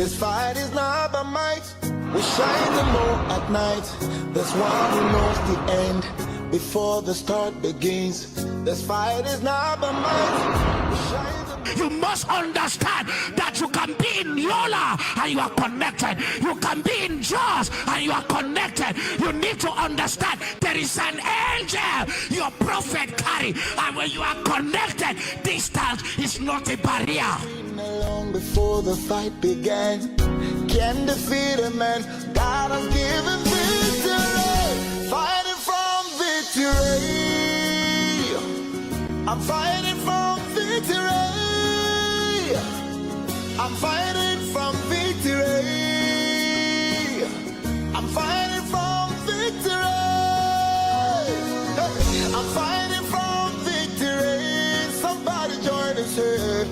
This fight is not by might. We shine the moon at night. There's one who knows the end before the start begins. This fight is not by might. We shine the moon. You must understand that you can be in Yola and you are connected. You can be in Jaws and you are connected. You need to understand there is an angel your prophet carry, and when you are connected, distance is not a barrier. Long before the fight began, can defeat a man. God has given victory. Fighting from victory. I'm fighting from victory. I'm fighting from victory. I'm fighting from victory. I'm fighting from victory. Somebody join us here.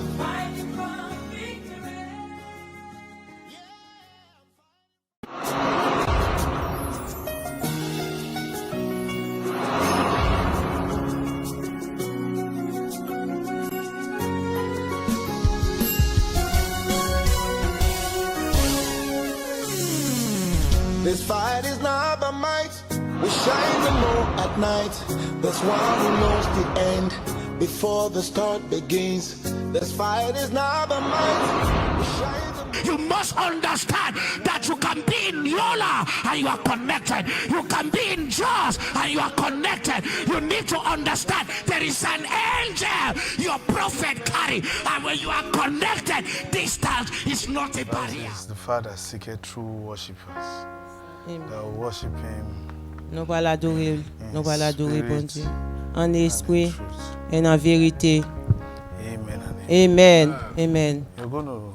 This fight is not by might. We shine the moon at night. There's one who knows the end before the start begins. This fight is not by might. We shine the moon. You must understand that you can be in Yola and you are connected. You can be in Jaws and you are connected. You need to understand there is an angel your prophet carry, and when you are connected, distance is not a barrier. The Father seeketh true worshippers. That worship Him. Nous allons l'adorer, nous allons l'adorer, bon Dieu, en esprit et en vérité. Amen. Amen. Amen. You're going to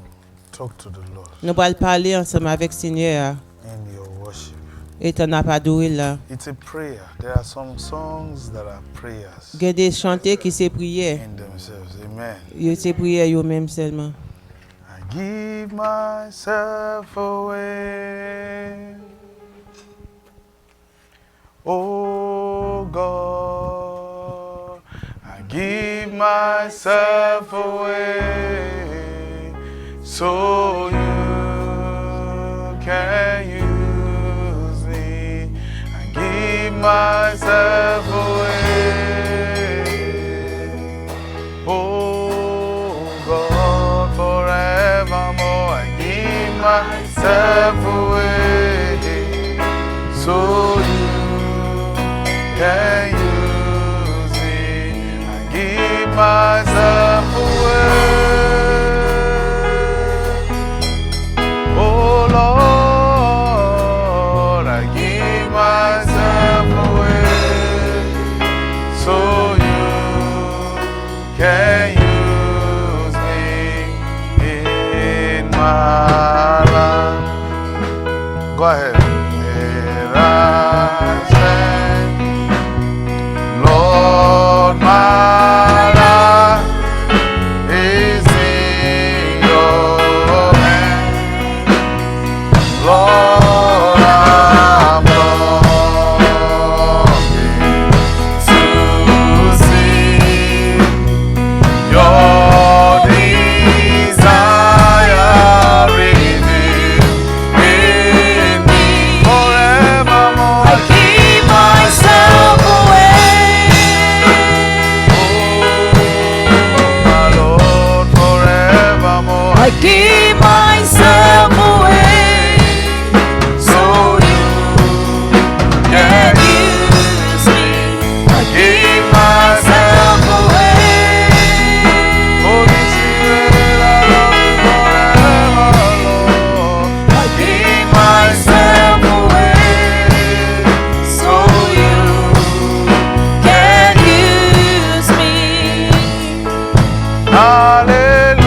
talk to the Lord Nous allons parler ensemble avec Seigneur in your worship. et t'en as pas adoré là. It's a prayer. There are some songs that are prayers Il y a des chantés qui c'est prière. in themselves. Amen. Yo c'est prière yo même seulement. I give myself away. Oh God, I give myself away so you can use me. I give myself away. Oh God, forevermore, I give myself away so you can use me. I give myself away. Oh Lord, I give myself away so you can use me in my life. Go ahead. Lord, my life is in your hands. Lord, I'm longing to see your desire revealed in me forevermore. I give myself away. I give myself away so you can use me. I give myself away. Holy Spirit, I love you forever, Lord. I give myself away so you can use me. Hallelujah.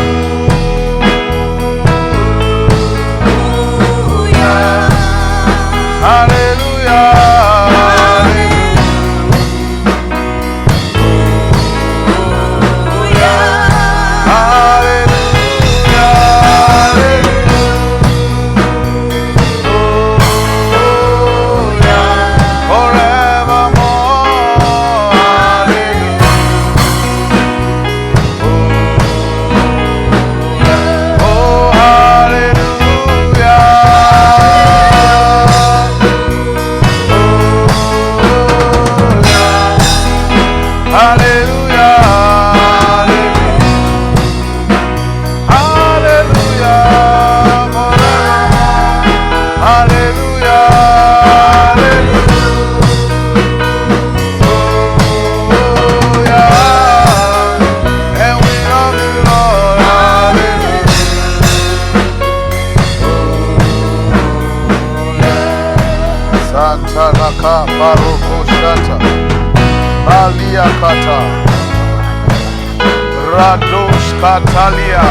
Zalia Kata. Radosh Katalia.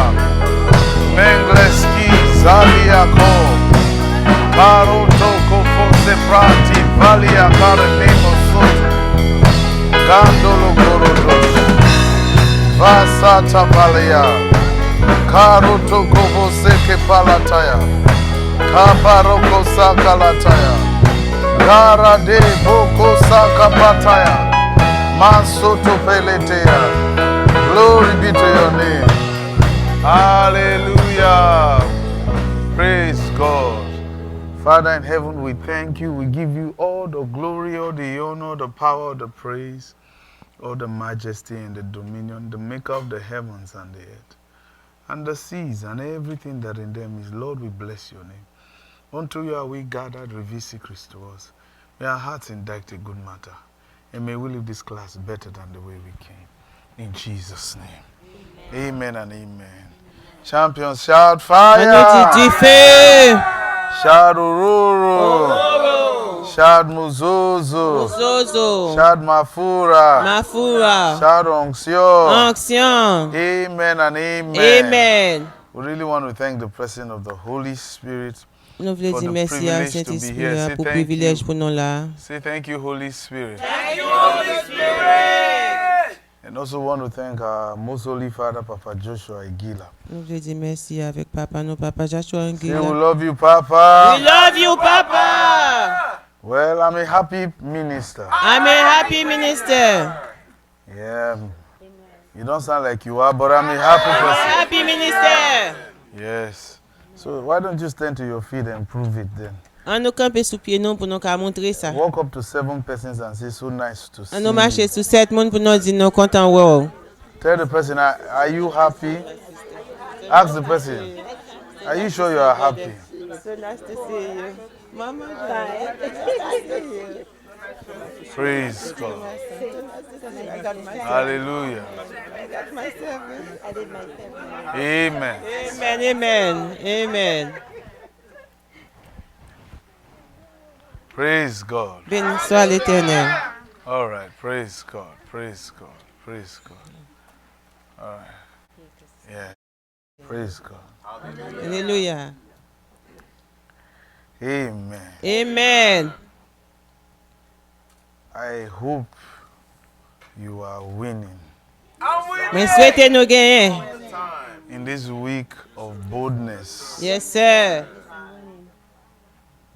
Mengleski Zalia Ko. Karoto Kofose Prati Valia Karenemo Soto. Gandolo Gorodos. Vasata Valia. Karoto Kofose Palataya. Kabaroko Sakalataya. Gara de Boko Sakapataya. Masoto Peletea. Glory be to your name. Hallelujah. Praise God. Father in heaven, we thank you. We give you all the glory, all the honor, the power, the praise, all the majesty and the dominion, the maker of the heavens and the earth, and the seas and everything that in them is. Lord, we bless your name. Unto you are we gathered, reveal secrets to us. May our hearts indict a good matter. And may we leave this class better than the way we came. In Jesus' name. Amen and amen. Champions, shout fire. Shout Ururu. Shout Muzuzu. Shout Mafura. Shout Onction. Amen and amen. We really want to thank the presence of the Holy Spirit. Nous voulons dire merci à Saint-Esprit pour le privilège pour nous là. Say thank you, Holy Spirit. Thank you, Holy Spirit. And also want to thank our most holy Father, Papa Joshua Igila. Nous voulons dire merci avec Papa, nous Papa Joshua Say, we Igila. love you, Papa. We love you, Papa. Well, I'm a happy minister. I'm a happy minister. Yeah. You don't sound like you are, but I'm a happy person. Happy minister. Yes. So why don't you stand to your feet and prove it then? On nous camper sous pied nous pour nous montrer ça. Walk up to 7 persons and say, so nice to see On nous marcher you. sous 7 monde pour nous dire nous content wow. Tell the person, are you happy? Ask the person, are you sure you are happy? So nice to see you. Mama, Praise God. Hallelujah. Amen. Amen, amen, amen. Praise God. Béni soit l'Éternel. All right. Praise God. Praise God. Praise God. All right. Yeah. Praise God. Alléluia. Amen. Amen. I hope you are winning Mais souhaitez nous gagner. in this week of boldness. Yes, sir.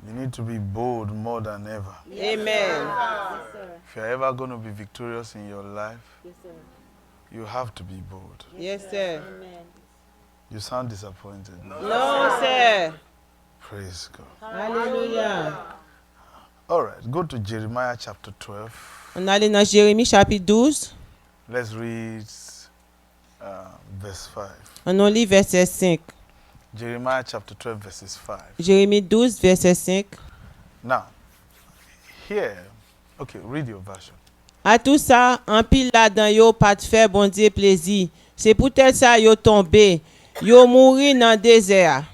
You need to be bold more than ever. Amen. If you're ever going to be victorious in your life, you have to be bold. Yes, sir. You sound disappointed. No, sir. Praise God. Alléluia. All right, go to Jeremiah chapter 12. On allait dans Jérémie chapitre 12. Let's read verse 5. On nous lit verset 5. Jeremiah chapter 12, verses 5. Jérémie 12, verset 5. Now, here, okay, read your version. À tout ça, en pile là-dedans, yo pas de faire bon Dieu plaisir. C'est peut-être ça yo tombé. Yo mouri dans le désert.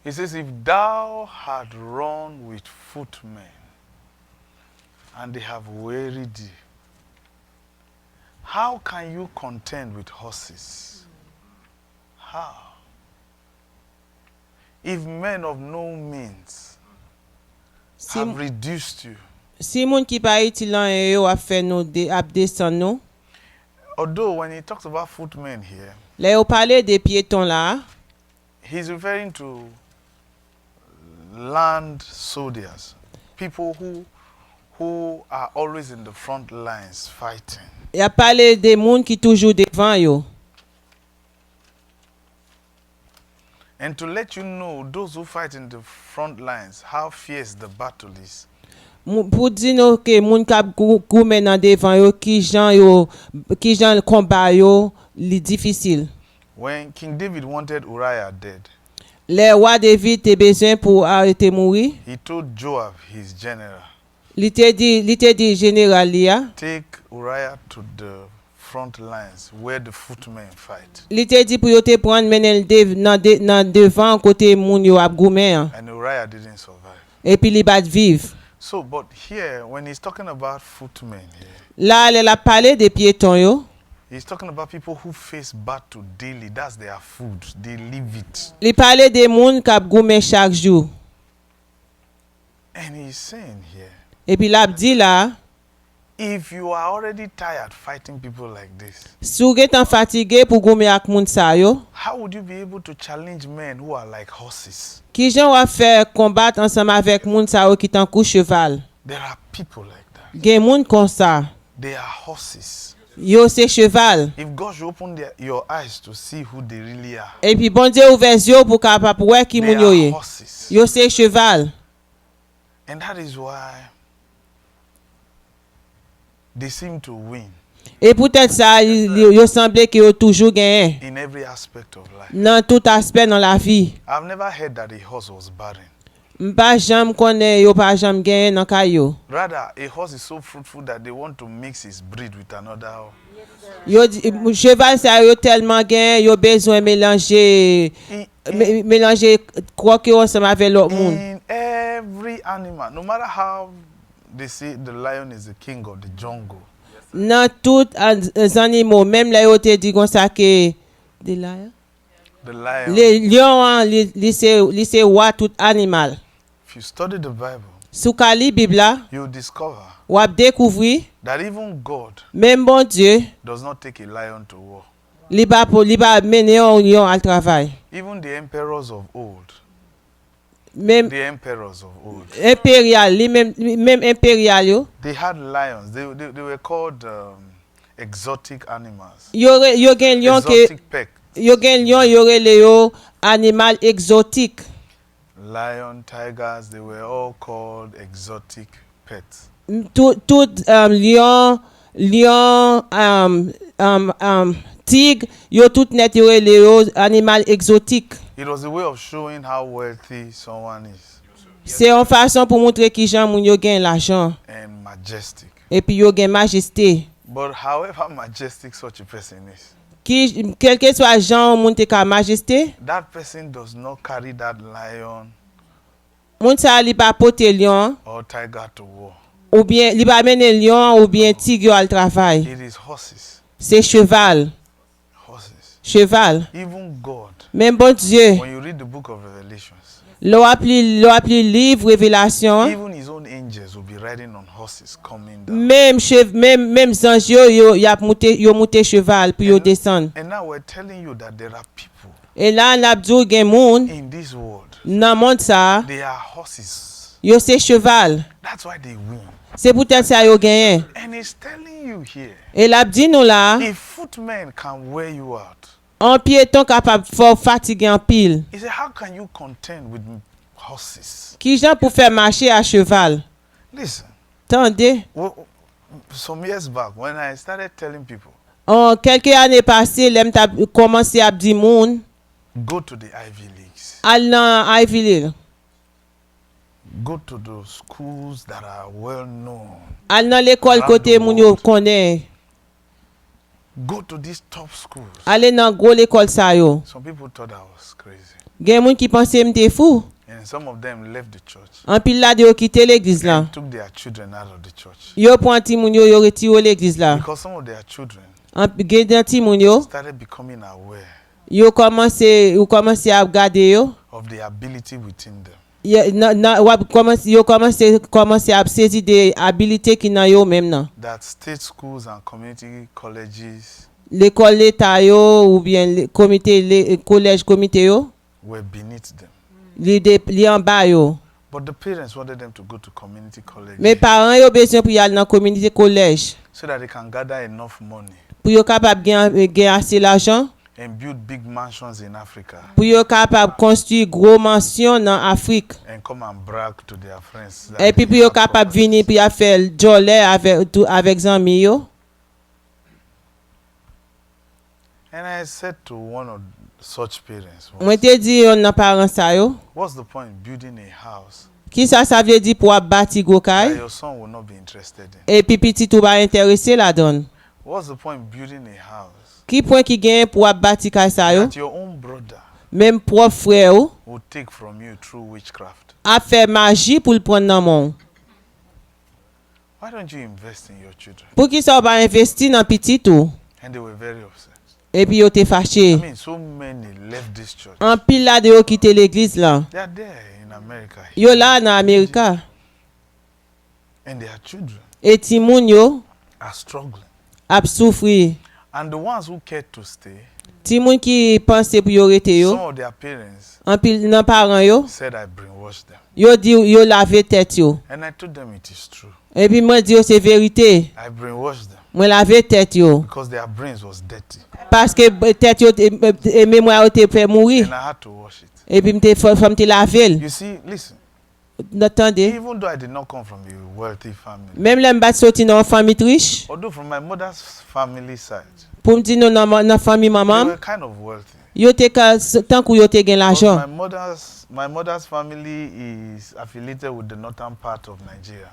He says, if thou had run with footmen, and they have wearied thee, how can you contend with horses? How? If men of no means have reduced you, Si moun qui pa utilan yo a fait nous ap descend nous. although when he talks about footmen here, Là yo parler des piétons là, he's referring to land soldiers, people who are always in the front lines fighting. y a parlé des moun qui toujours devant yo. And to let you know, those who fight in the front lines, how fierce the battle is. Pour dire nous que moun k'ap goumen dans devant yo qui jan combat yo li difficile. When King David wanted Uriah dead, Le roi David te besoin pour arrêter mourir. he told Joab, his general, Li te dit général li take Uriah to the front lines where the footmen fight. Li te dit pour yo te prendre menel nan devant côté moun yo ap goumen. And Uriah didn't survive. Et puis li bat vive. So, but here, when he's talking about footmen here, Là, elle a parlé des piétons yo. he's talking about people who face battle daily. That's their food. They live it. Il parlait des moun qui goumé chaque jour. And he's saying here, Et puis l'a dit là, if you are already tired fighting people like this, si vous êtes fatigué pour goumé ak moun sa yo, how would you be able to challenge men who are like horses? qui jan va faire combattre ensemble avec moun sa yo qui tan kou cheval? There are people like that. Gen moun kon sa. They are horses. Yo c'est cheval. If God should open your eyes to see who they really are, Et puis bon Dieu ouvert yo pour capable ouais qui they moun yo are ye. horses. Yo c'est cheval. And that is why they seem to win Et peut-être ça yo semblait que yo toujours gagné in every aspect of life. dans tout aspect dans la vie. I've never heard that a horse was barren. M'pa jam connaît yo pas jam gagné dans kayo. Rather, a horse is so fruitful that they want to mix his breed with another horse. Yo cheval ça yo tellement gagné, yo besoin mélanger mélanger quoi que ensemble avec l'autre monde. In every animal, no matter how they say the lion is the king of the jungle, Dans tout les animaux, même là yo te dit comme ça que des lions. the lion, Les lions li c'est roi tout animal. if you study the Bible, Sous kali Bible là, you'll discover ou ap découvrir that even God même bon Dieu does not take a lion to war. li ba mener un lion al travail. Even the emperors of old, Même the emperors of old, impérial, li même impérial yo. they had lions. They were called exotic animals. Yo gen lion que Exotic pet. yo gen lion yo rele yo animal exotique. Lion, tigers, they were all called exotic pets. Tout lion tigre yo tout net yo rele yo animal exotique. It was a way of showing how wealthy someone is C'est une façon pour montrer qui gens moun yo gen l'argent and majestic. et puis yo gen majesté. But however majestic such a person is, Qui quel que soit gens moun te ka majesté, that person does not carry that lion moun sa li pa porter lion or tiger to war. ou bien li pa mener lion ou bien tigre yo al travail. It is horses. C'est cheval. Horses. Cheval. Even God, Même bon Dieu, when you read the book of Revelations, l'on appli livre révélation. even his own angels will be riding on horses coming down. Même ange yo y a monté cheval puis yo descend. And now we're telling you that there are people Et là on a dit gen moun in this world, dans monde ça, they are horses. yo c'est cheval. That's why they win. C'est peut-être ça yo gagné. And he's telling you here, Et l'a dit nous là, if footmen can wear you out, un piéton capable fort fatigué en pile. he said, how can you contend with horses? Qui gens pour faire marcher à cheval? Listen, Tendez, some years back, when I started telling people, en quelques années passées, l'aime t'a commencé à dire moun go to the Ivy Leagues, al nan Ivy, go to the schools that are well known, al nan l'école côté moun yo connaît, go to these top schools. aller dans gros l'école ça yo. Some people thought I was crazy. Gen moun qui pensait m'te fou. And some of them left the church, En pile là de yo quitter l'église là. took their children out of the church. Yo prend ti moun yo retire l'église là. Because some of their children En gen ti moun yo, started becoming aware yo commencé à regarder yo. of the ability within them. Yo commencé à saisir des habilités qui nan yo même nan. That state schools and community colleges L'école l'état yo ou bien le comité collège comité yo, were beneath them. li en bas yo. But the parents wanted them to go to community college Mais parents yo besoin pour y aller dans communauté collège so that they can gather enough money pour yo capable gen assez l'argent and build big mansions in Africa pour yo capable construire gros mansion dans Afrique and come and brag to their friends. that et puis pour they yo have capable property. venir puis faire jolé avec zami yo. And I said to one of such parents, Moi te dit on nan parents ça yo, what's the point building a house qui ça veut dire pour bâtir gros that kay your son will not be interested in? et puis petit tout ba intéressé la donne. What's the point building a house Qui point qui gagne pour bâtir kay ça yo, that your own brother même propre frère yo will take from you through witchcraft? a fait magie pour le prendre dans mon. Why don't you invest in your children? Pour qui ça va investir dans petit tout? And they were very upset. Et puis yo te I fâché. mean, so many left this church. En pile là de yo quitter l'église là. They are there in America. Yo là dans Amérique. And their children Et ti moun yo are struggling. ap souffrir. And the ones who cared to stay, Ti moun qui pense pour yo rete yo. some of their parents En pile nan parents yo. said I brainwashed them. Yo di yo lave tête yo. And I told them it is true. Et puis moi di yo c'est vérité. I brainwashed them Moi lave tête yo. because their brains was dirty. Parce que tête yo et mémoire yo te fait mourir. And I had to wash it. Et puis m'te faut m'te laver. You see, listen, N'attendez. even though I did not come from a wealthy family, Même là m'bat sorti dans famille riche. although from my mother's family side, Pour me dire non dans famille they maman. were kind of wealthy. Yo te tant que yo te gen But l'argent. my mother's family is affiliated with the northern part of Nigeria.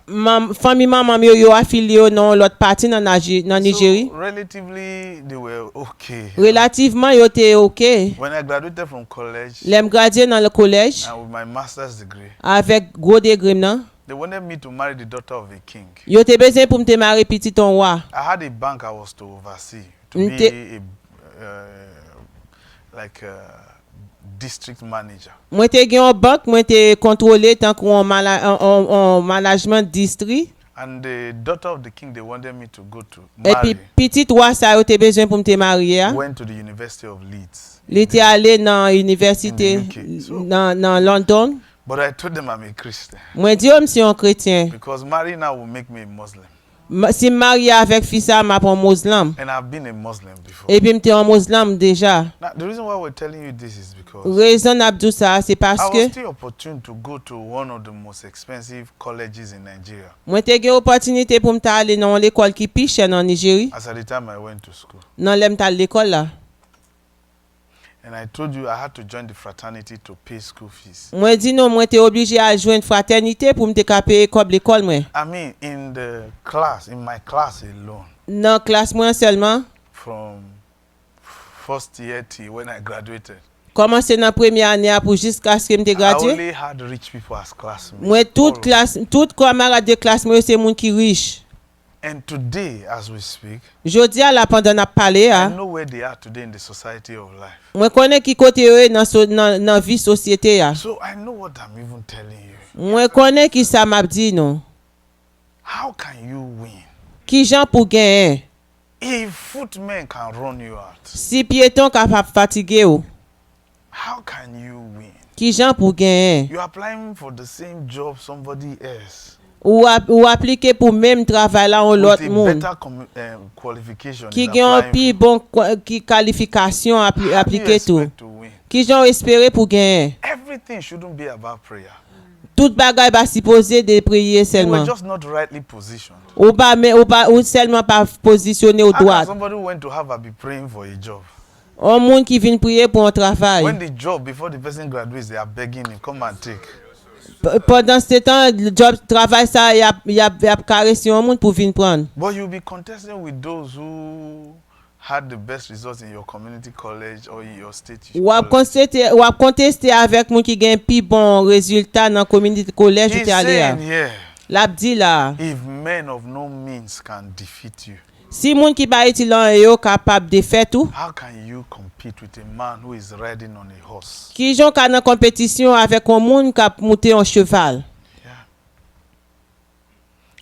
Famille maman yo affilié dans l'autre partie dans Nigeria. So relatively, they were okay. Relativement yo te OK. When I graduated from college L'aime gradué dans le collège and with my master's degree, avec gros degré nan. they wanted me to marry the daughter of a king. Yo te besoin pour me te marier petit ton roi. I had a bank I was to oversee, to Nte- be like a district manager. Moi te gen en banque, moi te contrôler tant qu'on en management district. And the daughter of the king they wanted me to go to Et puis marry petit roi ça yo te besoin pour me te marier. Hein? went to the University of Leeds. Il était allé dans l'université In the UK, so- dans London. But I told them I'm a Christian Moi dis je suis un chrétien. because marrying now will make me a Muslim. Si marié avec fils ça m'a pour musulman. And I've been a Muslim before. Et puis m'étais un musulman déjà. Now, the reason why we're telling you this is because Raison d'abdou ça c'est parce I que was still opportune to go to one of the most expensive colleges in Nigeria. moi te gen opportunité pour m'ta aller dans l'école qui plus cher en Nigeria. As at the time I went to school. Dans l'aime ta l'école là. And I told you I had to join the fraternity to pay school fees. Moi dis non, moi t'es obligé à joindre fraternité pour me te payer comme l'école moi. I mean, in my class alone, Dans classe moi seulement, from first year till when I graduated, commencer dans première année pour jusqu'à ce que me te I gradué. only had rich people as classmates. Moi toute All. classe, toute camarade de classe moi c'est monde qui riche. And today, as we speak, Jodi à la pendant n'a parlé I hein. know where they are today in the society of life. Moi connais qui côté eux dans vie société ya. So I know what I'm even telling you. Moi connais qui ça m'a dit non. How can you win? Qui gens pour gagner? If footmen can run you out, Si piéton capable fatigué ou. how can you win? Qui gens pour gagner? You're applying for the same job somebody else Ou appliquer pour même travail là en with l'autre a monde. better qualification. Qui is gagne un applying plus for. bon qui qualification How do you appliquer tout. expect to win? Qui gens espérer pour gagner. Everything shouldn't be about prayer. Toute bagaille va supposer de prier You were seulement. just not rightly positioned. Ou seulement pas positionné au How can droit. somebody who went to Harvard be praying for a job? Un monde qui vient prier pour un travail. When the job, before the person graduates, they are begging him, come and take. Pendant ce temps, le job travail ça y a caressé un monde pour venir prendre. But you'll be contesting with those who had the best results in your community college or in your state Ou a college. contester avec monde qui gagne plus bon résultat dans community collège ou He's t'es allé. saying here, L'a dit là. if men of no means can defeat you, Si moun qui ba etilan yo capable de faire tout, how can you compete with a man who is riding on a horse? qui jon ka nan compétition avec un moun qui a monté en cheval. Yeah.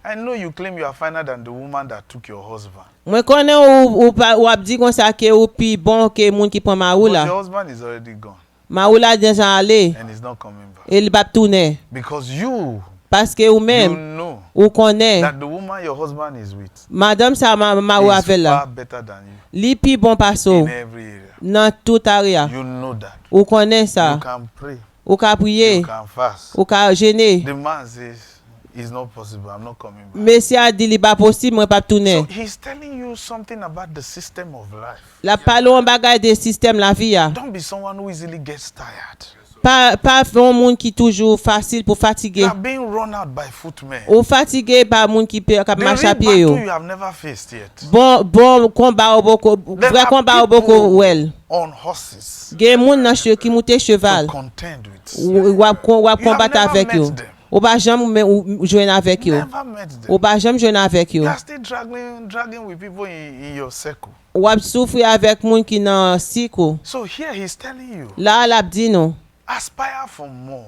I know you claim you are finer than the woman that took your husband. Moi connais ou ap di kon sa ke ou pi bon que moun qui prend ma ou But là. your husband is already gone Ma ou là déjà allé and he's not coming back. et il va tourner Because you parce que ou you même know ou connaît that the woman your husband is with madame ça ma ou is avec far là. better than you Li pi bon passo in every area. dans tout area. You know that. Ou connaît You ça. can pray. Ou ka prier, You can fast. ou ka jeûner. The man says, it's not possible. I'm not coming back. Monsieur a dit li pas possible moi pas tourner. So he's telling you something about the system of life. La parlons bagay de système la vie ya. Don't be someone who easily gets tired. Pas un monde qui toujours facile pour You fatiguer. are being run out by footmen. Ou fatigué par monde qui peut The marcher real à pied yo. battle you have never faced yet. Bon combat au beaucoup There vrai are combat au beaucoup people well. on horses Gen moun nan qui monte cheval. to contend with. Ou You have combattre never avec met yo. them. Ou pas jamais jouer avec yo. Never met them. Ou pas jamais jouer avec yo. You are still dragging with people in your circle. Ou ap souffrir avec moun qui nan siko. So here he's telling you, Là, la dit non. aspire for more.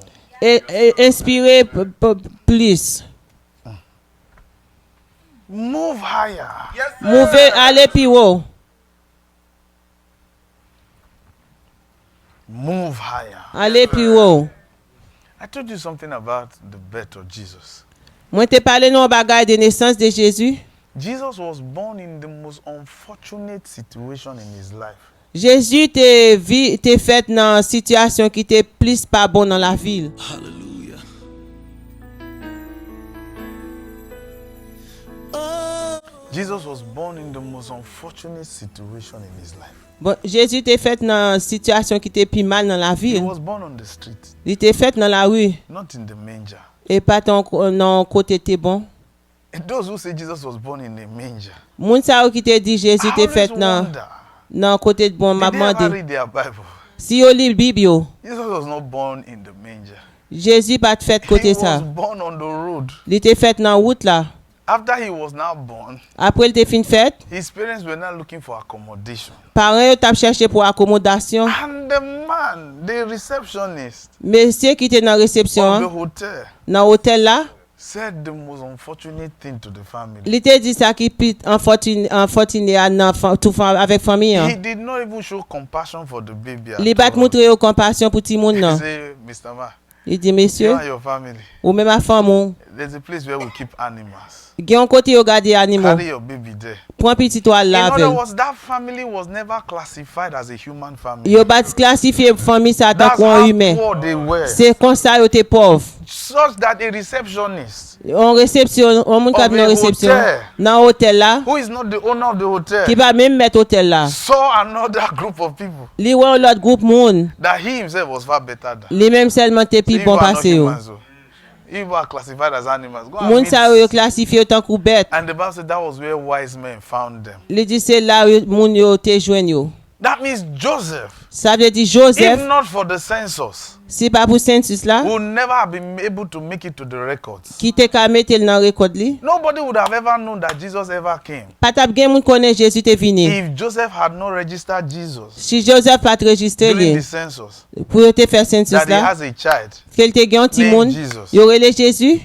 Inspirer plus. Move higher. Mouver, aller plus haut. Move higher. Aller plus haut. I told you something about the birth of Jesus. Moi, te parlé non bagay de naissance de Jésus. Jesus was born in the most unfortunate situation in his life. Jésus te fait dans situation qui te plus pas bon dans la ville. Hallelujah. Jesus was born in the most unfortunate situation in his life. Bon, Jésus te fait dans situation qui te plus mal dans la He ville. was born on the street, Il te fait dans la rue not in the manger. et pas ton non côté te bon. And those who say Jesus was born in a manger, Moun sa ou qui te dit Jésus I te always fait wonder, dans côté de bon m'a did they ever demandé. read their Bible? Si yo lit Bible yo, Jesus was not born in the manger. Jésus pas te fait He côté was ça. born on the road. Il te fait dans route là. After he was now born, Après il te fin fait, his parents were now looking for accommodation. parents yo t'a cherché pour accommodation. And the man, the receptionist Monsieur qui était dans of the réception, hotel, dans hôtel là, said the most unfortunate thing to the family. il te dit ça qui pit infortuné tout avec famille. He did not even show compassion for the baby. at Il bat all. montrer au compassion pour ti moun He nan. said, Mr. Ma, Il dit you monsieur, and your family, ou même ma femme ou, there's a place where we keep animals. gen côté yo garder animaux. Carry your baby there. Prends petit toile In là other avec. words, that family was never classified as a human family. Yo bat classifier famille ça tant That's qu'on how humain. poor they were. C'est comme ça yo te pauvre. Such that a receptionist On réception, on moun k'ap Of nan a réception. hotel. Dans hôtel là, who is not the owner of the hotel qui va même mettre hôtel là. saw another group of people Li wè l'autre groupe moun, that he himself was far better than. li même seulement te plus If bon you are not passé yo. humans, oh. If you are classified as animals, go and Moun meet. sa yo classifié tant kou bête. And the Bible said that was where wise men found them. Li dit c'est là moun yo te joine yo. That means Joseph, Ça veut dire if Joseph, not for the census, si pas pour census là, would never have been able to make it to the records. qui te ka mette dans record li. Nobody would have ever known that Jesus ever came Pas tap gen moun connaît Jésus te vini. if Joseph had not registered Jesus Si Joseph pas te registré during li the census, pour te faire census that he là, has a child. qu'elle te gen ti named moun, Jesus. yo relé Jésus,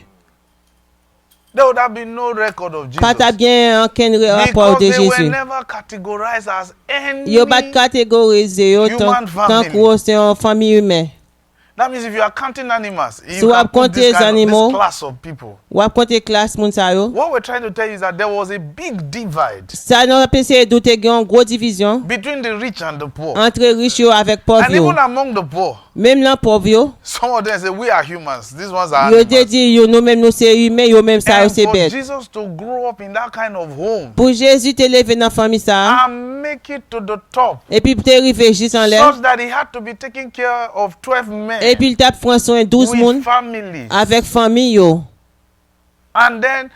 There would have been no record of Jesus. pas tap gen aucun rapport Because de they were Jésus. never categorized as any. Yo bat catégoriser yo Human tant family. que c'est une famille humaine. That means if you are counting animals, you So can ap put compter this, animaux. this class of people. Ou ap konte classe moun sa yo. What we're trying to tell you is that there was a big divide Ça nous a pensé d'où te gen une grosse division between the rich and the poor. entre riches yo avec pauvres And yo. even among the poor, Même là pauvre yo, some of them say, we are humans. These ones are yo te animals. dit yo nous même nous c'est humain, yo même ça yo And c'est for bête. Jesus to grow up in that kind of home Pour Jésus te lever dans famille ça and make it to the top, et puis te arriver juste en l'air such that he had to be taking care of 12 men et puis il t'a prend soin 12 with moun families. avec famille yo. And then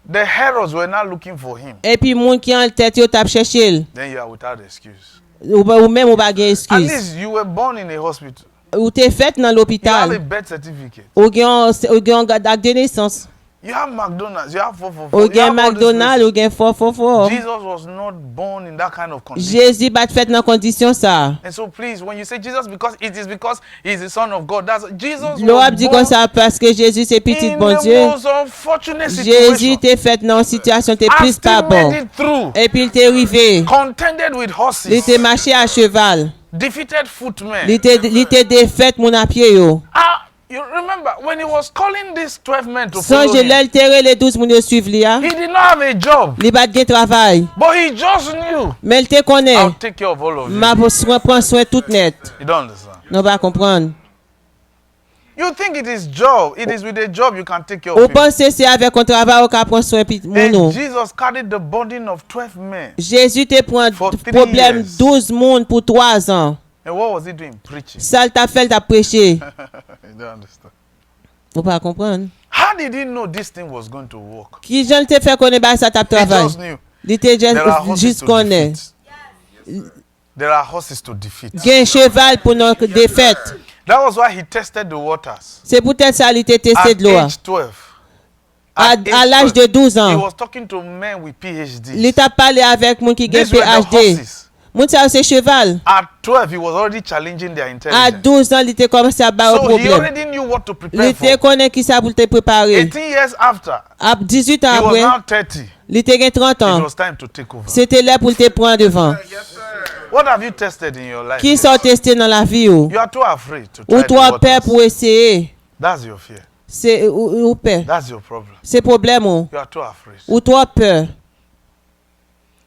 the Herods were not looking for him. Et puis moun qui en tête yo t'a cherché Then you are without excuse. ou même ou pas gen At excuse. least you were born in a hospital. Ou te fait dans You have a l'hôpital. birth certificate. Ou gen date de naissance. You have McDonald's. You have 444. Ou You gen have all these McDonald's, ou gen fort. Jesus was not born in that kind of condition. Jésus bat fait dans condition ça. And so please, when you say Jesus, because it is because he's the son of God, that's Jesus L'on was dit born comme ça parce que Jésus c'est petit in bon the Dieu. most unfortunate Jésus situation. t'est fait dans une situation t'es And plus still pas bon. made it through. Et puis il t'est arrivé. Contended with Il horses. t'est marché à cheval. Defeated footmen. Il t'est défait mon à pied yo. Ah, you remember when he was calling these 12 men to Sans follow je him, l'altérer les 12 moun yo suivre li a. he did not have a job, Li bat gen travail. but he just knew, Mais il te connaît. I'll take care of all of you. M'a prend soin tout net. You don't understand. Non pas comprendre. You think it is job. It is with a job you can take care Ou of people. pense c'est avec un travail ou ka prend soin moun And nou. Jesus carried the burden of 12 men. Jésus te prend For 3 problème years. 12 moun pour 3 ans. And what was he doing? Preaching. Ça il t'a fait t'a prêché. You don't understand. Ou pas comprendre. How did he know this thing was going to work? Qui j'en te fait connaître ba ça t'a He travail. just knew. Il te There are horses juste to connaît. defeat. There are horses to defeat. Gen cheval pour notre défaite. That was why he tested the waters. C'est peut-être ça il était testé At de l'eau. age 12. À age l'âge de 12 He ans. was talking to men with PhD. Il t'a parlé avec moun qui gen These were the PhD. horses. Moun ça c'est cheval. At 12, he was already challenging their À intelligence. 12 ans, il était commencé à battre So au he problème. already knew what to Il prepare était for. connaît qui ça pour te préparer. 18 years after, À 18 he ans was après, now 30. il était gen 30 It ans. was time to take over. C'était là pour te prendre devant. What have you tested in your life? Qui sont testés dans la vie ou? You are too afraid to Ou try the toi peur waters. pour essayer. That's your fear. C'est ou peur. That's your problem. C'est problème ou? You are too afraid. Ou toi peur.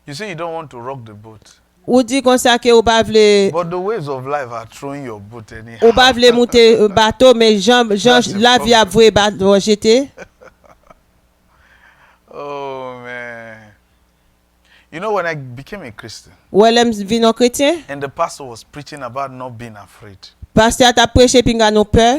You say you don't want to rock the boat. Ou dit comme ça que ou pas vle But the waves of life are throwing your boat anyhow. ou pas vle monter bateau mais Jean That's the la vie a voué bateau jeter. Oh man. You know when I became a Christian Ou elle aime vivre non chrétien? and the pastor was preaching about not being afraid. Pasteur t'a prêché puis nous peur.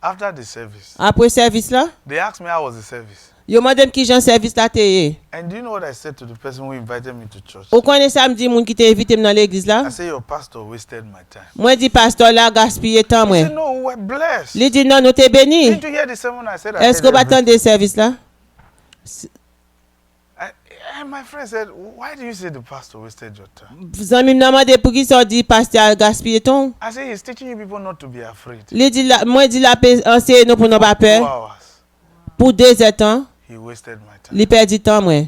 After the service, Après service là, they asked me how was the service. yo madame qui Jean service là te. And do you know what I said to the person who invited me to church? Ou connaît samedi moun qui t'a invité dans l'église là? I said your pastor wasted my time. Moi dit pasteur là gaspiller temps He moi. said no, we're blessed. Il dit non nous t'es béni. Didn't you hear the sermon I said? Est-ce que vous attendez service là? And my friend said, why do you say the pastor wasted your time? Vous avez demandé pour qui ça dit pasteur gaspiller temps? I said he's teaching you people not to be afraid. Il dit là moi dit la enseigner nous pour nous pas 2 peur. hours. Pour 2 heures temps, He wasted my time. il perd du temps moi.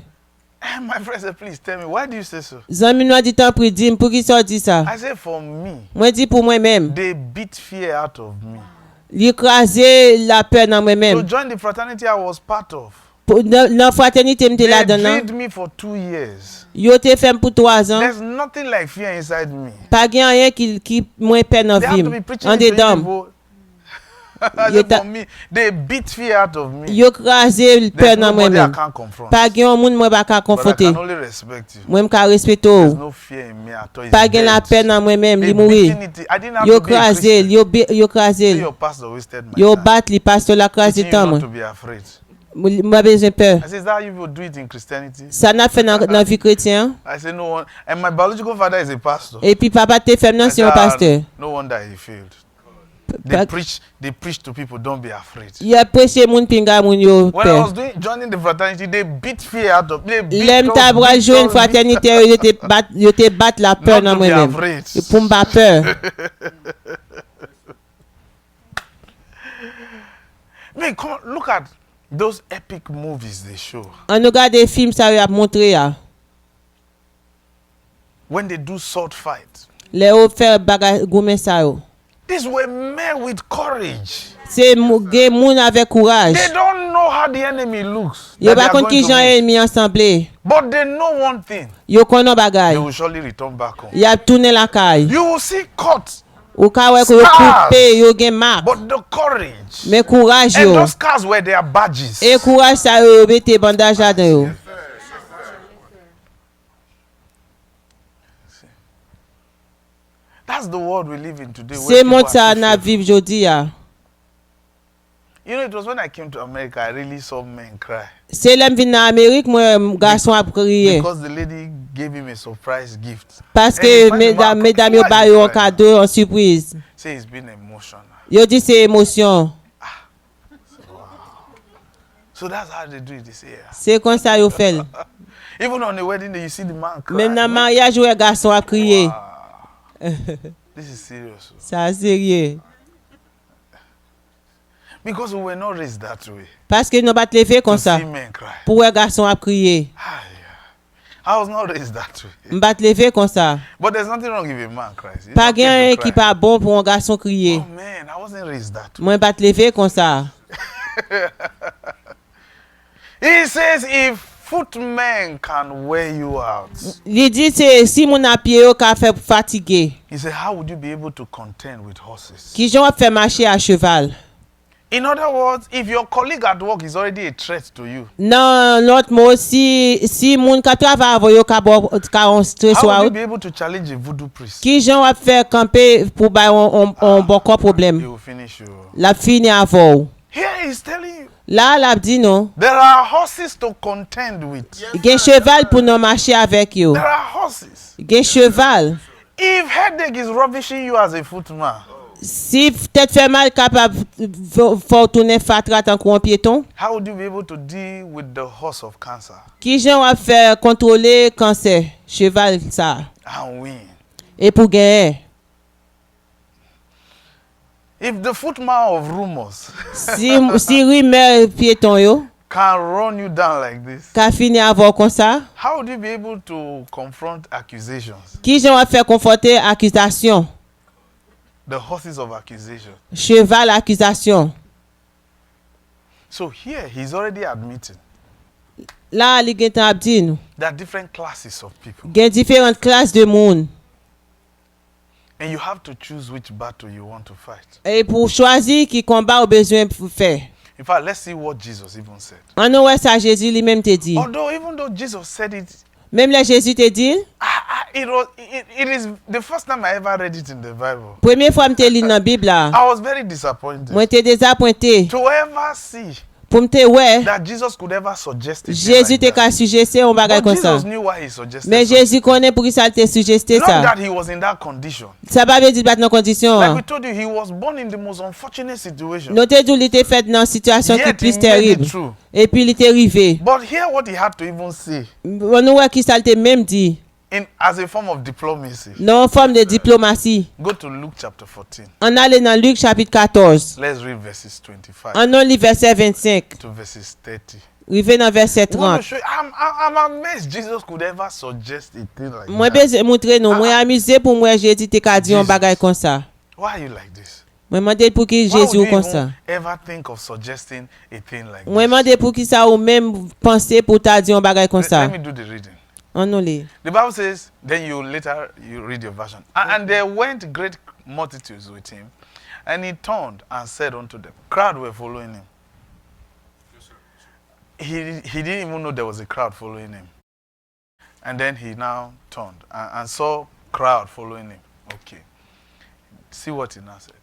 And my friend said, please tell me, why do you say so? Zami nous dit temps pour dire pour qui ça dit ça? I said, for me, Moi dit pour moi-même. they beat fear out of me. L'écraser la peur dans To moi-même. join the fraternity I was part of. Dans fraternité m'était They là dedans. trained me for 2 years. Yo te fait pour 3 ans. There's nothing like fear inside me. Pas gen rien qui moins peur dans They have vie. to be preaching En it to you dedans. people. I said, for me, they beat fear out of me. Yo craser peur There's dans nobody I moi-même. can't confront. Pas gen un monde moi pas ka But I confronter. can only respect you. Moi m'ka respecter There's ou. no fear in me at all. It's Pas gen la dead. peur dans moi-même, They li mourir. beating it. I didn't have Yo to be a craser, Christian. yo Say craser. your pastor wasted my Yo time. bat li pasteur la craser Teaching you temps not moi. to be afraid. Moi besoin peur. I said, is that how you will do it in Christianity? Ça n'a fait dans vie chrétien. I said, no one. And my biological father is a pastor. Et puis papa te fait non I c'est said, un pasteur. no wonder he failed. Pa- They preach to people, don't be afraid. Il a prêché moun pinga moun yo When I was peur. joining the fraternity, they beat fear out of me. L'aime ta bral joindre fraternité yo te bat la peur dans moi-même. afraid. Et pour m'pas peur. Man, come on, look at those epic movies they show. On regarde des films ça y a montré ya. When they do sword fight. Les ou faire bagay goumen ça yo. These were men with courage. C'est gen moun avec courage. They don't know how the enemy looks. Yo that they pa are kon going ki to jan meet. ennemi ensemble. But they know one thing. Yo konon bagay. They will surely return back home. Y a tourné la caille. You will see cuts, Ou ka wè ko yo Scars. coupe, yo gen marque. but the courage. Mais courage And yo. those scars were their badges. Et courage ça yo mette bandage là dedans yo. That's the world we live in today. where C'est people monde are ça too na fearful. viv jodi ya. You know, it was when I came to America, I really saw men cry. C'est lèm vin nan Amérique, moi garçon a crié. Because the lady gave him a surprise gift. Parce And que he find the mesdames man mesdames yo cry, ba he yo un cry. cadeau en surprise. Say it's been emotional. Yo dit c'est émotion. So that's how they do it this year. C'est comme ça yo fait. Even on the wedding day, you see the man cry. Même dans mariage où garçon a crié. This is serious. Ça sérieux. Because we were not raised that way. Parce que nous pas te lever comme To ça. see men cry. Pour un garçon a crié. I was not raised that way. M'pas te lever comme ça. But there's nothing wrong if a man cries. It's Pas okay gen to qui cry. pas bon pour un garçon crier. Oh man, I wasn't raised that way. Moi pas te lever comme ça. He says if footmen can wear you out. Il dit c'est si mon a pied yo ka fait fatigué. He said, how would you be able to contend with horses? Qui j'ont fait marcher à cheval. In other words, if your colleague at work is already a threat to you, Non, l'autre mot si moun ka travaille avec yo ka on stress how would you ou be able to challenge a voodoo priest? qui j'ont va faire camper pour ba on bon He problème. will finish you. La fini avant. Here he's telling you, Là la dit non. there are horses to contend with. Gen cheval pour nous marcher avec yo. There are horses. Gen cheval. If headache is ravishing you as a footman, Si tête fait mal capable faut tourner fatra tant qu'on piéton, How would you be able to deal with the horse of cancer qui gens va faire contrôler cancer cheval ça and win? et pour gagner. If the footman of rumors Si rumeur piéton yo can run you down like this, qu'a fini avoir comme ça, how would you be able to confront accusations? qui gens va faire conforter accusation, The horses of accusation. cheval accusation. So here he's already admitting Là li gen tan ap di nou, there are different classes of people. gen différentes classes de monde. And you have to choose which battle you want to fight. Et pour choisir qui combat ou besoin pour faire. In fact, let's see what Jesus even said. On nou wè ça Jésus lui même te dit. Although, even though Jesus said it, Même le Jésus te dit, it is the first time I ever read it in the Bible. première fois m'te li dans Bible là, I was very disappointed moi te désappointé. to ever see Pour m'te ouais, that Jesus could ever suggest it. Jésus te ka suggester on bagay But comme ça. Jesus knew why he suggested Mais something. Jésus connaît pour qui ça te suggester Not ça. that he was in that condition. Ça pas veut dire battre dans condition. Like we told you, he was born in the most unfortunate situation. Nous te dit il était fait dans situation qui Yet he plus made terrible. it through. Et puis il était arrivé. But here what he had to even say On nous voit qui ça te même dit. as a form of diplomacy. Non forme de diplomatie. Go to Luke chapter 14. On allait dans Luc chapitre 14. Let's read verses 25 On lit verset 25. to verses 30. Rivé dans verset We want to 30. show you, I'm amazed Jesus could ever suggest a thing like Moi that. besoin montrer nous, moi amusé pour moi j'ai dit te ka di on bagay comme ça. Why are you like this? Moi demandé pour qui Why would Jésus you comme even ça. ever think of suggesting a thing like Moi this? demandé pour qui ça ou même penser pour ta di on bagay comme ça. Let me do the reading. On nous lit. The Bible says, then you read your version. And there went great multitudes with him, and he turned and said unto them, crowd were following him. He didn't even know there was a crowd following him. And then he now turned and saw crowd following him. Okay. See what he now said.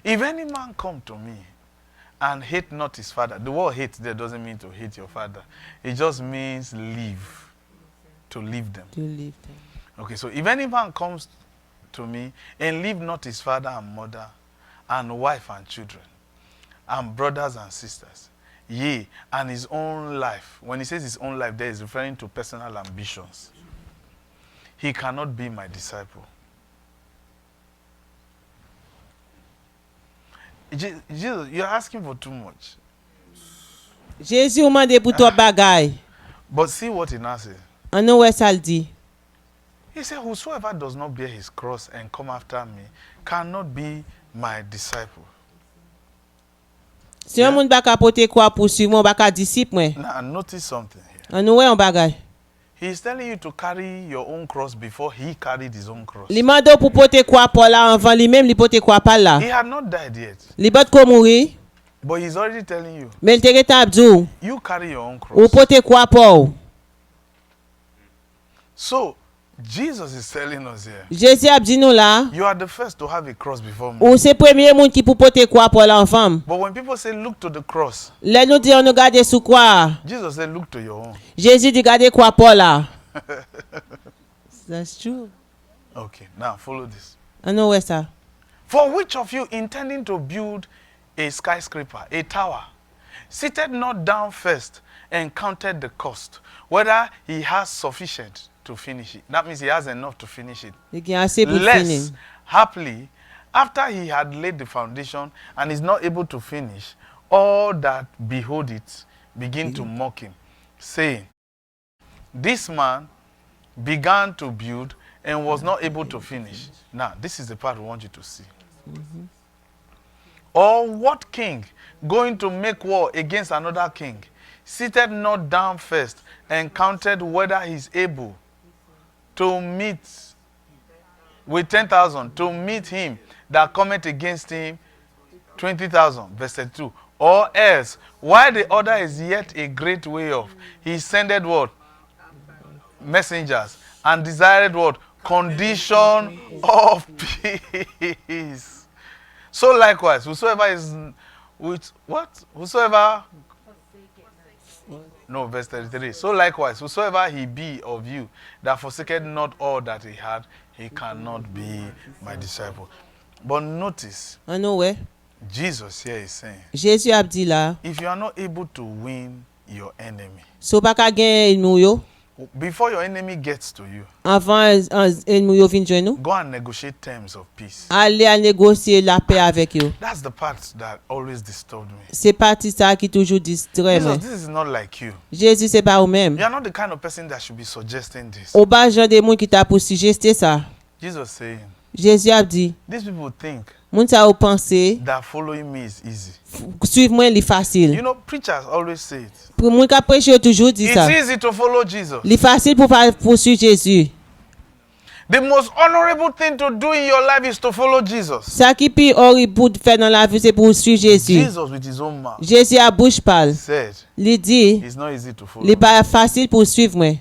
If any man come to me and hate not his father, the word hate there doesn't mean to hate your father. It just means leave. To leave them. To leave them. Okay, so if any man comes to me and leave not his father and mother and wife and children and brothers and sisters, yea, and his own life, when he says his own life, there is referring to personal ambitions, he cannot be my disciple. Jesus, you're asking for too much. Jésus ou mandé pour toi bagay. But see what he now says. On nous ouais ça le dit. He said, whosoever does not bear his cross and come after me cannot be my disciple. Si on moun baka porter quoi pour suivre mon baka disciple moi. Now, notice something here. On nous ouais on bagay. He is telling you to carry your own cross before he carried his own cross. Li mando pour porter quoi pour là avant lui même li porter quoi pas là. He had not died yet, Li bot ko mourir, but he's already telling you, mais il te reta abdou you carry your own ou cross. porter quoi pour. So, Jesus is telling us here, Jésus a dit nous là, you are the first to have a cross before me. ou c'est premier monde qui pour porter quoi pour l'enfant. But when people say, look to the cross, Là nous dit on nous garder sous quoi. Jesus said, look to your own. Jésus dit garder quoi pour là. That's true. Okay, now follow this. On nous ouais ça. For which of you intending to build a skyscraper, a tower, seated not down first and counted the cost, whether he has sufficient to finish it? That means he has enough to finish it. Il y a assez pour finir. Lest, happily, after he had laid the foundation and is not able to finish, all that behold it begin to mock him, saying, this man began to build and was not able to finish. Now, this is the part we want you to see. Or what king going to make war against another king, seated not down first and counted whether he is able to meet with 10,000 to meet him that cometh against him 20,000. Verse 2. Or else, while the other is yet a great way off, he sended what? Messengers, and desired what? Condition of peace. So likewise, whosoever is with what? Whosoever. No, verse 33. So likewise, whosoever he be of you that forsaketh not all that he had, he cannot be my disciple. But notice, An nou wè, Jesus here is saying, Jésus ap di la, if you are not able to win your enemy, sou pa ka gen enmou yo, before your enemy gets to you, avan enmou yo vin jwen nou, go and negotiate terms of peace. ale a negosye la pe avèk yo. That's the part that always disturbed me. Se pati sa ki toujou distre Jesus, mwen. this is not like you. Jésus se pa ou mèm. You are not the kind of person that should be suggesting this. Ou ba jan de moun ki ta pou sugeste sa. Jesus saying, Jésus ap di, these people think moun sa ou panse, that following me is easy. suiv mwen li fasil. You know, preachers always say it. Pou moun ka preche yo toujou di sa. It's easy to follow Jesus. Li fasil pou suiv Jésus. The most honorable thing to do in your life is to follow Jesus. Sa ki pi ori pou fè nan la vi se pou suiv Jésus. Jesus with his own mouth Jésus a bouche pal. said, Li di, it's not easy to follow li me. pa fasil pou suiv mwen.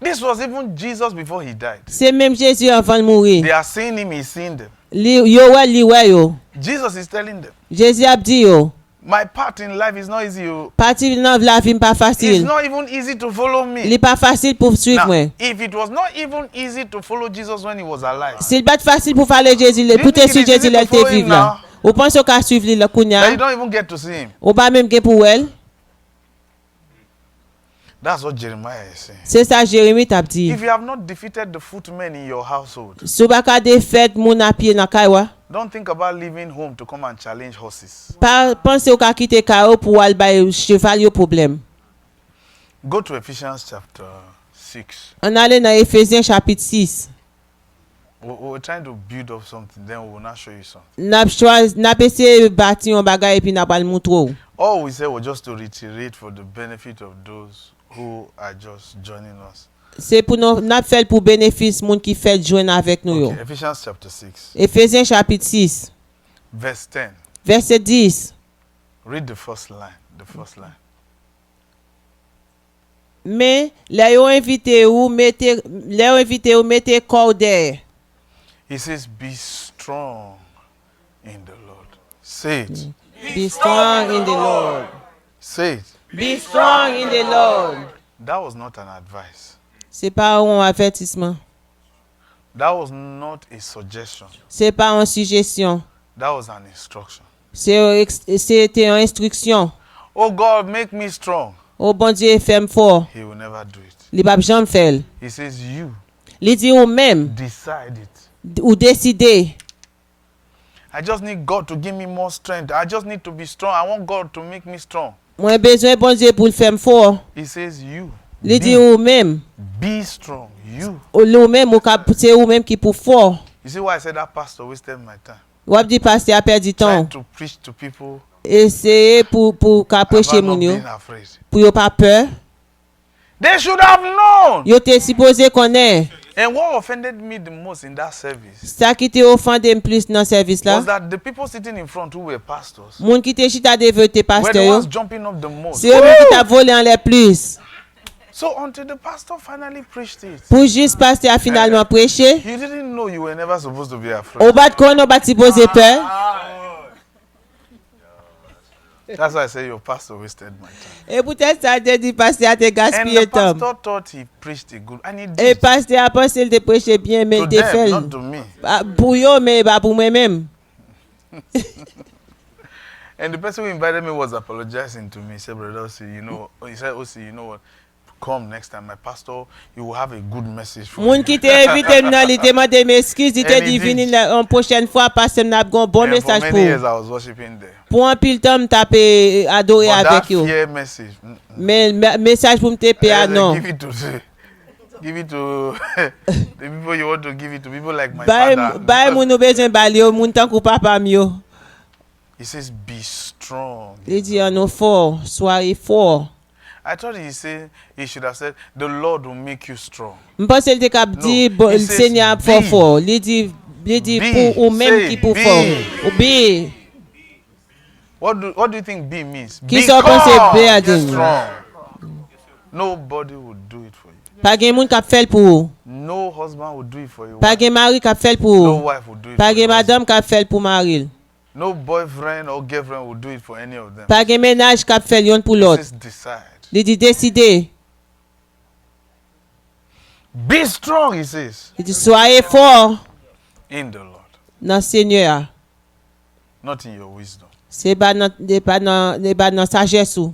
This was even Jesus before he died. Se mèm Jésus avan mouri. They are seeing him, he's seeing them. Yo wè li wè yo. Jesus is telling them, Jésus ap di yo, my part in life is not easy. pati nan la vi pa It's fasil. not even easy to follow me. Li pa fasil pou suiv Now, mwen. if it was not even easy to follow Jesus when he was alive, S'il bat fasil pou fale Jésus, pou te suiv Jésus lèl te viv la. Ou panse ou ka suiv li la then kounya, you don't even get to see him. ou ba mèm gen pou wèl. That's what Jeremiah is saying. Se sa Jérémie tap di. If you have not defeated the footmen in your household, Sou ba ka defet moun apye nan kaywa, don't think about leaving home to come and challenge horses. pa panse ou ka kite karo pou al bay cheval yo problem. Go to Ephesians chapter 6. An ale nan Efesien chapit 6. We're trying to build up something, then we will not show you something. Nap ese bati yon bagay epi nap al moutro. All we said was just to reiterate for the benefit of those who are just joining us. Se pou nou nap fel pou benefis moun ki fel jwen avèk nou yo. Okay, Ephesians chapter 6, Efesien chapit 6, verse 10. verset 10. Read the first line. The first line. Men, le yo invite ou mette kor der. He says, be strong in the Lord. Say it. Be strong in the Lord. Say it. Be strong in the Lord. That was not an advice. Se pa un avertisman. That was not a suggestion. Se pa un sujesyon. That was an instruction. Se te an instruksyon. Oh God, make me strong. Ou bon Dieu fèm fort. He will never do it. Li pap jam fel. He says, you Li di ou mèm, decide it. ou deside. I just need God to give me more strength. I just need to be strong. I want God to make me strong. Mwen bezwen bon Dieu pou l'fèm fort. He says, you Li di ou mèm, be strong. You. ou mèm se ou mèm ki pou fort. You see why I said that pastor wasted my time? Wap di paste a perdi Trying tan. to preach to people Eseye pou ka preche about not moun yo. being afraid. Pou yo pa peur. They should have known. Yo te supose konen. And what offended me the most in that service Sa ki te ofande m plus nan servis la. was that the people sitting in front who were pastors Moun ki te chita deve te were paste the yo. ones jumping up the most. Se yo men ki ta vole an le plus. So until the pastor finally preached it, Pou jist paste a finalman preche. you didn't know you were never supposed to be afraid. Ou bat kon ou bat supose peur. That's why I say your pastor wasted my time. E pou te sa te di paste a te And gaspye the tam. pastor thought he preached a good, and he E did. paste a pense el te preche bien men To te them, fel. not to me. Pou yo men ba pou mwen men. And the person who invited me was apologizing to me. He said, Brother Osi, you know, he said, Osi, you know what? Come next time, my pastor, you will have a good message for Moun me. ki te evite m nan li te mande m excuse, di te And he di vini did. an prochaine fois passe m nap gon bon And for message many years pou. I was worshiping there. Pou an pil tam tape adore But that avek yo. fear message, Men message pou m te pe I a said, non. give it to the people you want to give it to, people like my Bay father. moun nou bezwen bali yo, moun tan kou papa m yo. He says, be strong. Li di an nou fort, soare fort. I thought he should have said, the Lord will make you strong. M pense l te kap di, No, he says senya be. fort fort. Li di Be. pou ou menm Say ki pou be. fort. Ou be. What do you think be means? Ki so pense be a Get din? strong. Nobody will do it for you. Pa gen moun kap fel pou ou. No husband will do it for you. Pa gen mari kap fel pou No ou. wife will do it Pa for gen you. madame kap fel pou maril. No boyfriend or girlfriend will do it for any of them. Pa gen menaj kap fel yon pou lot. Just decide. Li di deside. Be strong, he says, Li di soye fort in the Lord. Dans Seigneur. not in your wisdom. C'est pas dans sagesse ou.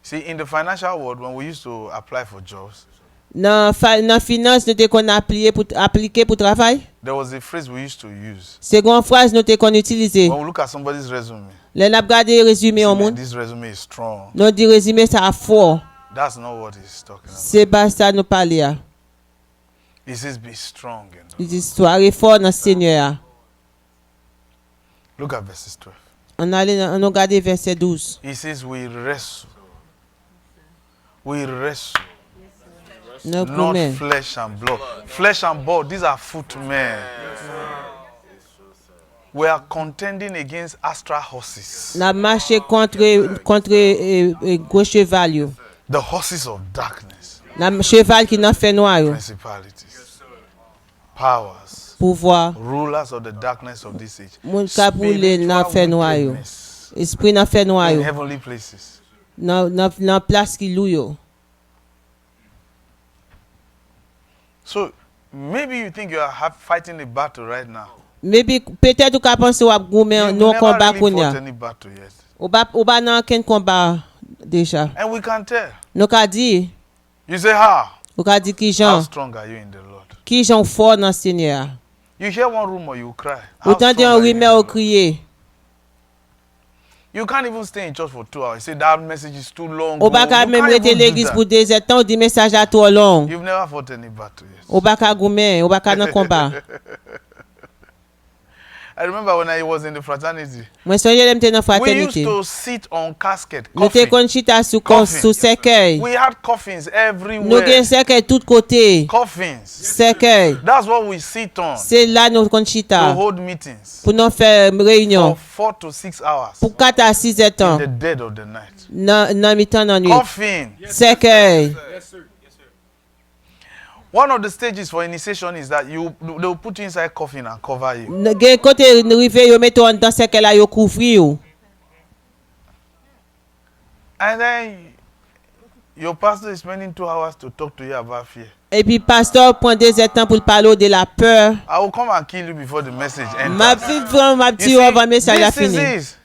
See, in the financial world, when we used to apply for jobs, Dans finance nous te qu'on appliquer pour travail. there was a phrase we used to use. C'est une phrase nous te qu'on utiliser. When we look at somebody's resume, Là n'a regarder résumé au say, "Man, monde. this resume is strong." Nous dit résumé ça fort. That's not what he's talking about. C'est pas ça nous parler. He says, "Be strong." Il dit soirée fort dans Seigneur. Look at verses 12. On regarde verset 12. He says, "We wrestle. We wrestle, Nous not commet. flesh and blood. Flesh and blood, these are footmen. We are contending against astral horses, N'a marché contre gros cheval yo. the horses of darkness, La cheval qui n'a fait noir yo. principalities, powers, Pouvoir. rulers of the darkness of this age, Moun ka boule nan fait noir yo. wickedness Esprit n'a fait noir in yo. heavenly places. Nan place qui lou yo. So maybe you think you are fighting a battle right now. Maybe peut-être ou ka penser ou ap goumen You've non never combat really fought konya. any battle yet. Ou ba nan ken combat déjà. And we can tell. Nous ka di, You say, how? ou ka di ki How jan, strong are you in the Lord? ki jan fort dans Seigneur. You hear one rumor, you cry. How Ou tan di strong an are you in rumeur the ou Lord? crier. You can't even stay in church for 2 hours. Say that message is too long. Ou ba ka You même can't rete even do l'église that. pour 2 heures temps ou di message à trop long. You've never fought any battle yet. Ou ba ka goumen, ou ba ka nan combat. I remember when I was in the fraternity. Mwen sonje lem te nan We used fraternité. to sit on casket, Nou te coffin. kon chita sou Coffin. sekey. We had coffins Nou everywhere. gen sekey tout kote. Coffins. Sekey. That's what we sit on Se la nou kon to chita. hold meetings Pou nou fè for réunion. 4 to 6 hours Pou 4 à 6 in temps. the dead of the night. Nan mitan nan nuit. Coffin. Sekey. One of the stages for initiation is that they'll put you inside coffin and cover you. Gen kote rive yo meto an dan sekey la yo kouvri yo. And then your pastor is spending 2 hours to talk to you about fear. Et puis pasteur prend 2 heures temps pour parler de la peur. I will come and kill you before the message Ma enters. petite frère, ma You petite see, avant message a this is fini. it.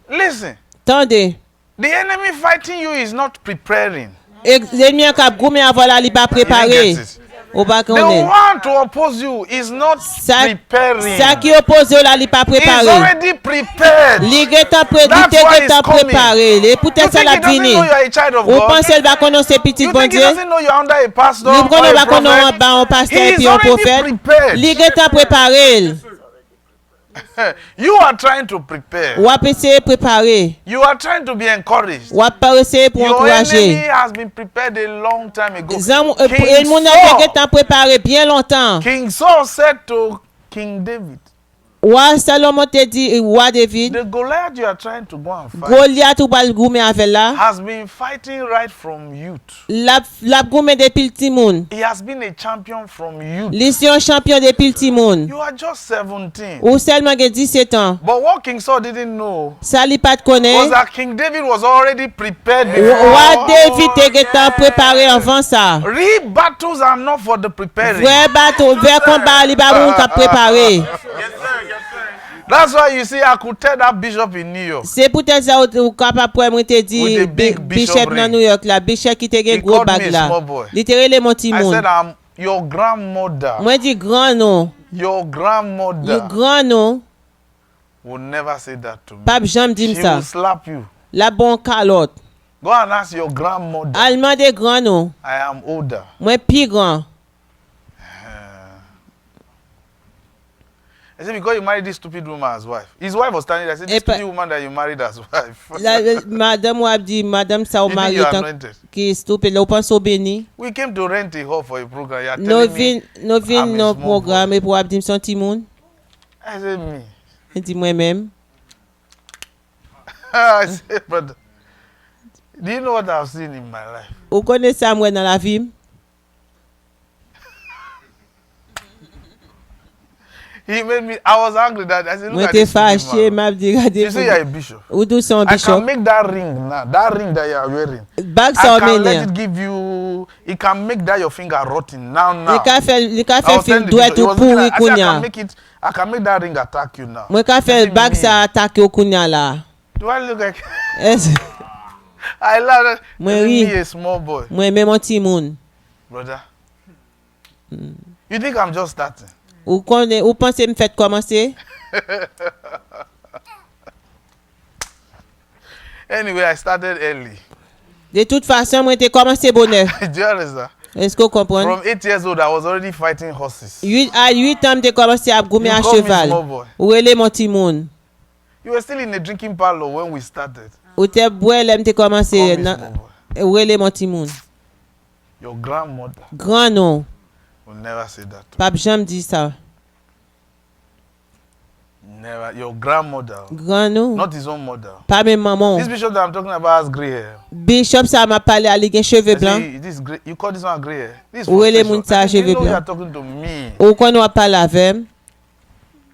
Listen, Tendez. the enemy fighting you is not preparing. L'ennemi a kap goumen avant la li ba You didn't préparé. get it. Ou ba The konnen. one to oppose you is not preparing. Sa ki opose yo la li pa He's préparé. already prepared. Li getan That's why he's coming. préparé. Le You peut-être ça think la he doesn't vini. know you are a child of Ou God? pense elle va connaître petit You bon think he Dieu? doesn't know you're under a pastor Li or konnen a va connaître prophet? ba un pasteur et He puis is un already prophète. prepared. Li getan préparé. You are trying to prepare. Ou ap essayer préparer. You are trying to be encouraged. Ou ap essayer pour Your enemy encourager. has been prepared a long time ago. Zan King moun a Saul- getan préparé bien longtemps. King Saul said to King David, Wa Salomon te di, wa David, the Goliath you are trying to go and fight Goliath ou bal goumen avec la. has been fighting right from youth. La goumen depuis petit moun. He has been a champion from youth. Li si yon champion depuis petit moun. You are just 17. Ou seulement gen 17 ans. But what King Saul didn't know Sa li pat was konnen. that King David was already prepared before. Wa David te getan préparé avant ça. Real battles are not for the preparing. Vrai bateau, vrai combat li ba moun ka préparé. That's why you see, I could tell that bishop in New York. C'est peut-être ça ou capable pour moi te With di the big bishop bishop nan ring. New York la, bishop qui te gen He gros called me bag a la. small boy. Literally mon ti I moun. said, I'm your grandmother. Moi di grand non. Your grandmother Grand non. will never say that to me. Pape Jean She dim ça. will slap you. La bon calotte. Go and ask your grandmother. Allemand de grand non. I am older. Moi pi grand. I said, because you married this stupid woman as wife. His wife was standing there. I said, this Eh, stupid woman that you married as wife. Madame ou ap di, madame sa ou You think mari you are tan anointed? ki stupide la ou pan so béni. We came to rent a hall for a program. You are No telling me. vin I'm a non small programme e pou ap di m son ti moun. I said, me. E di mwen men. I said, but do you know what I've seen in my life? Ou kone sa mwen nan la vi m? He made me. I was angry that I said, look Moi at te this stupid fâché, man. m'a dit regardez. You say you're a bishop. Ou d'où son I can bishop? make that ring now. That ring that you are wearing. Bag I ça can let mener. it give you. It can make that your finger rotten now. Li ka I fait was telling film the doit bishop, he tout was looking pourri at- I said, I kounya. can make it. I can make that ring attack you now. Moi ka I fait said, bag me. ça attaquer au kounya là. Do I look like? Est I love that. Moi, Isn't oui. me a small boy, moi même mon petit moun. brother. You think I'm just starting? Ou connaît ou pensez me fait commencer? Anyway, I started early. De toute façon, moi t'ai commencé bonheur. Do you understand? Est-ce que vous comprenez? From 8 years old, I was already fighting horses. À 8 ans, t'ai commencé à goumer You à call me cheval. small boy. Ou elle est mon petit moun. You were still in a drinking parlor when we started. Ou t'es boire, l'aime t'ai commencé. Call me small boy. Ou elle est mon petit moun. Your grandmother Grand nom. will never say that. Pape jamais dit ça. Never. Your grandmother, Grand nom. not his own mother. Pas même maman. This bishop that I'm talking about has grey hair. Bishop, ça m'a parlé à les cheveux I blancs. say, this grey, you call this one grey hair? This is Où est les frustration. mountas I said, cheveux you know you blancs? are talking to me. Ou qu'on va parler avec.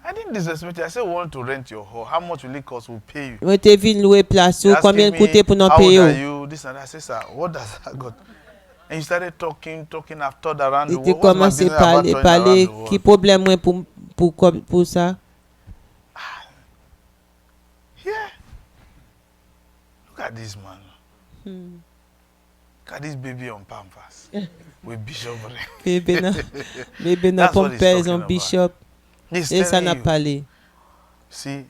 I didn't disrespect you. I said, we want to rent your hall. How much will it cost? We'll pay you. Moi t'ai vu louer place. Ou You're combien asking coûtait pour nous how old are payer? you? This and that. I said, sir, what does that got? And you started talking. I've thought around the Il était world. What's my commencé business à about touring parler. around the world? Qui problème moi pour ça? Yeah. Look at this man. Look at this baby on Pampers with bishop. Bébé n'a That's what pas he's père talking un about. bishop. He's Et ça telling n'a you, parlé. see,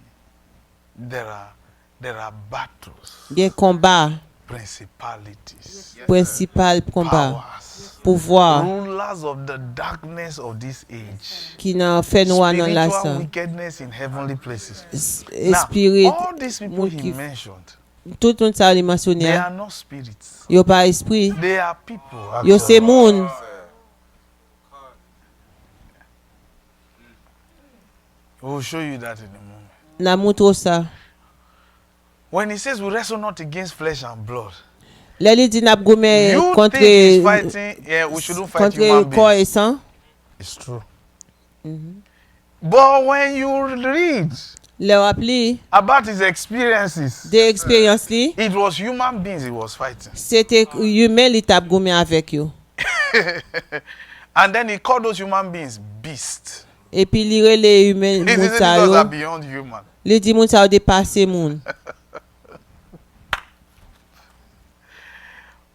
there are battles, Des combats. principalities, Principal combat. powers, Pouvoir. rulers of the darkness of this age, Qui n'a fait nous dans la spiritual sang. wickedness in heavenly places. Spirit. Now, all these people he qui- mentioned, Tout le monde ça les they mentionné. are not spirits. Yo pas esprit. They are people. Yo c'est actually. moun. We'll show you that in a moment. Na montre ça. When he says we wrestle not against flesh and blood, Là il dit n'a goumé you think contre he's fighting? Yeah, we shouldn't fight human contre corps et beings. sang. It's true. But when you read Le rappelé about his experiences, des expériences li, it was human beings he was fighting. c'était humain li t'a goumé avec yo. And then he called those human beings beasts. Et puis li relé humain He moun said sa those yo. are beyond human. Li dit moun sa yo dépassé moun.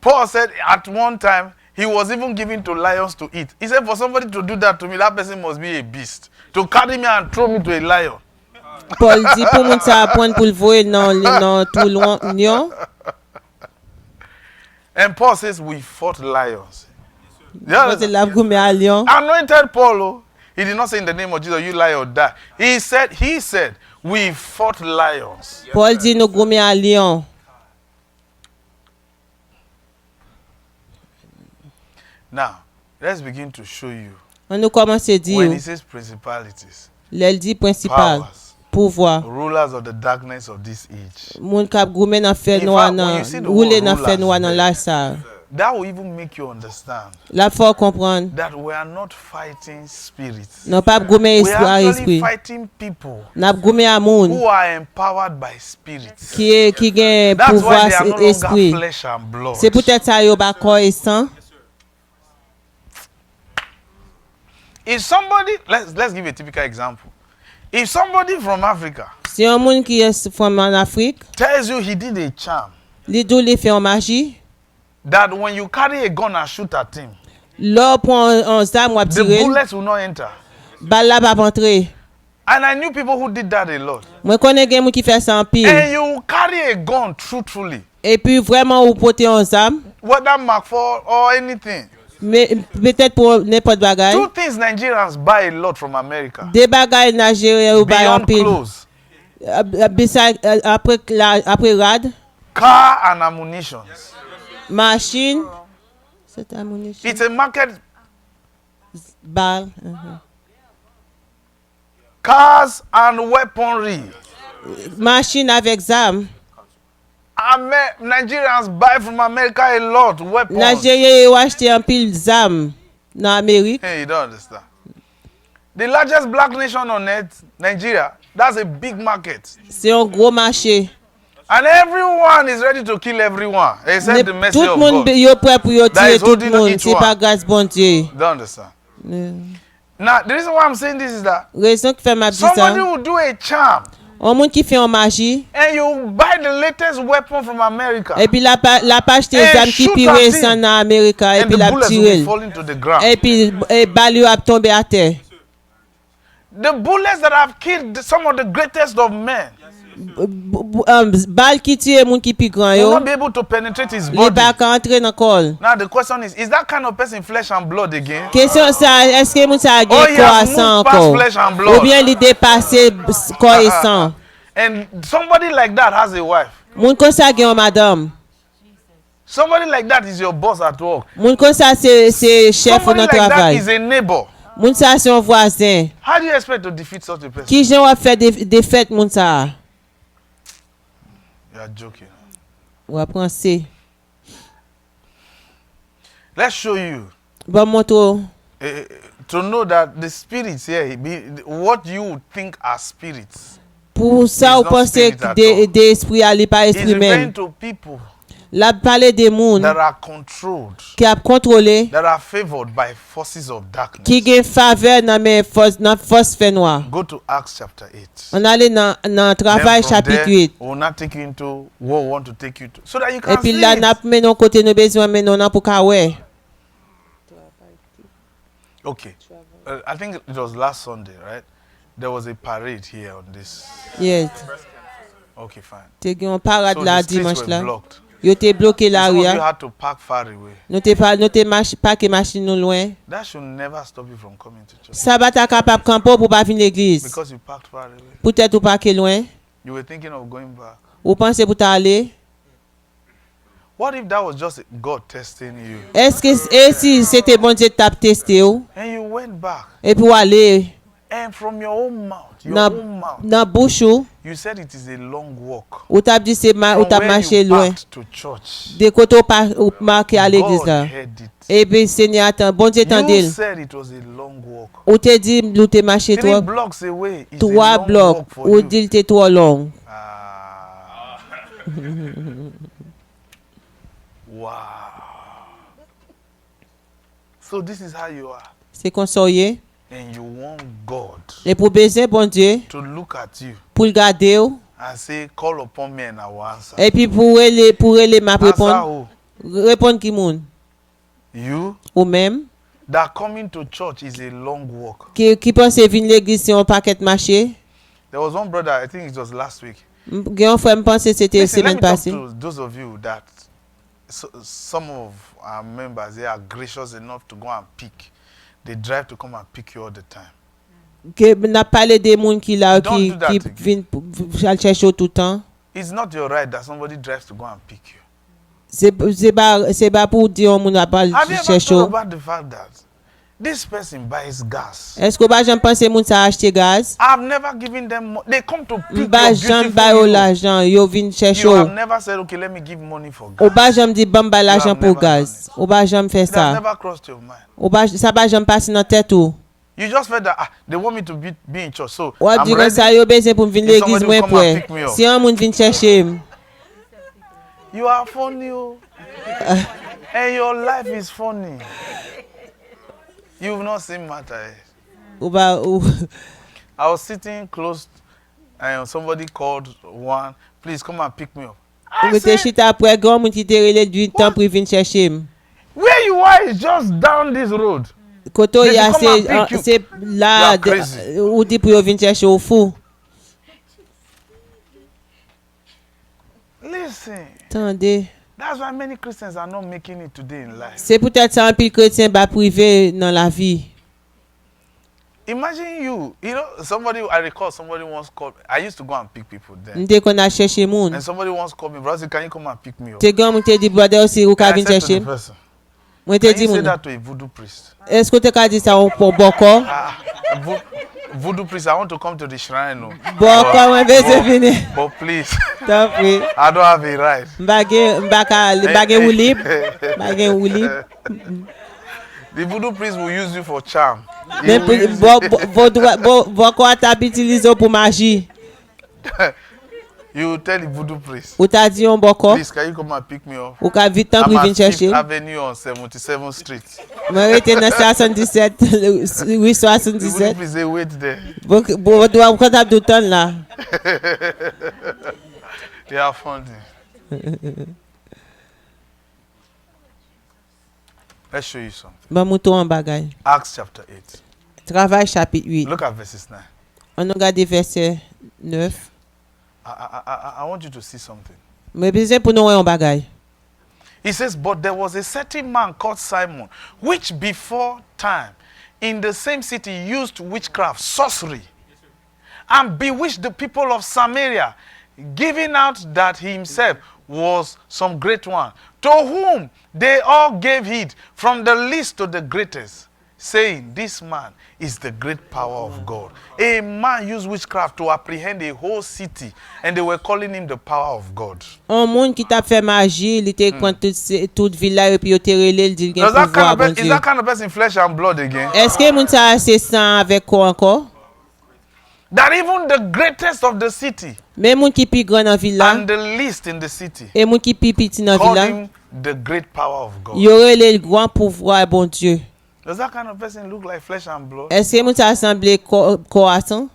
Paul said at one time he was even giving to lions to eat. He said, for somebody to do that to me, that person must be a beast. To carry me and throw me to a lion. Paul dit pour moun sa prendre pour le voyer dans tout loin lion. And Paul says, we fought lions. Quand il a goumé à lion. Anointed Paul, oh, he did not say in the name of Jesus, you lie or die. He said, we fought lions. Paul dit nous goumé à lion. Now, let's begin to show you. On nous commence à When he dire, says principalities, l'elle dit principal, powers, pouvoir. rulers of the darkness of this age, Moun kap goumé nan fè In noir fact, when nan, you see the roule word nan fè rulers noir nan there, la sa. that will even make you understand La fò comprendre. that we are not fighting spirits. Non pa goumé We are esprit à actually esprit. fighting people N'a goumé à moun who are empowered by spirits. qui gen That's why pouvoir they are no esprit. longer flesh and blood. C'est peut-être ça yo ba corps et sang. If somebody, let's give a typical example. If somebody from Africa Si un moun qui est from en Afrique, tells you he did a charm, li dou li fè en magie, that when you carry a gun and shoot at him, lò pon an zam wap the tire, bullets will not enter. bal la pa rentre. And I knew people who did that a lot. Mwen konnen gen moun ki fè ça en pile. And you carry a gun truthfully, Et puis vraiment ou pote an zam, whether Mark 4 or anything. mais peut-être pour n'importe bagay. Two things Nigerians buy a lot from America. Des bagay Nigeria ou bay en Beyond pile. clothes, Après rad, car and ammunition. machine, c'est ammunition, It's a market. bal, Cars and weaponry. machine avec zam. Nigerians buy from America a lot weapons. Nigeria ou achete en pile zam dans Amérique. Hey, you don't understand. The largest black nation on earth, Nigeria, that's a big market. C'est un gros marché. And everyone is ready to kill everyone except the mercy Tout le of monde God. yo prêt pour yo That tirer is tout le holding monde. each C'est one. pas grâce bon Dieu. Don't understand? Now, the reason why I'm saying this is that Raison qui fait ma dit somebody ça. will do a charm Un monde qui fait en magie. and you buy the latest weapon from America Et puis la pa acheter des armes qui shoot pire at him. récent en Amérique et and puis the la bullets will tirer. be falling to the ground. Et puis balle yo a tombé à terre. The bullets that have killed some of the greatest of men Balle qui tire monde qui plus grand will yo. not be able to penetrate his Les body. pas qu'à entrer dans col. Now the question is that kind of person flesh and blood again? Question ça, est-ce que moun sa Oh, gen he corps has sang moved past encore? flesh and Ou blood. bien il dépassé corps et sang? And somebody like that has a wife. Moun kon sa gen yon madame. Somebody like that is your boss at work. Moun kon sa c'est chef Somebody dans like that travail. is a neighbor. Moun sa c'est un voisin. How do you expect to defeat such a person? Qui jen wap fait des fêtes moun sa? You are joking. Ou ap penser. Let's show you Bon montre to know that the spirits here, what you would think are spirits, pour ça It's ou not penser spirit at des all. esprits ali pas is esprit referring même. to people La parler des moun that are controlled, qui a contrôlé, that are favored by forces of darkness. qui gen faveur dans force fait noir. Go to Acts chapter 8. On allait dans travail Then from chapitre there, 8. we'll not take you into what we want to take you to, so that you Et can puis see là it. n'a pas non côté nous besoin maintenant nan pour ka ouais. Okay. I think it was last Sunday, right? There was a parade here on this. Yes. Okay, fine. Te gen un parade So là the streets dimanche were là. blocked. Yo te bloqué la Some rue. of you had to park far away. Nous te parquer machine nous loin. That should never stop you from coming to church Ça va ta capable campo pour pas venir l'église. because you parked far away. Peut-être ou parquer loin. You were thinking of going back. Ou pensez pour t'aller. What if that was just God testing you Est-ce que et si c'était bon Dieu t'a testé ou and you went back et pour aller and from your own mouth, dans bouche ou you said it is a long walk ou t'a dit c'est ou from t'a where marché you loin. parked to church. Des côtés ou marqué à l'église God là. heard it. Et puis Seigneur attend bon Dieu You tendil. said it was a long walk. Ou te dit ou te marché 3 toi blocks away is 3 a long blocs walk for ou you. dit t'es trop long. Ah. Wow. So this is how you are. C'est consoyer And you want God et pour baiser bon Dieu to look at you pour le garder ou and say, call upon me and I will answer. et puis pour les m'a Answer répondre who? répondre qui moun You? ou même That coming to church is a long walk. qui pense venir l'église c'est un paquet marché. There was one brother, I think it was last week. Gen frère me pense c'était Listen, let semaine me talk passée. to those of you that some of our members, they are gracious enough to go and pick. They drive to come and pick you all the time. Que n'a parlé des moun qui là Don't qui do that viennent chercher tout le temps. It's not your right that somebody drives to go and pick you. C'est pas pour dire moun a pas Have you ever chercher. thought about the fact that this person buys gas? Est-ce que ba j'aime penser moun ça acheter gaz? I've never given them money. They come to pick Ba your j'aime ba beautiful you. l'argent, yo vinn chercher. You have never said, okay, let me give money for gas. Ou ba j'aime di bam ba l'argent have pour never gaz. Ou ba j'aime faire It has ça. never crossed your mind. Ou ba ça ba j'aime passer dans tête ou. You just felt that they want me to be in church, so Ou I'm dit comme ready. ça yo besoin pour venir If l'église somebody will moins come and près. pick me up. Si un moun vinn chercher, You are funny, oh. And your life is funny. You've not seen matter. ou ba ou I was sitting close and somebody called one, please come and pick me up. I ou te said, chita après grand moun qui te relé du temps pour venir chercher. where you are is just down this road. Koto They ya should come and pick you. c'est là You are crazy. ou dit pour yo venir chercher au fou. Listen, Attendez. that's why many Christians are not making it today in life. C'est peut-être ça un pile chrétien ba privé dans la vie. Imagine you know, somebody, I recall somebody once called, I used to go and pick people then. Dès qu'on a cherché moun. And somebody once called me, brother, can you come and pick me up? Te grand moun te dit brother aussi ou ka And I venir said to chercher. the person, Moi te can dit you say moun. that to a voodoo priest? Est-ce que tu as dit ça pour Boko? Voodoo priest, I want to come to the shrine. No. Boko moi besoin venir. But please, T'as pris. I don't have a right. Bagay ou libre. Bagay ou libre. The voodoo priest will use you for charm. Men bo ko tap utilize pour magie. You will tell the voodoo priest. Ou ta di yon boko? Please, can you come and pick me up? Ou ka vite temps I'm pour at venir 5th chercher. Avenue on 77th Street. Mwen rete nan 77, oui The voodoo 77. priest say wait there. Bo doit kon tap do ton là. They are funny. Let's show you something. Ba moutou an bagay. Acts chapter 8. Travail chapitre 8. Look at verses 9. On a regardé verset 9. I want you to see something. Mais besoin pour nous un bagay. He says, but there was a certain man called Simon, which before time in the same city used witchcraft, sorcery, and bewitched the people of Samaria, giving out that he himself was some great one, to whom they all gave heed, from the least to the greatest, saying, this man is the great power of God. A man used witchcraft to apprehend a whole city, and they were calling him the power of God. Un monde qui t'a fait magie, il était contre toute villa et puis il te relé, il dit qu'il Does that pouvoir bon is Dieu. that kind of person flesh and blood again? Est-ce que moun sa c'est sang avec quoi encore? That even the greatest of the city Mais moun qui pi grand dans villa and the least in the city et moun qui pi petit dans called villa, him the great power of God. il relé le grand pouvoir bon Dieu. Does that kind of person look like flesh and blood? Est-ce que moun sa semblé croissant?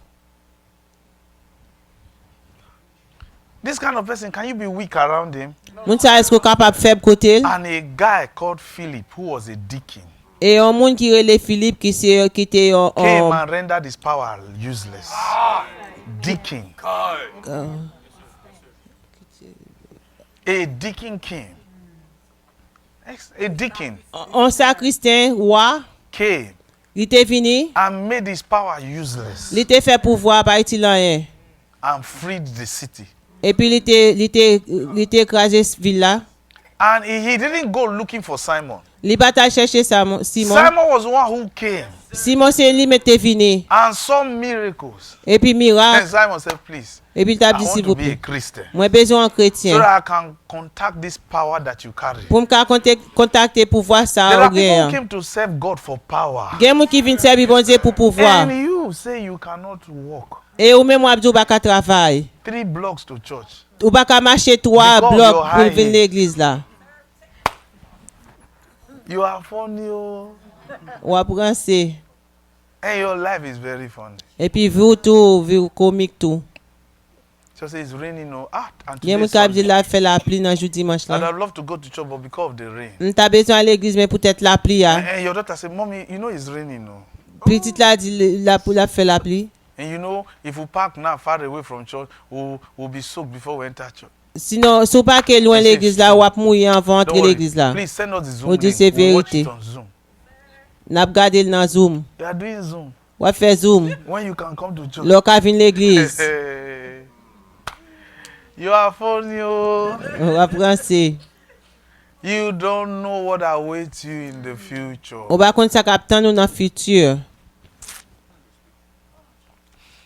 This kind of person, can you be weak around him? Moun sa est-ce capable faible côté? And a guy called Philip, who was a deacon, Et un monde qui relé Philippe qui était came and rendered his power useless. Deacon. A deacon came. A deacon un sacristain roi, came il était venu, and made his power useless il était fait pouvoir par il rien. and freed the city. Et puis il était écrasé cette ville-là. And he didn't go looking for Simon. Il pas ta chercher Simon. Simon was the one who came Simon c'est lui qui était venu. and saw miracles. Et puis And miracle. Simon said, please, Et puis il t'a I dit want s'il to vous be a plaît. Christian Moi besoin un so chrétien. that I can contact this power that you carry. Pour me contacter pouvoir ça There au are people who gain. came to serve God for power. Gen moun qui vient servir bon Dieu pour pouvoir. And you say you cannot walk Et ou même abdou pas travail. 3 blocks to church. Ou pas marcher 3 Because blocs you're pour high venir here. l'église là. You are funny, oh. Ou apprendre c'est. And your life is very funny. Et puis vu tout, vu comique tout. So say it's raining, oh. And Gen today moun is k'ap di Sunday. la fait la pluie dans jour dimanche I'd là. have loved to go to church, but because of the rain. M'ta besoin à l'église mais peut-être la pluie a. And your daughter said, Mommy, you know it's raining, no. Petite la dit la fait la pluie. And you know, if we park now far away from church, we'll be soaked before we enter church. Sinon, si pas que loin Yes, l'église là, ou ap mouiller avant Don't entrer worry. l'église là. Please send us the Zoom On dit link. c'est We'll watch vérité. it on Zoom. N'a gardé dans Zoom. You are doing Zoom. Ou fait Zoom. When you can come to church. L'on ka vinn l'église. You are funny, oh. Ou apprendre c'est. You don't know what awaits you in the future. Ou pas contre ça k'ap tan nou dans futur.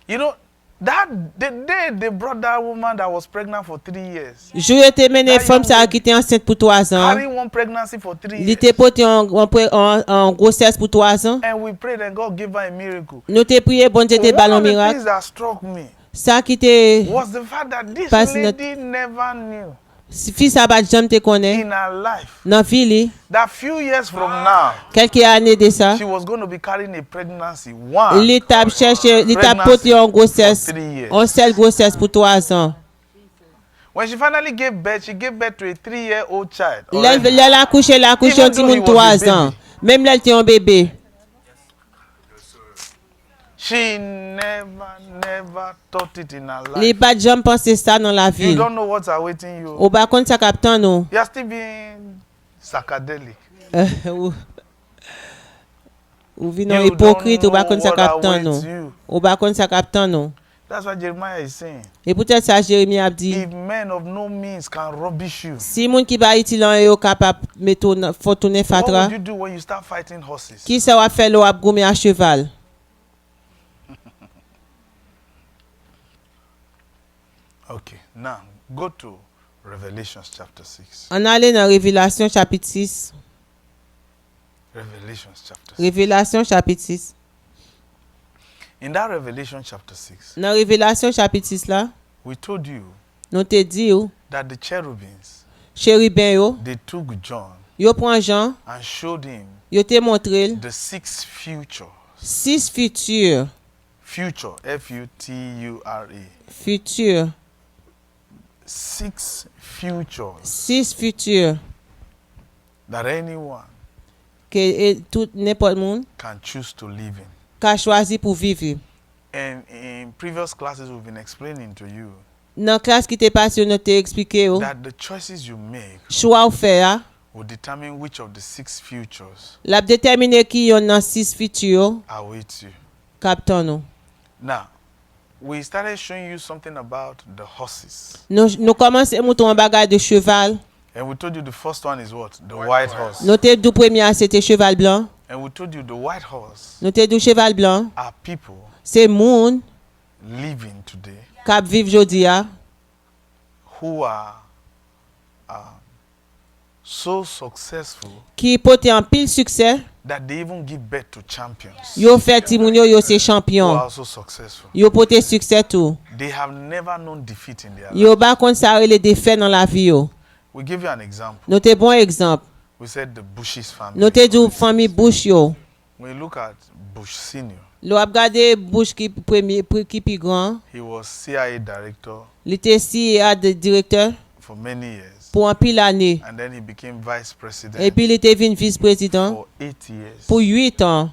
You know, that the day they brought that woman that was pregnant for 3 years, Jou était mené femme ça qui était enceinte pour 3 ans. carrying one pregnancy for 3 Il years. était porté en grossesse pour 3 ans. And we prayed and God gave her a miracle. Nous te prié bon Dieu te One ballon of the miracle. things that struck me Ça qui te was the fact that this Parce lady never knew fils ça pas jamais te connaît in her life dans vie li that few years from now quelques années de ça. she was going to be carrying a pregnancy. One, L'étape chercher, l'étape Pregnancy porté en grossesse, for 3 years. en seule grossesse pour 3 ans. when she finally gave birth, she gave birth to a 3-year-old child. Là, already. la couche un Even petit though he monde was a 3 ans. baby. Même là, elle était un bébé. She never thought it in her Les life. pas jamais pensé ça dans la You ville. don't know what's awaiting you. Ou pas contre ça captain nous. You are still being psychedelic. Ou vi non You hypocrite ou don't pas know contre ça what captain awaits nous. you. Ou pas contre ça captain nous. That's what Jeremiah is saying. Et peut-être ça Jérémie a dit, If men of no means can rubbish you, si moun qui ba iti lan yo capable mettre faut tourner what fatra, would you do when you start fighting horses? qui ça va faire l'eau ap goumer à cheval? Okay, now go to Revelations chapter 6. On allait dans Révélation chapitre 6. Revelations chapter 6. Révélation chapitre 6. In that Revelation chapter 6, Dans Révélation chapitre 6 là, we told you nous te dit yo, that the cherubims, chérubin yo, they took John yo prend Jean, and showed him yo te montré the 6 futures. 6 futurs. Future, F-U-T-U-R-E. Futur. 6 futures 6 futurs that anyone que tout n'importe monde can choose to live in. qu'a choisi pour vivre. And in previous classes, we've been explaining to you Dans classe qui t'est passé, on t'a expliqué yo, that the choices you make choix ou fait a, will determine which of the 6 futures l'a déterminer qui yon dans 6 futurs await you. captain nous. Now, we started showing you something about the horses. Nous commençons montrer un bagage de cheval. And we told you the first one is what? The white horse. Nous t'ai dit premier c'était cheval blanc. And we told you the white horse Nous t'ai dit cheval blanc, are people c'est monde living today qui vivent jodi a, who are so successful qui porte en pile succès. that they even give birth to champions Yo fait ti moun yo c'est who champion. are also successful. Yo porte succès tout. They have never known defeat in their life. Yo ba kon sa les défaits dans la vie yo. We give you an example. Nous te bon exemple. We said the Bushes family. Nous te dit famille Bush yo. When you look at Bush Senior, Lo ap gade Bush qui premier qui plus grand. he was CIA director Il était CIA de directeur for many years. pour un pile année. And then he became vice president Et puis il était venu vice-président for 8 years. pour 8 ans.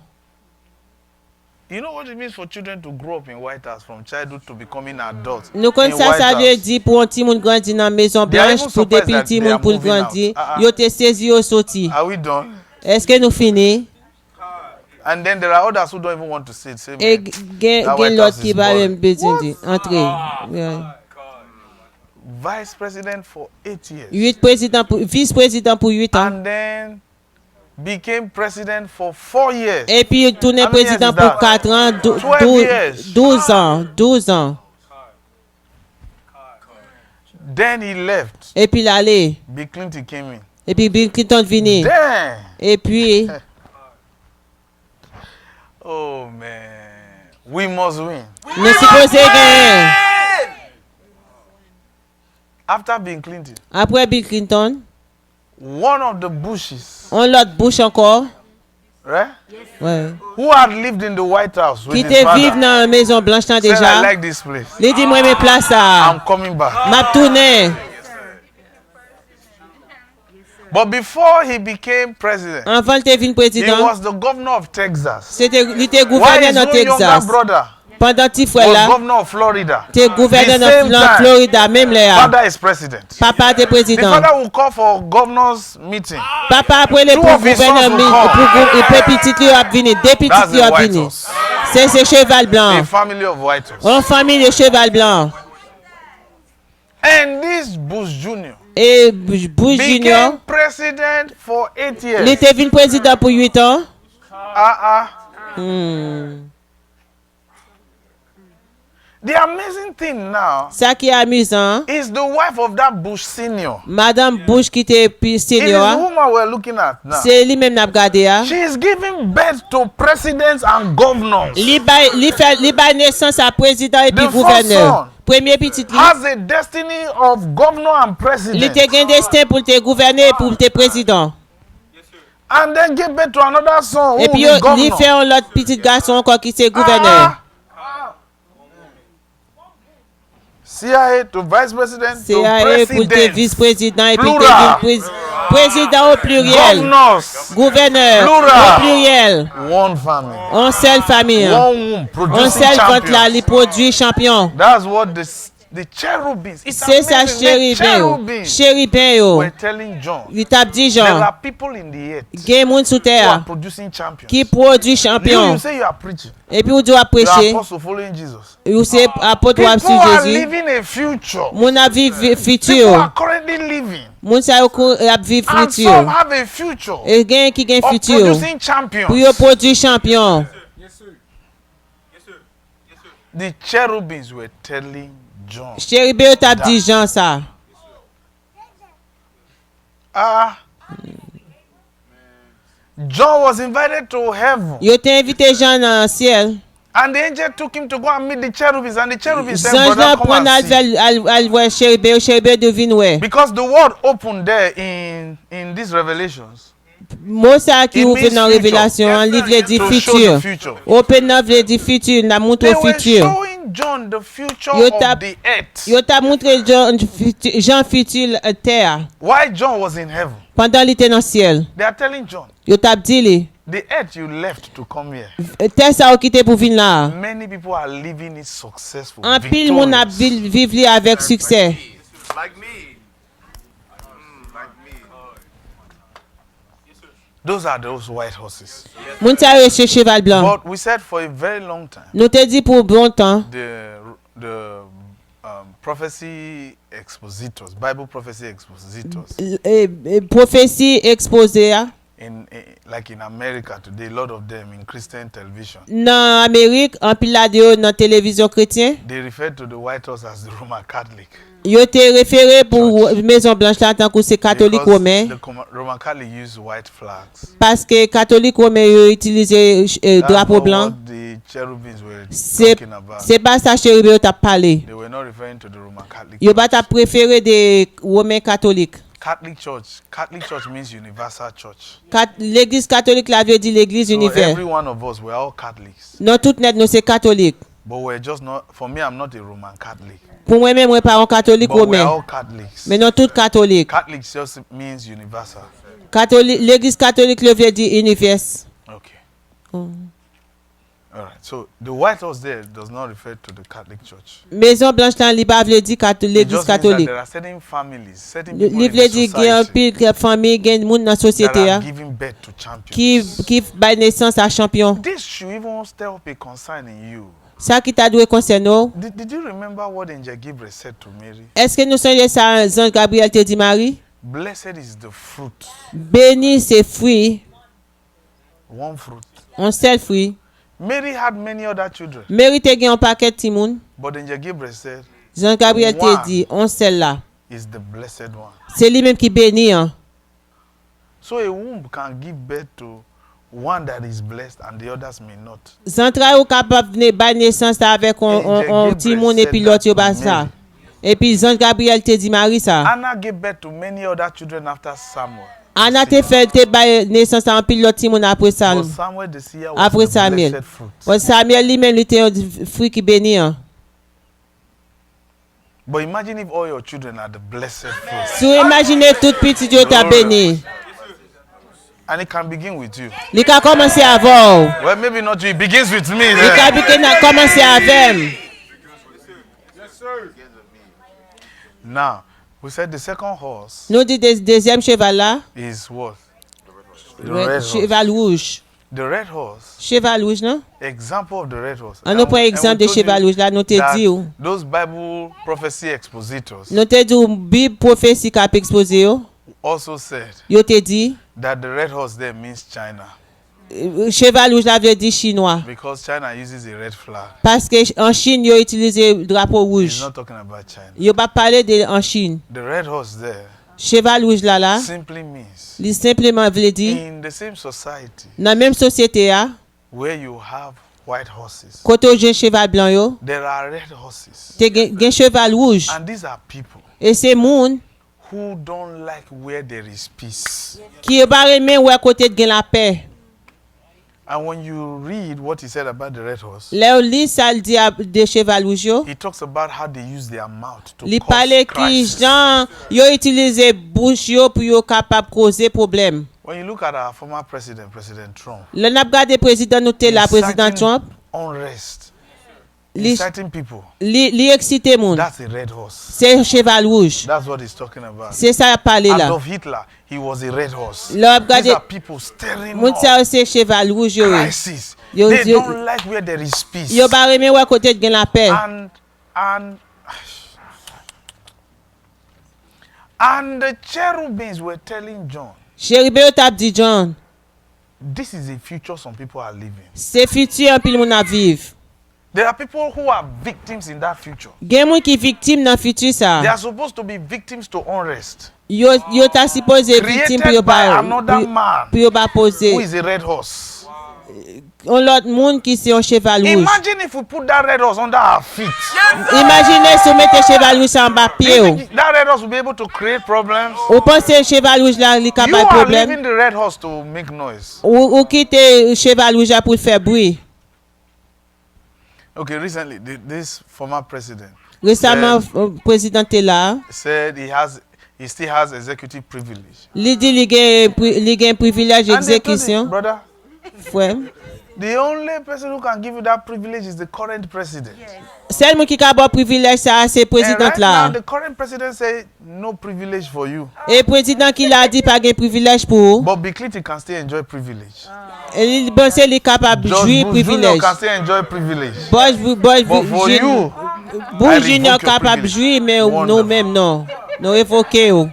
You know what it means for children to grow up in White House from childhood to becoming adults? Nous in connaissons ça, ça White veut House? dire pour un petit monde grandir dans la Maison They are Blanche, even pour des surprised that petits they are monde pour moving grandir. out. Yo te saisi yo sorti. Are we done? Est-ce que nous fini? And then there are others who don't even want to say it. Say, Et man, gen that White l'autre House qui is va boring. même besoin de entrer. Ouais. Vice president for 8 years. Vice-président pour 8 ans. And then became president for 4 years. Et puis il tourne How many président years is pour that? 4 ans, 12 years. 12 ans, 12 ans. Then he left. Et puis il allait. Bill Clinton came in. Et puis Bill Clinton venu. Damn. Et puis Oh man. We must win. nous supposons gagner. After Bill Clinton, Après Bill Clinton, one of the Bushes, on l'autre Bush encore. right? Ouais. Who had lived in the White House with Qui his te father, vive dans la Maison Blanche là said, I déjà. like this place. Il dit moi mes place ça. I'm coming back. M'a tourné. But before he became president, Avant il était venu he président, was the governor of Texas. c'était il était While gouverneur his dans own younger Texas. brother Pendant petit frère was là, governor of Florida. t'es gouverneur The same dans time, Florida même là. Father is president. Papa était The président. father will call for governor's meeting. Papa après le Two pour of his gouverneur sons will come. et puis petit lui a venu, deux That's petits lui the a White venu. House. C'est ce cheval A blanc. family of White House. En famille de cheval blanc. And this Bush Jr. Et Bush Junior, became president for 8 il years. était venu président pour 8 ans. The amazing thing now Ça qui est amusant, is the wife of that Bush senior. Madame Bush qui était It is the senior, woman we're looking at now. c'est lui-même n'a regardé. She is giving birth to presidents and governors. Li ba naissance à président et puis The first gouverneur. son Premier petit li, Has a destiny of governor and li president. te gen destin pour te gouverner et pour te président. And then give birth to another son who Et will puis be li governor. fait un autre petit garçon encore qui c'est gouverneur. CIA to vice president to CIA pour te president. vice-président et puis te Plural. président au pluriel. Governors. Gouverneur Plural. au pluriel. One family. On seule famille. One womb On producing seule contre la champions. li produit champion. That's what the cherubims. It's C'est ça amazing. The chérubin yo. cherubims Chérubin yo. were telling John, Il tape dit there Jean. are people in the earth Gen moun sous who are terre producing champions. qui produit You champion. say you are preaching. Et puis ou doit You are prêcher. apostle following Jesus. Ou c'est apôtre ou People sur are Jésus. living a future. Moun a viv People futur. are currently living. Moun sa yo a viv And some futur. have a future Et gen qui gen of futur. producing champions. Pour yo produit champion. The cherubims were telling John, Chérubin yo tape dit Jean ça. John was invited to heaven Yo te invité Jean dans le ciel. And the angel took him to go and meet the cherubims, and the cherubims said, Zanj brother, nan come pran and see. al wè cheribe devine wè. Because the word opened there in these revelations Mo sa ki It ouve means nan future. revelasyon, an li vle di to show futur. the future. Open nan vle di futur, nan They montre were futur. showing John the future Yo of tap- the earth. Yo ta montre Jean futur terre. While John was in heaven, Pendant li te nan ciel. they are telling John, Yo tap di li. the earth you left to come here, Terre sa ou kite pou vin la. many people are living it successful. An pil moun ap victorious. viv li avèk suksè. Like me. Like me. Those are those white horses. Moun sa yo che cheval blanc. But we said for a very long time, Nou te di pou bon tan. the prophecy expositors, Bible prophecy expositors, Profesi expose ya. like in America today, a lot of them in Christian television, Nan Amerik, an pil la de yo nan televizyon kretien. they refer to the white horse as the Roman Catholic. Yo te refere pou Maison Blanche la tan kou se katolik Because romen. the Roman Catholic use white flags. Paske katolik romen yo itilize That's drapo not blanc. what the cherubims were Se talking about. pa sa cheribe yo tap pale. They were not referring to the Roman Catholic. Yo ba tap prefere de romen katolik. Catholic Church means universal church. L'Eglise katolik la vye di l'Eglise So univers. every one of us, we're all Catholics. Non tout net nou se katolik. But we're just not, for me, I'm not a Roman Catholic. Pou mwen men mwen pa an katolik But we're romen. all Catholics. Men non tout katolik. Catholics just means universal. L'Eglise katolik le vye di univers. Okay. All right. So the white horse there does not refer to the Catholic Church. Maison Blanche lan li ba vle di It l'Eglise just means that katolik. there are certain families, certain people Li in vle the di gen society pil fami gen moun nan that sosyete ya. are giving birth to champions. Ki bay nesans a champion. This should even stir up a concern in you. Sa ki ta dwe konsen nou. Did you remember what Angel Gabriel said to Mary? Eske nou sonje sa Zan Gabriel te di Marie? Blessed is the fruit, Beni se fwi, one fruit. on sel fwi. Mary had many other children, Meri te gen an paket ti moun. but Angel Gabriel said, Zan Gabriel te One. di, on sel la. is the blessed one. Se li menm ki beni an. So a womb can give birth to one that is blessed and the others may not. Zan tra ou kapap vne bay nesans ta avek on ti moun epi lot yo ba sa. Epi Zan Gabriel te di Marie sa. Anna gave birth to many other children after Samuel. Ana te fel te bay nesans ta an pil lot ti moun apre But Samuel. Samuel the seer was Apre the Samuel. blessed fruit. Bon Samuel li men li te yon fwi ki beni an. But imagine if all your children are the blessed fruit. Sou imagine tout pitit yo ta beni. And it can begin with you. Li ka komanse avon. Well, maybe not you. It begins with me. Li ka Then. bike nan komanse avem. Now, we said the second horse Nou di deuxième cheval la. is what? The red horse. Cheval rouge. The red horse. Cheval rouge nan? Example of the red horse. An nou pren ekzamp de cheval rouge la nou te that di ou. those Bible prophecy expositors Nou te di ou bib profesi kap expose yo. also said Yo te di. that the red horse there means China Cheval rouge la vle di chinois. because China uses a red flag. Paske en Chine yo itilize drapo He's rouge. not talking about China. Yo pa pale de en Chine. The red horse there Cheval rouge la la. simply means Li simplement vle di. in the same society Nan menm sosyete ya. where you have white horses, Koto jen cheval blanc yo. there are red horses. Te gen cheval rouge. And these are people E se moun who don't like where there is peace. ki yo ba remen wè kote gen la pe. And when you read what he said about the red horse, Le ou li sal di de cheval rouge yo. he talks about how they use their mouth to Li cause pale ki crisis. jan yo itilize bouche yo pou yo kapap koze problem. When you look at our former president, President Trump, Le nap gade prezident nou te la, prezident Trump, unrest, li, inciting people, li eksite moun. that's a red horse. Se cheval rouge. That's what he's talking about. Se sa pale la. Adolf Hitler, he was a red horse. Le ap These gade, are people stirring moun sa up yo se cheval rouge yo. crisis. Yo- They yo- don't like where there is peace. Yo ba remen wè kote gen la pe. And the cherubims were telling John, Cheribe yo tap di John. this is a future some people are living. Se futur an pil moun a viv. There are people who are victims in that future. Gen moun ki viktim nan futur They sa. are supposed to be victims to unrest. Yo ta suppose viktim pou yo Created by ba another man pou yo ba pose. who is a red horse. on l'autre monde qui c'est un cheval rouge. Imagine if we put that red horse under our feet. Imaginez si on mette cheval rouge en bas Do pied. you think that red horse will be able to create problems? Ou pensez cheval rouge là, il You capable are problème. leaving the red horse to make noise. Ou quitter cheval rouge là pour faire bruit. Okay, recently, this former president Récemment, le président est là. said he still has executive privilege. Il dit il a un privilège And they told him, d'exécution. brother, Frère. the only person who can give you that privilege is the current president. Seulement qui a un privilège, ça, c'est le And président right là. now, the current president said no privilege for you. Et le président qui l'a dit pas de privilège pour vous. But Bill Clinton can still enjoy privilege. Et il pense qu'il est capable de George jouir Bush Jr. privilège. can still enjoy privilege. But for you, Bush I Junior revoke your capable de privilege. jouir, mais Wonderful. nous-mêmes non. Nous révoquons.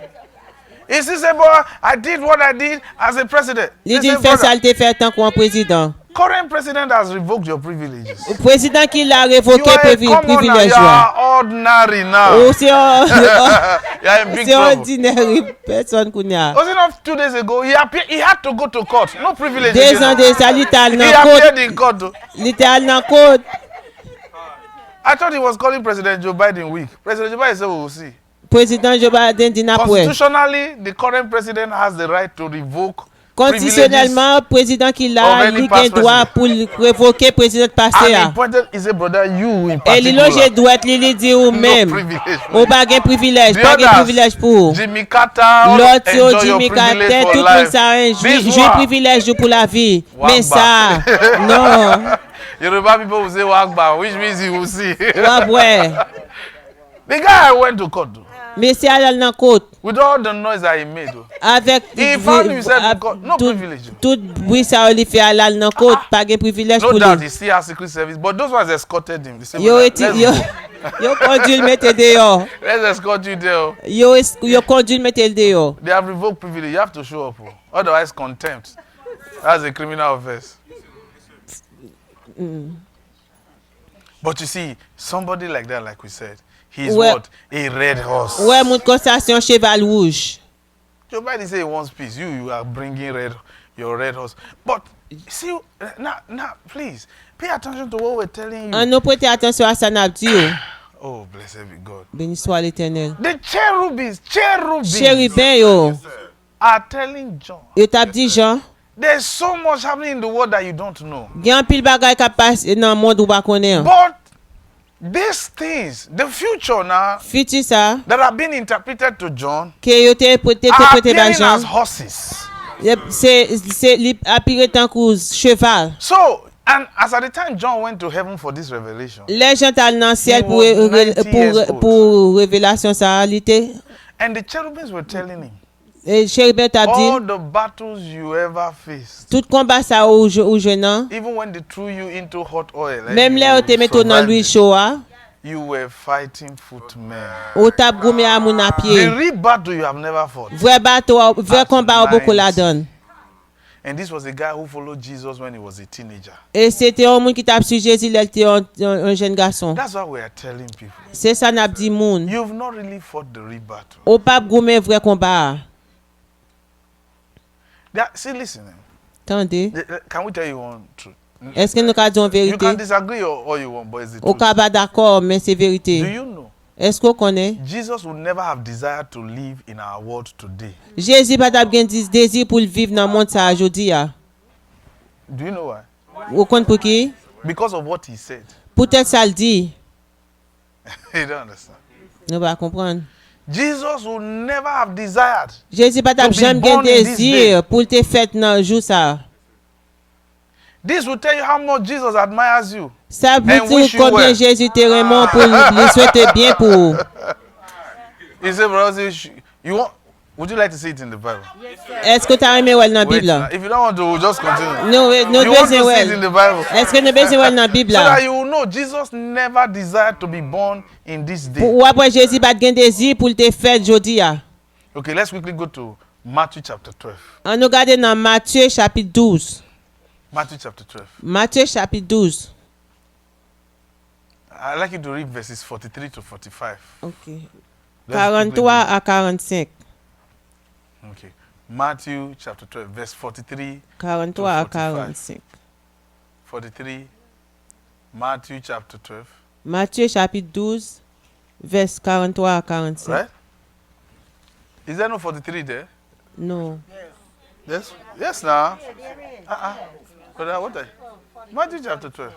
He still said, boy, I did what I did as a president. Il dit He fait said, ça, brother, il te fait tant qu'on président. current president has revoked your privileges. Le président qui l'a You révoqué are a commoner, privilège. you are ordinary now. Ou c'est You are in big c'est trouble. ordinaire personne qu'on a. Was it not 2 days ago? He had to go to court. No privilege. Des again. ans de ça, il était He dans la côte. appeared in court. Though. Il était dans la côte. I thought he was calling President Joe Biden weak. President Joe Biden said, we will see. Président Joe Biden dit n'après. Constitutionally, the current president has the right to revoke Constitutionnellement, le président qui of l'a, any il a past droit pour révoquer le président passé. privileges. And he pointed, he said, brother, you in Et il particular. loge droit, il dit ou No même. privilege. Ou pas de privilège, The pas de others, privilège pour. Jimmy Carter, all L'autre, enjoy your Jimmy privilege Carter, for tout le monde life. ça, This jouer one, privilège pour la vie. Wagba. Mais ça, non. Yoruba people will say Wagba, which means you will see. Ouais, ouais. The guy went to court though, Mais c'est à la côte. with all the noise that he made. Though. Avec He found himself in court. No privilege. tout bruit ça il fait à la côte, pas de privilège No pour doubt lui. he still has secret service, but those ones escorted him. They said, Yo "Brother, eti let's yo go. conduit le mettre dehors. Let's escort you there. Oh. Yo conduit le mettre dehors. They have revoked privilege. You have to show up. Oh. Otherwise, contempt. That's a criminal offense. But you see, somebody like that, like we said, he's Well- what? A red horse. Ouais, mon concession cheval rouge. Joe Biden say he wants peace. You are bringing your red horse. But see, now, please pay attention to what we're telling you. On nous prêter attention à ça n'a dit. Oh, blessed be God. Béni soit l'Éternel. The cherubims Chérubin yo, are telling John, yo t'a dit Jean, there's so much happening in the world that you don't know. gen pile bagay ka passe dans monde ou pas connaît. But these things, the future now, Futur ça, that have been interpreted to John, que yo te prêté are prêté ba appearing Jean, as horses. c'est li apparé tant que cheval. So, and as at the time John went to heaven for this revelation, Les gens t'al dans ciel He was 90 years old. pour révélation ça il était. and the cherubims were telling him, Et chérubin t'a all dit the battles you ever faced, tout combat ça au jeune. even when they threw you into hot oil, and Même you là, on te met dans survived l'huile it, chaude, you were fighting footmen. on t'a gommé à mon à The pied. real battle you have never fought. Vrai bateau, vrai combat, beaucoup la donne. And this was a guy who followed Jesus when he was a teenager. Et c'était un monde qui t'a su Jésus, il était un jeune garçon. That's why we are telling people. C'est ça n'a dit moun. You've not really fought the real battle. Ou pas gommé vrai combat. See, listen. Attendez. Can we tell you one truth? Est-ce que nous avons dit You vérité? can disagree all you want, but it's the Ou truth. pas pas d'accord, mais c'est Do vérité. you know? Est-ce qu'on connaît? Jesus would never have desired to live in our world today. Jésus pas d'avoir désir pour vivre dans le monde ça aujourd'hui. Do you know why? Ou compte pour qui? Because of what he said. Peut-être ça le dit. You don't understand. Nous pas comprendre. Jesus would never have desired. Jésus pas d'avoir be jamais born in this désir pour te faire dans le jour ça. This will tell you how much Jesus admires you. Ça veut And dire wish you combien well. Jésus te remonte pour lui souhaiter bien pour. He said, brother, you want? Would you like to see it in the Bible? Est-ce que tu as aimé dans la Wait, Bible? if you don't want to, we'll just continue. Nous You want to besoin see it in the Bible? Est-ce que nous besoin dans la Bible? So that you will know Jesus never desired to be born in this day. Ou après Jésus pas de désir pour te faire aujourd'hui. Okay, let's quickly go to Matthew chapter 12. On nous regarde dans Matthieu chapitre 12. Matthew chapter 12. Matthieu chapitre 12. I'd like you to read verses 43 to 45. OK. Let's quickly 43 à 45. do- Okay. Matthew chapter 12, verse 43, 43 à 45. 45. 43, Matthew chapter 12. Matthieu chapitre 12, vers 43 à 45. Right? Is there no 43 there? Non. Yes. Yes, now. But what are Matthew chapter 12.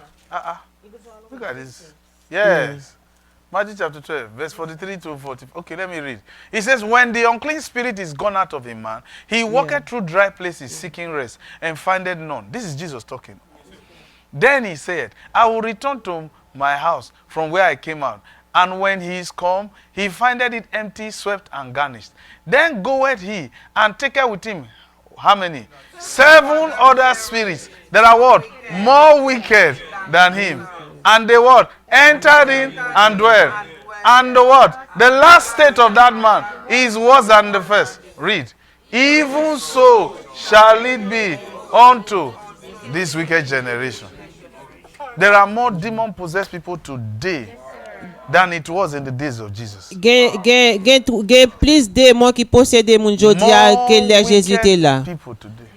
Look at this. Yes. Matthew chapter 12, verse 43 to 40. Okay, let me read. It says, when the unclean spirit is gone out of a man, he walketh through dry places seeking rest, and findeth none. This is Jesus talking. Then he said, I will return to my house from where I came out. And when he is come, he findeth it empty, swept, and garnished. Then goeth he, and taketh with him, how many? 7 other spirits that are what? More wicked than him. And they what? Entered in and dwelt. And the what? The last state of that man is worse than the first. Read. Even so shall it be unto this wicked generation. There are more demon-possessed people today than it was in the days of Jesus. Gen plus démons qui possédent moun jodi a que les Jésus était là. People today.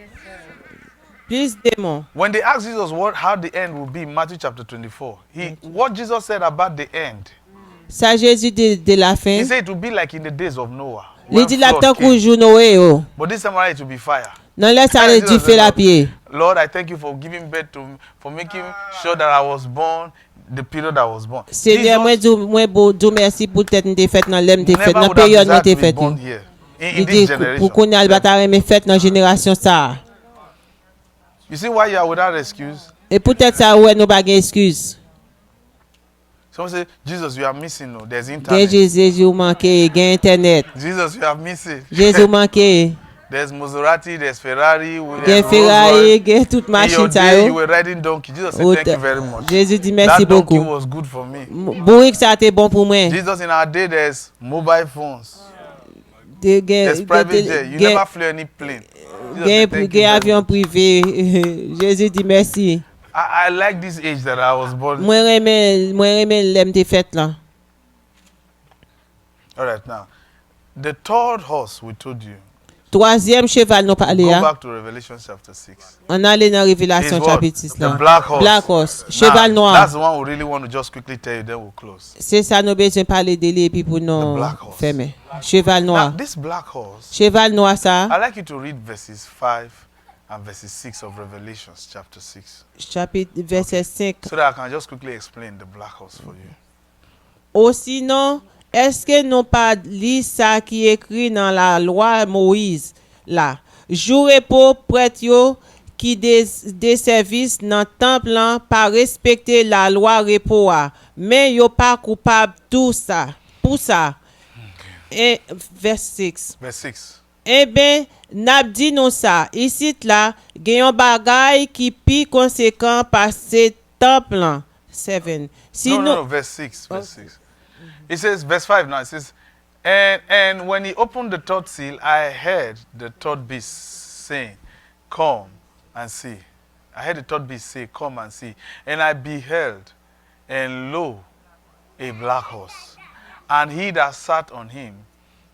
Plus démons. When they asked Jesus how the end will be in Matthew chapter 24, what Jesus said about the end, Ça Jésus de la fin. he said it will be like in the days of Noah. Il when dit la flood temps came. que jour Noé oh. But this time around it will be fire. Non laisse aller du feu la pied. Lord, I thank you for giving birth to me, for making sure that I was born the period I was born. Seigneur moi bon merci pour tête de fête dans l'aime de fête never dans would have période desired de to be fête. born here in Il this dit generation. pour qu'on ait bataille mais fête dans génération ça. You see why you are without excuse? Et peut-être ça ouais nous pas excuse. Someone say, Jesus, you are missing. No, there's Gen internet. Jésus manqué, gen internet. Jesus, you are missing. Jésus manqué. There's Maserati, there's Ferrari, Gen there's Rolls Ferrari, Royce. gen toute In your machine ça day, you yo. were riding donkey. Jesus said, Oh, thank you very much. Jésus dit merci That donkey beaucoup. was good for me. Bourrique ça était bon pour moi. Jesus, in our day, there's mobile phones. There's There's private jet. You never flew any plane. Jesus said, thank you very avion privé. Jésus dit merci. I like this age that I was born. Moi remè l'aime te fête là. All right, now, the third horse we told you. Troisième cheval nous parlé Go là. back to Revelation chapter 6. On allait dans Révélation Is what? chapitre 6 The là. black horse. Black horse. Now, Cheval noir. That's the one we really want to just quickly tell you, then we'll close. C'est ça nous besoin parler de lui et puis pour The nous black horse. fermer. Cheval Now, noir. this black horse, Cheval noir ça. I'd like you to read verses 5 and verses 6 of Revelation chapter 6. Chapitre verset 5. So that I can just quickly explain the black horse for you. Ou sinon, est-ce que nous pas li ça qui écrit dans la loi Moïse là? Jour repos prêtre yo qui des services dans temple là pas respecter la loi repos a, mais yo pas coupable tout ça. Pour ça. Et verset 6. Verse 6. Eh ben, n'ap di nou sa, ici là, gen yon bagay qui pi conséquent par ce temple là. 7. Si No, verse 6. Verse 6. It says, verse 5 now, it says, and when he opened the third seal, I heard the third beast saying, come and see. I heard the third beast say, come and see. And I beheld, and lo, a black horse. And he that sat on him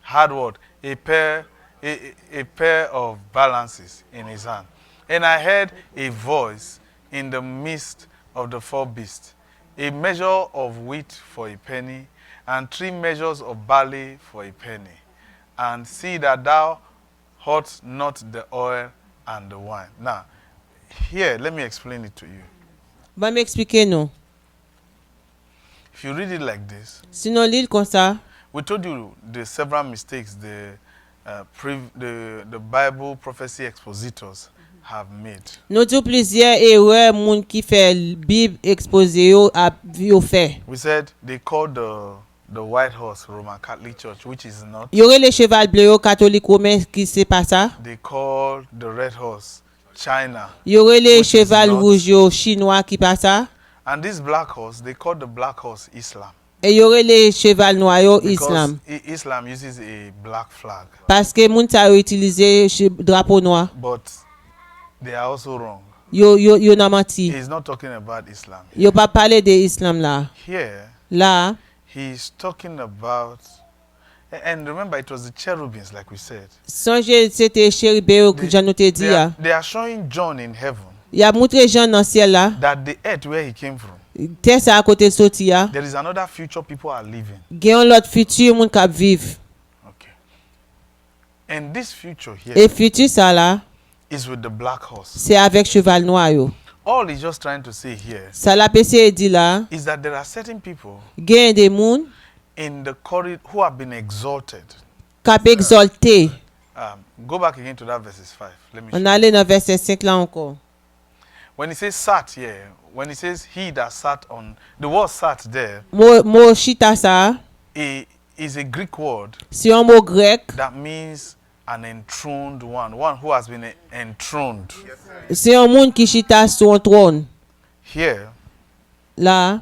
had what? A pair of balances in his hand. And I heard a voice in the midst of the four beasts, a measure of wheat for a penny, and 3 measures of barley for a penny. And see that thou hurt not the oil and the wine. Now, here, let me explain it to you. Ba m'expliquer nous. If you read it like this, Sinon l'île comme ça, we told you the several mistakes the Bible prophecy expositors have made. nous dit plusieurs erreurs moun qui fait Bible exposé yo a yo fait. We said they called the white horse Roman Catholic Church, which is not. Y aurait les cheval bleu yo catholique romain qui c'est pas ça. They called the red horse China. Y aurait les Which is cheval not. rouge yo chinois qui pas ça. And this black horse, they called the black horse Islam. Et y aurait les cheval noir yo Because islam. Islam uses a black flag. Parce que moun ta yo utilisé drapeau noir. But they are also wrong. Yo n'a menti. He's not talking about Islam. Yo pas parler de islam là. Here, Là, he's talking about, and remember, it was the cherubims, like we said. songe c'était chérubé que j'en te dit. They are showing John in heaven Il a montré Jean dans ciel là. that the earth where he came from, Terre ça à côté sorti ya. there is another future people are living. Gen l'autre futur moun k'ap viv. Okay. And this future here Et futur ça là, is with the black horse. c'est avec cheval noir yo. All he's just trying to say here Ça la PC dit là, is that there are certain people gen des moun in the corridor who have been exalted. k'ap exalté. Go back again to that verses 5. Let me show On you. allait dans verset 5 là encore. When he says sat here, when he says he that sat on, the word sat there Mot chita ça, is a Greek word c'est un mot grec, that means an enthroned one who has been enthroned. c'est un monde qui chita sur un trône. Here, Là,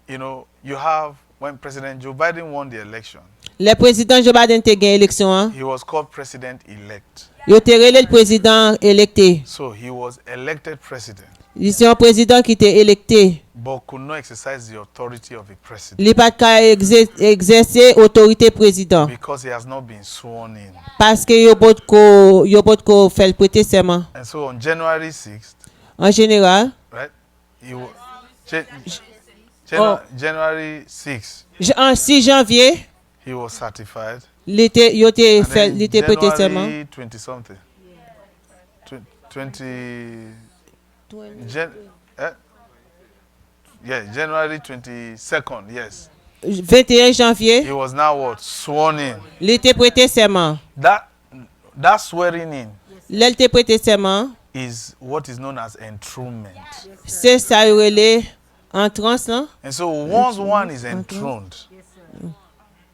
you know, you have when President Joe Biden won the election, le président Joe Biden te gen élection, hein? he was called president-elect. Yo te relé le président électé. So he was elected president, C'est un président qui était électé. but could not exercise the authority of a president Il pas qu'à exercer autorité président because he has not been sworn in. parce que yo bot ko fait le prêter serment. And so on January 6th, En général, right, he was, Oh. January 6th, en 6 janvier, he was certified. l'été yo te And fait then l'été prêter serment. January 20 something. 20 January 22nd, yes. 21 janvier, He was now what? Sworn in. l'été prêter serment. That swearing in L'été prêter serment, is what is known as enthronement. c'est ça yo relé entrance là. And so once one is enthroned,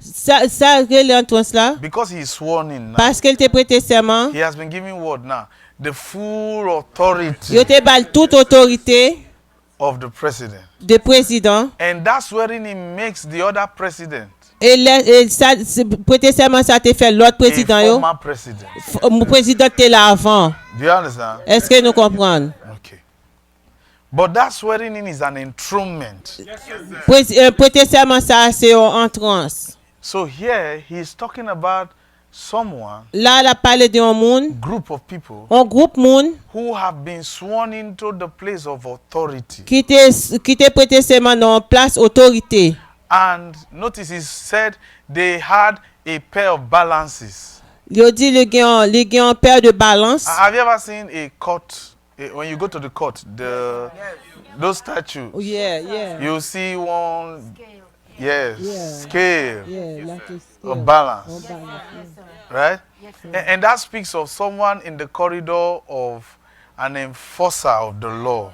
Ça relé entrance là because he is sworn in now, parce qu'elle te prêter serment. he has been given what now? The full authority Yo te bal toute autorité of the president. de président. And that swearing in makes the other president Et ça prêter serment ça te fait l'autre a président yo. former president. Mon président était là avant. Do you understand? Est-ce que nous comprenons? Okay. But that swearing in is an enthronement. Prêter serment ça c'est une entrance. So here he is talking about someone, Là la parle d'un monde, group of people un groupe monde who have been sworn into the place of authority. qui te prêter serment dans place autorité. And notice he said they had a pair of balances. Yo dit le gen paire de balance. Have you ever seen a court? When you go to the court, those statues, Yeah. you see one, yes, Yeah. scale Yeah, like a scale. of balance, balance. right? And that speaks of someone in the corridor of an enforcer of the law,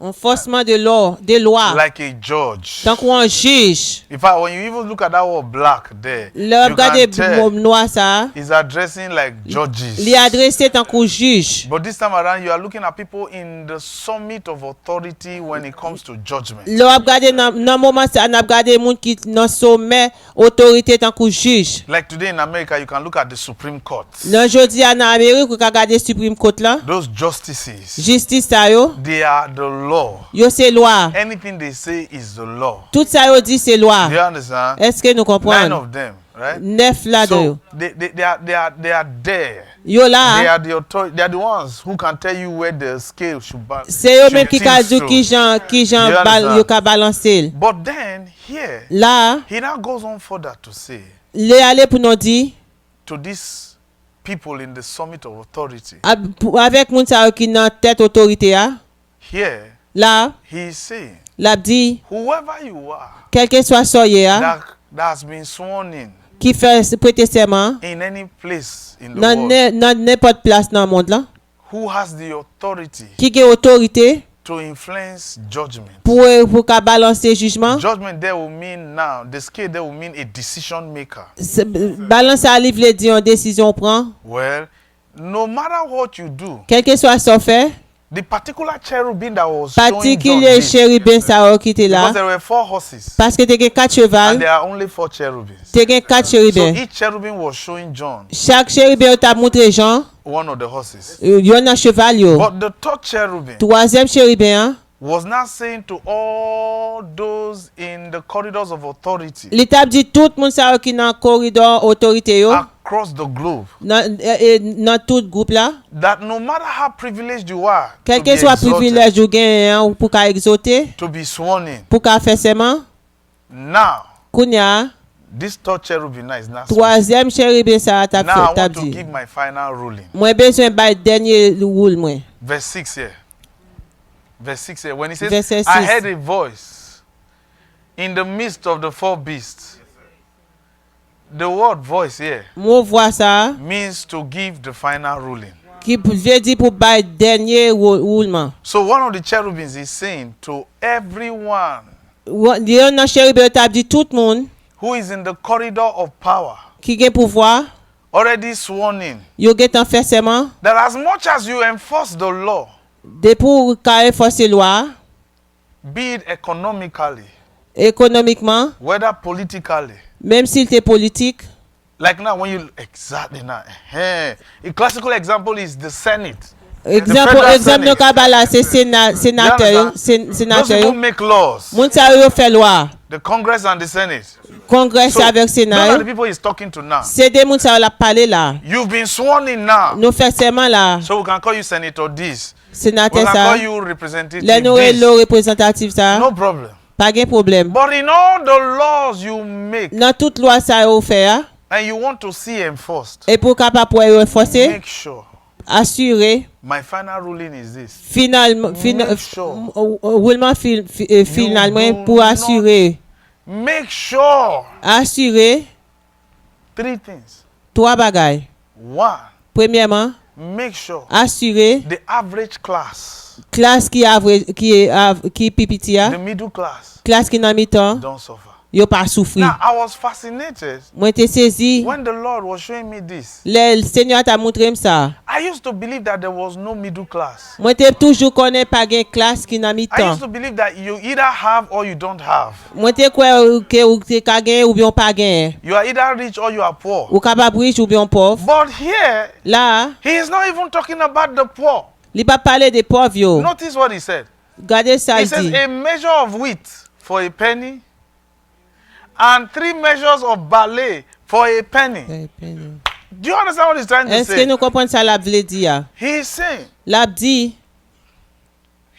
Enforcement de law, des lois. like a judge. Tant qu'on juge. In fact, when you even look at that word black there, Le you regardez can tell noir ça. he's addressing like judges. Li adressé tant qu'on juge. But this time around, you are looking at people in the summit of authority when it comes to judgment. Le regardé dans moment ça n'a regardé moun qui dans sommet autorité tant qu'on juge. Like today in America, you can look at the Supreme Court. Le jodi en Amérique ou ka regarder Supreme Court là. Those justices, Justice ça yo. they are the law. Yo c'est loi. Anything they say is the law. Tout ça yo dit c'est loi. Do you understand? Est-ce que nous 9 comprenons? of them, right? 9 là de So yo. they are there. Yo They là. are the authority. They are the ones who can tell you where the scale should be. C'est eux même qui ka dit qui Jean You understand? yo ka balancer. But then here, Là, he now goes on further to say les aller pour nous dire to these people in the summit of authority. avec moun sa qui dans tête autorité a. Here, Là, he is saying, l'a dit whoever you are quel que soit soyez a that has been sworn in qui fait prêter serment in any place in the dans world, n'importe place dans le monde là who has the authority qui a autorité to influence judgment. pour ka balancer jugement. Judgment there will mean now, the scale there will mean a decision maker. Balance à livre dit en décision prend. Well, no matter what you do, Quel que soit son fait, the particular cherubim that was showing John particulier this, chérubin ça qui était because là there were 4 horses parce que tu as 4 and cheval, there are only 4 cherubims. tu as 4 So chérubins. each cherubim was showing John Chaque chérubin t'a montré Jean, one of the horses. yon a cheval yo. But the third cherubim Troisième chérubin, was now saying to all those in the corridors of authority, l'étape dit tout le monde ça qui dans corridor autorité yo. across the globe Dans tout groupe là, that no matter how privileged you are quel to que be soit exalted, privilège ou gain pour qu'à exauter, to be sworn in, pour qu'à faire serment, now kounya this third cherubim now is not troisième chérubin ça t'a now I fait t'a want to dit. give my final ruling. Moi besoin bail dernier rôle moi. Verse 6 here. Verse 6 here. When he says, Verset I 6. heard a voice in the midst of the four beasts. The word voice here Moi vois ça means to give the final ruling. qui veut dire pour bail dernier roulement. So one of the cherubims is saying to everyone Dieu nan chérubin t'a dit tout le monde who is in the corridor of power, qui gain pouvoir, already sworn in, yo gain en faire serment, that as much as you enforce the law, de pour qu'à enforcer loi be it economically, économiquement, whether politically, même s'il était politique. like now when you exactly now, a classical example is the Senate. Exemple Senate. nou ka bala c'est sénateur, You understand? Those sénateur. people make laws. Moun sa yo fait loi. The Congress and the Senate. Congrès So, avec those are sénat. the people he's talking to now. C'est des moun sa yo la parler là. You've been sworn in now. Nous fait serment là. So we can call you Senator this. We Sénateur can ça. call you Representative Les nou this. le représentatif ça. No problem. Pas de problème. But in all the laws you make Dans toute loi ça yo fait hein, and you want to see enforced, et pour capable pour renforcer, make sure. assurer My final ruling is this. finalement Make sure. roulement finalement do pour assurer Make sure assurer 3 things. 3 bagailles. One, Premièrement, make sure assurer the average class, classe qui pipitia, the middle class, classe qui nan mi-temps, don't suffer. yo pas souffrir. Now, I was fascinated Moi te saisi, when the Lord was showing me this. le Seigneur t'a montré ça. I used to believe that there was no middle class. Moi te toujours connais pas gen classe qui nan I mi-temps. used to believe that you either have or you don't have. Moi te quoi que ou te ka gen ou bien pas gen. You are either rich or you are poor. Ou capable riche ou bien pauvre. But here, Là, he is not even talking about the poor. li pas parler des pauvres yo. Notice what he said. Regardez ça He il says dit. a measure of wheat for a penny and 3 measures of barley for a penny. Do you understand what he's trying to Est-ce que say? nous comprenons ça la vle dire? He is saying La dit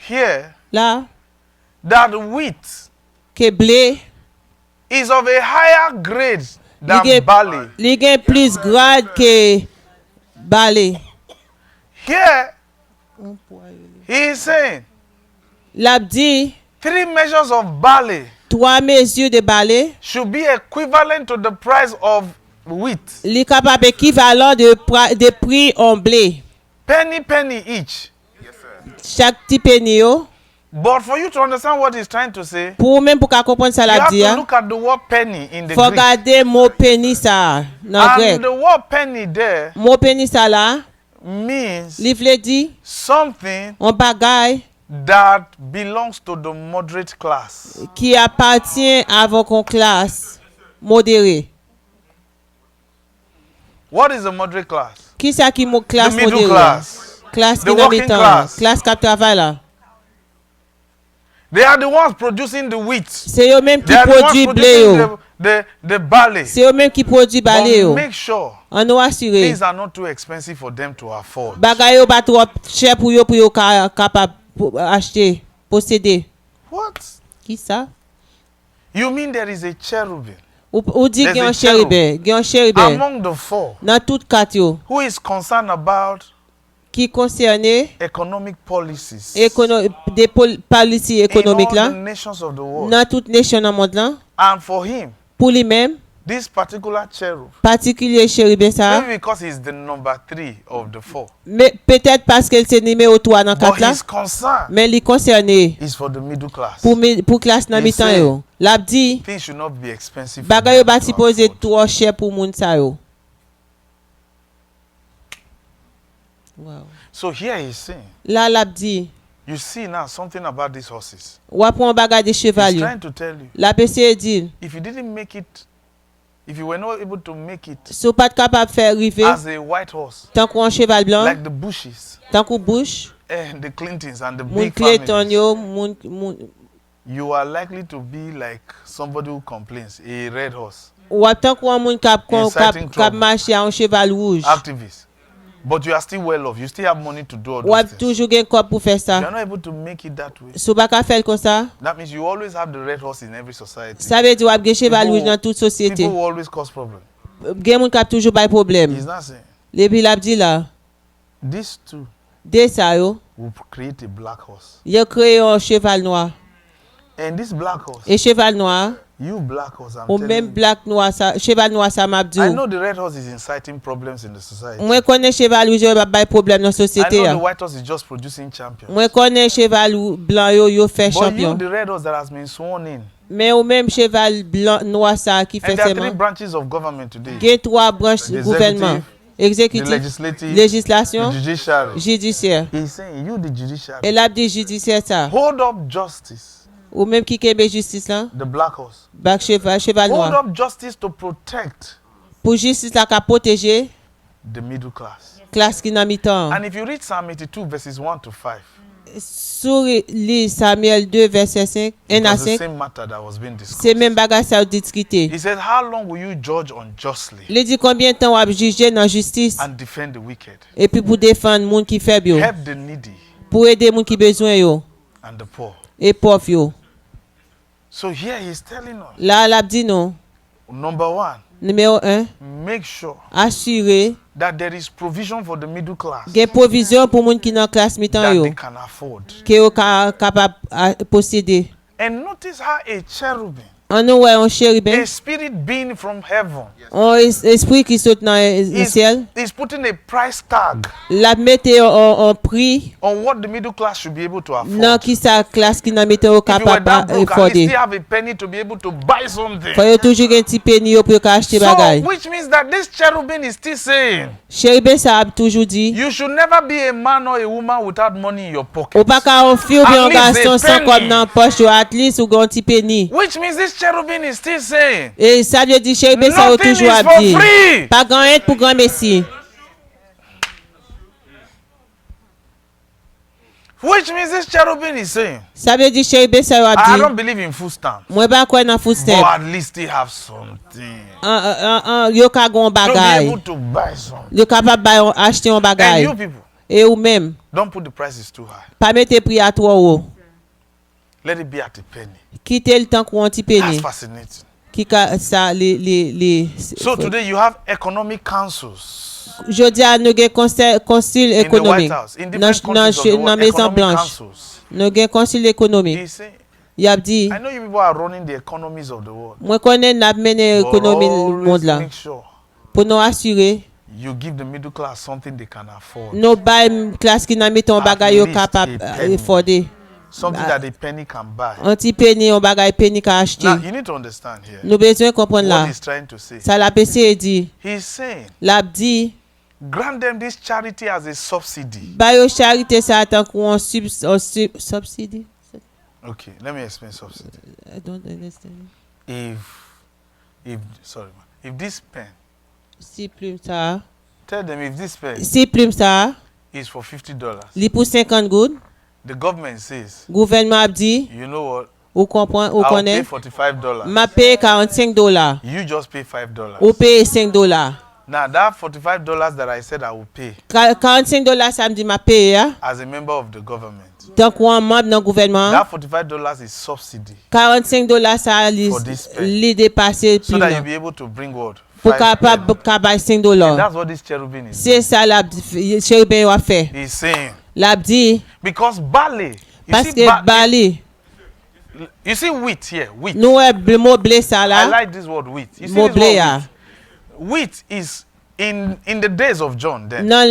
here là that wheat que blé is of a higher grade than Li gen- barley. li gen plus grade que balé. Here, he is saying La dit 3 measures of barley 3 mesures de balé should be equivalent to the price of wheat. li capable équivalent de prix en blé. Penny each. Chaque petit penny yo. But for you to understand what he's trying to say, Pour même pour comprendre ça you la have dit. to look at the word penny in the Faut Greek. regarder mot penny ça dans And grec. the word penny there Mot penny ça là, means li vle dit something on bagaille that belongs to the moderate class. qui appartient à votre classe modérée. What is the moderate class? Qui ça qui mo The classe middle modérée? class. Classe The qui dans working mi-temps, class. classe qui travaille là. They are the ones producing the wheat. C'est eux même qui They are the ones produit blé producing yo. the barley. C'est eux même qui produit balé But yo. make sure On nous assurer. things are not too expensive for them to afford. Bagay yo pas trop cher pour yo capable acheter, posséder. What? Qui ça? You mean there is a cherubim Ou dit There's gen a un chérubin, gen un chérubin among the 4 dans toute quatre yo who is concerned about qui concerne economic policies des policies économiques in all là the nations of the world. dans toute nation dans monde là. And for him, Pour lui-même, this particular cherub, particulier chérubin ça, maybe because he's the number 3 of the 4, mais peut-être parce qu'elle c'est numéro 3 dans but quatre là, his concern mais li concerné is for the middle class. pour classe dans He mi-temps say- yo. L'a dit Things should not be expensive. for bagay yo them pas to supposé afford. trop cher pour moun sa yo. Wow. So here he's saying, Là l'a dit, you see now something about these horses. ou apprend bagay de cheval He's yo. trying to tell you, La PC dit, if you didn't make it, if you were not able to make it si ou pas capable faire river as a white horse, tant qu'on cheval blanc, like the Bushes tant qu'on bouche, and the Clintons and the moun big Clayton families, yo, moun you are likely to be like somebody who complains, a red horse. Ou tant qu'on moun Inciting kap trouble. marcher en cheval rouge. activists. But you are still well off. You still have money to do all Ou those things. toujours gen kop pour faire You are ça. not able to make it that way. Sou ba ka faire comme ça, That means you always have the red horse in every society. ça veut dire ou ap gen cheval rouge dans toute People société. will always cause problem. Gen moun kap toujours bay problème. He's not saying Et puis l'a dit là, these two de ça yo, will create a black horse. yo créé un cheval noir. And this black horse, Et cheval noir, you black horse, I'm ou telling même you. black noir ça, cheval noir ça m'a dit. I know the red horse is inciting problems in the society. Moi connais cheval rouge yo bay problème dans I société. know the white horse is just producing champions. Moi connais cheval blanc yo fait But you, champion. the red horse that has been sworn in. Mais ou même cheval blanc noir ça qui And fait there are three seulement. branches of government today. Gen trois branches The gouvernement. The Exécutif, legislative, législation, the judiciary. judiciaire. He's saying, you the judiciary, Et l'a dit judiciaire ça. hold up justice, Ou même qui kembe justice là, the black horse. bak cheval Hold noir. up justice to protect Pour justice là ka protéger the middle class. classe qui nan mi-temps. And if you read Psalm 82 verses 1 to 5, Sur li Samuel 2 verset 5, 1 it à was the 5, same matter that was being discussed. c'est même bagage ça discuté. He said, how long will you judge unjustly Il dit combien de temps on va juger dans justice and defend the wicked? et puis pour défendre moun qui faible yo, Help the needy pour aider moun qui besoin yo and the poor. et pauvre yo. So here he's telling us, Là l'a dit non. number one, Numéro 1, make sure assurer that there is provision for the middle class gen provision pour moun qui dans classe mi-temps that yo they can afford. que yo capable posséder. And notice how a cherubim, On nous ouais un chérubin, a spirit being from heaven, un esprit qui saute dans le ciel, is putting a price tag la mette en prix on what the middle class should be able to afford. dans qui sa classe qui n'a mette au If you were capable that broke, at least afforder. still have a penny to be able to buy something. Faut yo toujours un petit penny yo pour acheter bagay. So, which means that this cherubim is still saying, Chérubin ça a toujours dit, you should never be a man or a woman without money in your pocket. ou pas ka on fille ou bien At un least garçon a sans penny. comme dans poche ou at least ou un petit penny. Which means this cherubim is still saying, Et ça veut dire chérubin ça a nothing toujours is a for dit. free. Pas grand aide pour grand messie. Which means this cherubim is saying, Ça veut dire chérubin ça a I dit. don't believe in food stamps, Moi pas quoi dans food but stamp. at least they have something Yo ka gon to be bagay. able to buy something. Yo capable acheter un And bagay. you people, Et ou même don't put the prices too high. pas mettre prix à trop haut. Let it be at a penny. Quitter le temps qu'on un petit That's penny. fascinating. Qui ka ça les So today you have economic councils je dis à nous gen conseil in the White économique. House, in Dans different countries of the world, Maison economic Blanche. councils. Nous gen conseil économique. He's saying, Y a dit I know you people are running the economies of the world. moi connais n'a mener But économie always monde là make sure pour nous assurer you give the middle class something they can afford. nos bail classe qui n'a mis ton At bagay yo least capable a penny. afforder. Something that a penny can buy. Un petit penny un bagay penny ka acheter. Now you need to understand here Nous besoin comprendre what là. he's trying to say. Ça la PC dit, He's saying, l'a dit grant them this charity as a subsidy. ba yo charité ça tant qu'on subsidy. Okay, let me explain subsidy. I don't understand. If sorry, if this pen, Si plume ça, tell them if this pen si plume ça, is for $50, li pour 50 goud, the government says, gouvernement a dit, you know what? ou comprend, ou I'll pay connaît, $45. m'a payé $45. You just pay $5. Ou paye $5. Now that $45 that I said I will pay $45 ça me dit m'a payé, hein? as a member of the government, Donc ou un membre dans gouvernement, that $45 is subsidy $45 ça For this pen. li dépasser so that you'll plus. be able to bring what? Pour 5 capable pen. capable And $5. that's what this cherubim is. C'est ça la chérubin a fait. He's saying L'a dit because barley, you parce see, que Bali, you see wheat here, wheat. nous le mot blé ça I là, like this word wheat. You see mot this blé word ya. wheat is in the days of John then. Non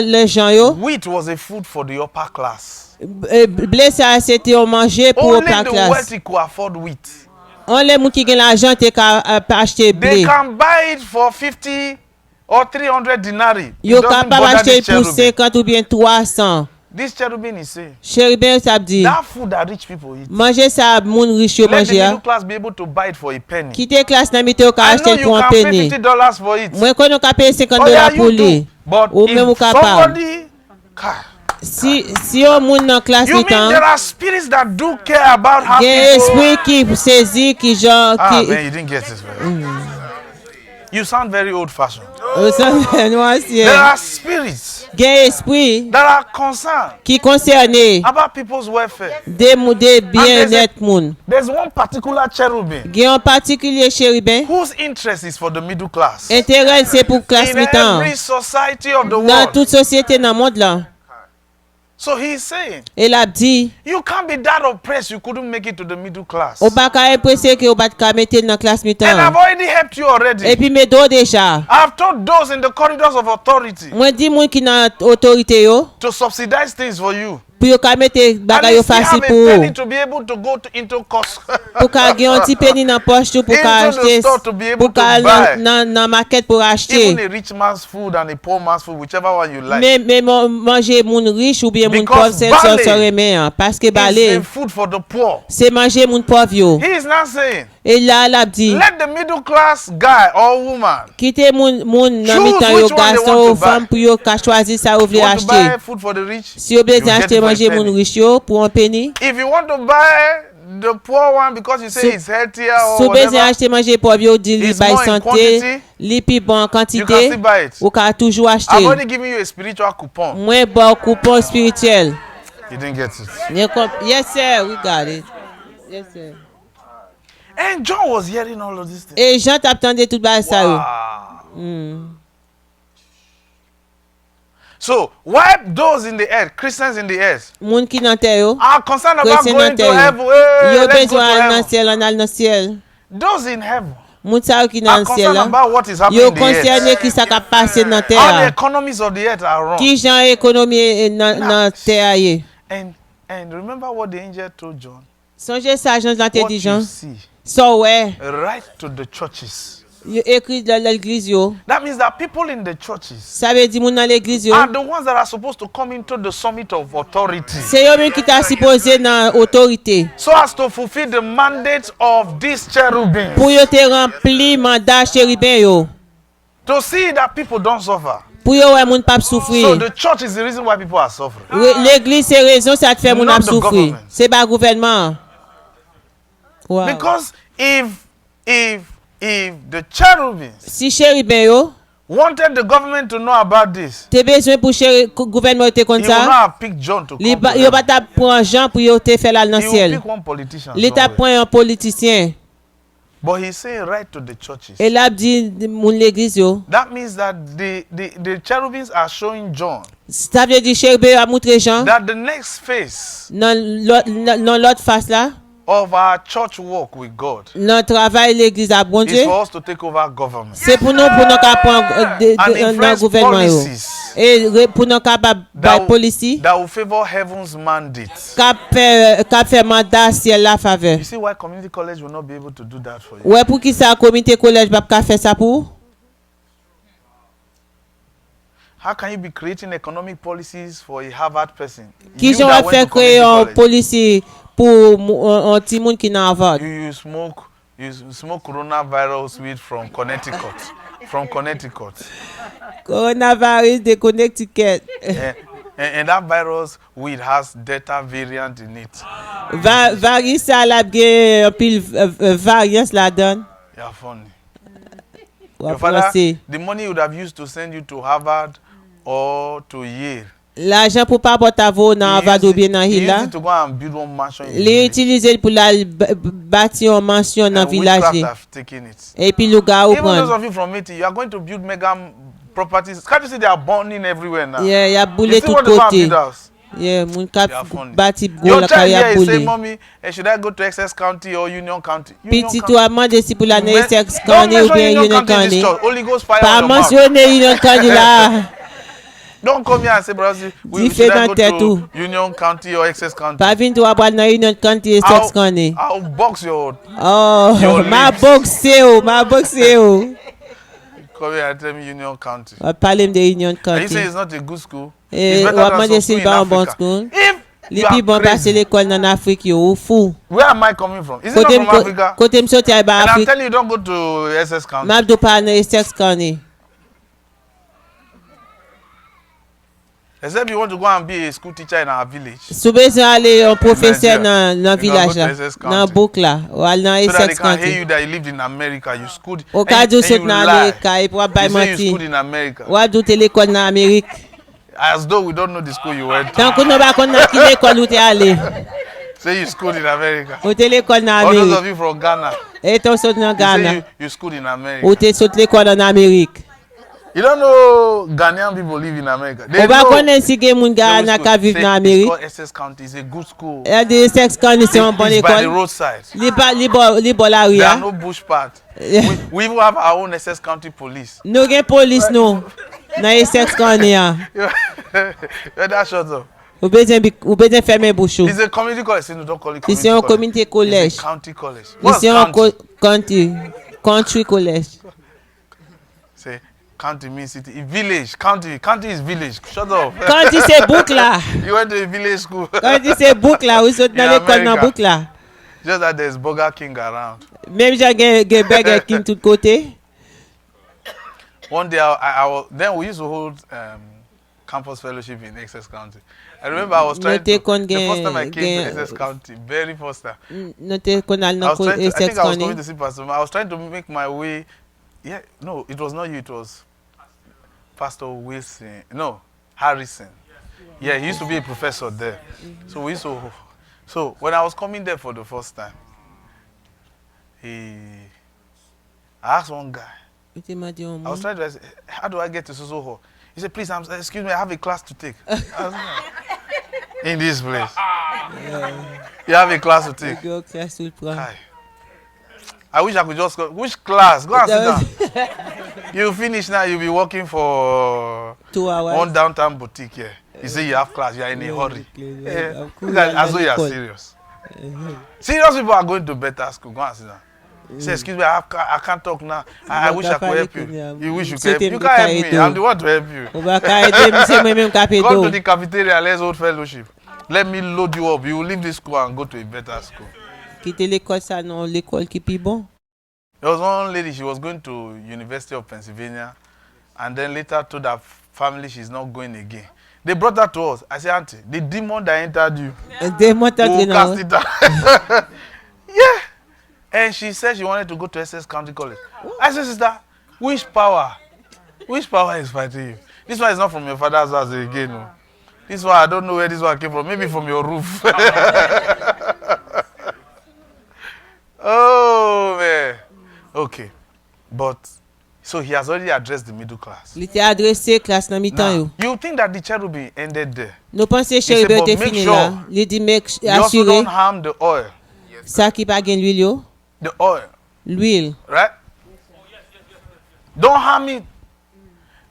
les gens yo, Wheat was a food for the upper class. blé ça c'était on manger pour Only la the classe. wealthy could afford wheat. On les moun qui gen l'argent te ka acheter They blé. can buy it for 50 or 300 denarii. It Yo doesn't capable bother acheter this pour cherubim. 50 ou bien 300. This cherubim is saying Chérubin ça dit, that food that rich people eat. manger ça moun riche yo Let the manger. middle a. class be able to buy it for a penny. Quitter classe nan mite yo ka I know acheter you pour un can pay penny. $50 for it. Moi qu'on ka payer $50 Oh yeah, pour you do. lui. But Ou même ou if capable. somebody, God, Si on moun nan classe you mean mi-temps, there are spirits that do care about how gen people. esprit qui saisi qui genre Ah man, qui you didn't get this, man. You sound very old-fashioned. Ou sa nou There ansyen. are spirits Gen esprit that are concerned ki konserne about people's welfare. de bien-être moun. There's one particular cherubim Gen an partikulye chérubin, whose interest is for the middle class. intérêt c'est pour classe In mitan. every society of the Dans world. toute société dans le monde là. So he's saying, Et l'a dit, you can't be that oppressed, you couldn't make it to the middle class. ou pas ka impresser que ou pas ka mette dans classe And mitan. I've already helped you Et already. puis mes dos déjà. I've told those in the corridors of authority Moi dis moun ki nan autorité yo, to subsidize things for you. pour yo ka mette At bagay yo least you have facile a pour penny ou. to be able to go into cost. Pour ka gen un petit penny dans poche tout pour ka Into the acheter. store to be able Pour ka to buy. nan market pour Even acheter. a rich man's food and a poor man's food, whichever one you like. Mais manger moun riche ou bien moun Because pauvre c'est ballet ça remet hein. Parce que It's balé a food for the poor. c'est manger moun pauvre yo. He is now saying, Et là l'a dit, let the middle class guy or woman quitter moun nan Choose mitan yo which one they garçon want to ou femme buy. pour yo ka choisir ça ou vle want to buy acheter. food for the rich. Si yo you besoin get acheter it for a manger moun penny. riche yo pour un penny, If you want to buy the poor one because you say So- it's healthier si or yo besoin whatever, acheter manger pauvre yo dit li It's bay more in santé, quantity. li pi bon en you can still quantité, buy it. ou ka toujours I've acheter. already given you a spiritual coupon. Moins bon coupon spirituel. You didn't get it. Yes sir, we got it. Yes sir. And John was hearing all of these things. Et Jean t'attendait tout bas ça yo. Wow. So, why those in the earth, Christians in the earth, Moun ki nan terre yo, are concerned about chrétien going nan to terre heaven? yo. Hey, Yo let's go to besoin nan heaven. ciel, an al nan ciel. Those in heaven Moun sa yo ki are nan ciel concerned la. about what is happening Yo in the earth. concerne ki sa ka pase nan How the terre. economies of the earth are run. Ki jan ekonomi nan terre ye. And remember what the angel told John? Sonje sa Jean lan te What di you Jean. see, So ouais, write to the churches. yo écrit dans l'église yo. That means that people in the churches Ça veut dire moun nan l'église yo. are the ones that are supposed to come into the summit of authority C'est yo men ki ta supposé nan autorité. so as to fulfill the mandate of these cherubim. Pour yo te rempli mandat chérubin yo. To see that people don't suffer. Pour yo wè moun pap So souffrir. the church is the reason why people are suffering. L'église c'est raison ça te fait moun Not ap the souffrir. government. C'est pas gouvernement. Wow. Because if the cherubims Si chérubin yo, wanted the government to know about this, te besoin pour gouvernement te he kon would not ça. have picked John to come. Li to ba- Yo heaven. pas ta prend Jean pour yo te faire là dans He would ciel. pick one politician. Li ta somewhere. prend un politicien. But he's saying right to the churches. Et là dit moun l'église yo. That means that the cherubims are showing John Ça veut dire chérubin a montré Jean that the next phase dans l'autre face là, of our church work with God dans travail l'église a bon is Dieu. for us to take over government C'est pour nous ka prendre and dans influence gouvernement yo. policies Et pour nous capable that by policy that will favor heaven's mandate. cap faire mandat ciel la faveur. You see why community college will not be able to do that for you? Ouais pour qui ça comité collège pas faire ça pour? How can you be creating economic policies for a Harvard person? Qui You j'en that va went faire to créer community un college. policy pour un petit monde qui n'a Harvard. You smoke coronavirus weed from Connecticut. From Connecticut. Coronavirus de Connecticut. And that virus weed has Delta variant in it. Vari ça la gen un pile variance la donne. You're funny. Ou Your father, français. the money he would have used to send you to Harvard or to Yale. L'argent pour pas porter avo dans Harvard ou bien dans he Hill used là. it to go and build one mansion in the Les village. utiliser pour la bâtir une mansion dans And village witchcraft li. have taken it. Et puis le gars ou Even those prendre. of you from Haiti, you are going to build mega properties. Can't you see they are burning everywhere now? Yeah, y a You boulé see tout what they want to côté. build house? Yeah, moun kap They are funny. bâti gros Your la child kaya here is saying, boulé. Mommy, should I go to Essex County or Union County? Union Petit County. toi demande si pour la Men- Essex Don't County ou mention bien Union Union County in this County. church. Holy Ghost fire Pas on your mouth. mentionner Union County là. Don't come here and say, brother, Dis should I fais go dans tête to tout. Union County or Essex County? Pas vinn toi boire dans Union County Essex County. I'll box your... Oh, Your ma lips. boxe ou. Come here and tell me Union County. On parler de Union And you County. say it's not a good school. Eh, It's ou better a than demandé some si school in pas un bon Africa. school. If Les you plus are bon passer crazy, l'école en Afrique yo ou fou. where am I coming from? Is it not from Africa? Côté me sorti à And I'm Afrique. telling you, don't go to SS County. M'a do pas dans Essex County. Except you want to go and be a school teacher in our village. Sou bezon ale yon professeur Nigeria. nan You village can la, go to SS nan County. bouk la, ou al nan So that they Essex can hear County. you that you lived in America. You schooled. Ou and ka you- dou and sot you nan lie. Amerika, e pou ap bay You say you manti. schooled in America. Ou a dou te l'ekol nan Amerik. As though we don't know the school you went to. Tan kou nou ba kon nan ki l'ekol ou te ale. Say you schooled in America. Ou te l'ekol nan All those Amerik. of you from Ghana. E ton sot nan You say Ghana. you schooled in America. Ou te sot l'ekol nan Amerik. You don't know Ghanaian people live in America. They Ou ba know konen si gen moun they will Ghana school. ka viv Say, nan it's Amerik. called SS County. It's a good school. E de Essex County se yon bon It's by the ekol. roadside. Li bo la There are ria. no bush part. We even have our own SS County police. Nou gen polis nou nan Essex County an. That shut up. Ou bezen ferme bouchou. It's a community college. Say, no, don't call it Li community se yon college. komite It's kolej. a county college. Li What's se yon county? country kolej. Say, county means city. Village. County is village. Shut up. County se bouk la. You went to a village school. County se bouk la. Ou sot nan In l'ekol nan America. bouk la. Just that there's Burger King around. Mem jan gen Burger King tout kote. One day, I was, then we used to hold campus fellowship in Essex County. I remember I was trying to, the first time I came to Essex County, very first time. Nou te kon al I nan was trying to, I Essex think I was coming County. to see Pastor. I was trying to make my way. Yeah, no, it was not you. It was Pastor Wilson. No, Harrison. Yeah, he used to be a professor there. So we used to. So when I was coming there for the first time, I asked one guy. Ou te mandi yon I was moun. trying to ask, how do I get to Soso Hall? He said, please, excuse me, I have a class to take. I was like, in this place. You have a class to take. Yo klas tout pran. Hi. I wish I could just go. Which class? Go and sit down. You finish now, you'll be working for 2 hours. one downtown boutique here. You say you have class, you are in a hurry. Yeah. I'm cool, Look at, I'm as though you are cool. serious. Serious people are going to better school. Go and sit down. He said, excuse me, I can't talk now. I wish I could help you. You wish you could help me. You can't help me. I'm the one to help you. Ou ba ka ede mi se mwen men ka pe Come to do. the cafeteria, let's hold fellowship. Let me load you up. You will leave this school and go to a better school. Kite l'ekol sa nan l'ekol ki pi bon. There was one lady, she was going to University of Pennsylvania, and then later told her family she's not going again. They brought her to us. I said, Auntie, the demon that entered you, De mwen we'll tante cast nan. it down. Yeah. And she said she wanted to go to SS County College. I said, sister, which power? Which power is fighting you? This one is not from your father's house again. No. This one, I don't know where this one came from. Maybe from your roof. Oh, man. Okay. But, so he has already addressed the middle class. Li te adrese klas nan mi tan yo. Now, you think that the cherubim ended there. Nou panse said, cheribe but te make fini sure la. Li di mek You also asure don't harm the oil. sa ki pa gen l'huil yo. The oil. L'huil. Right? Don't harm it.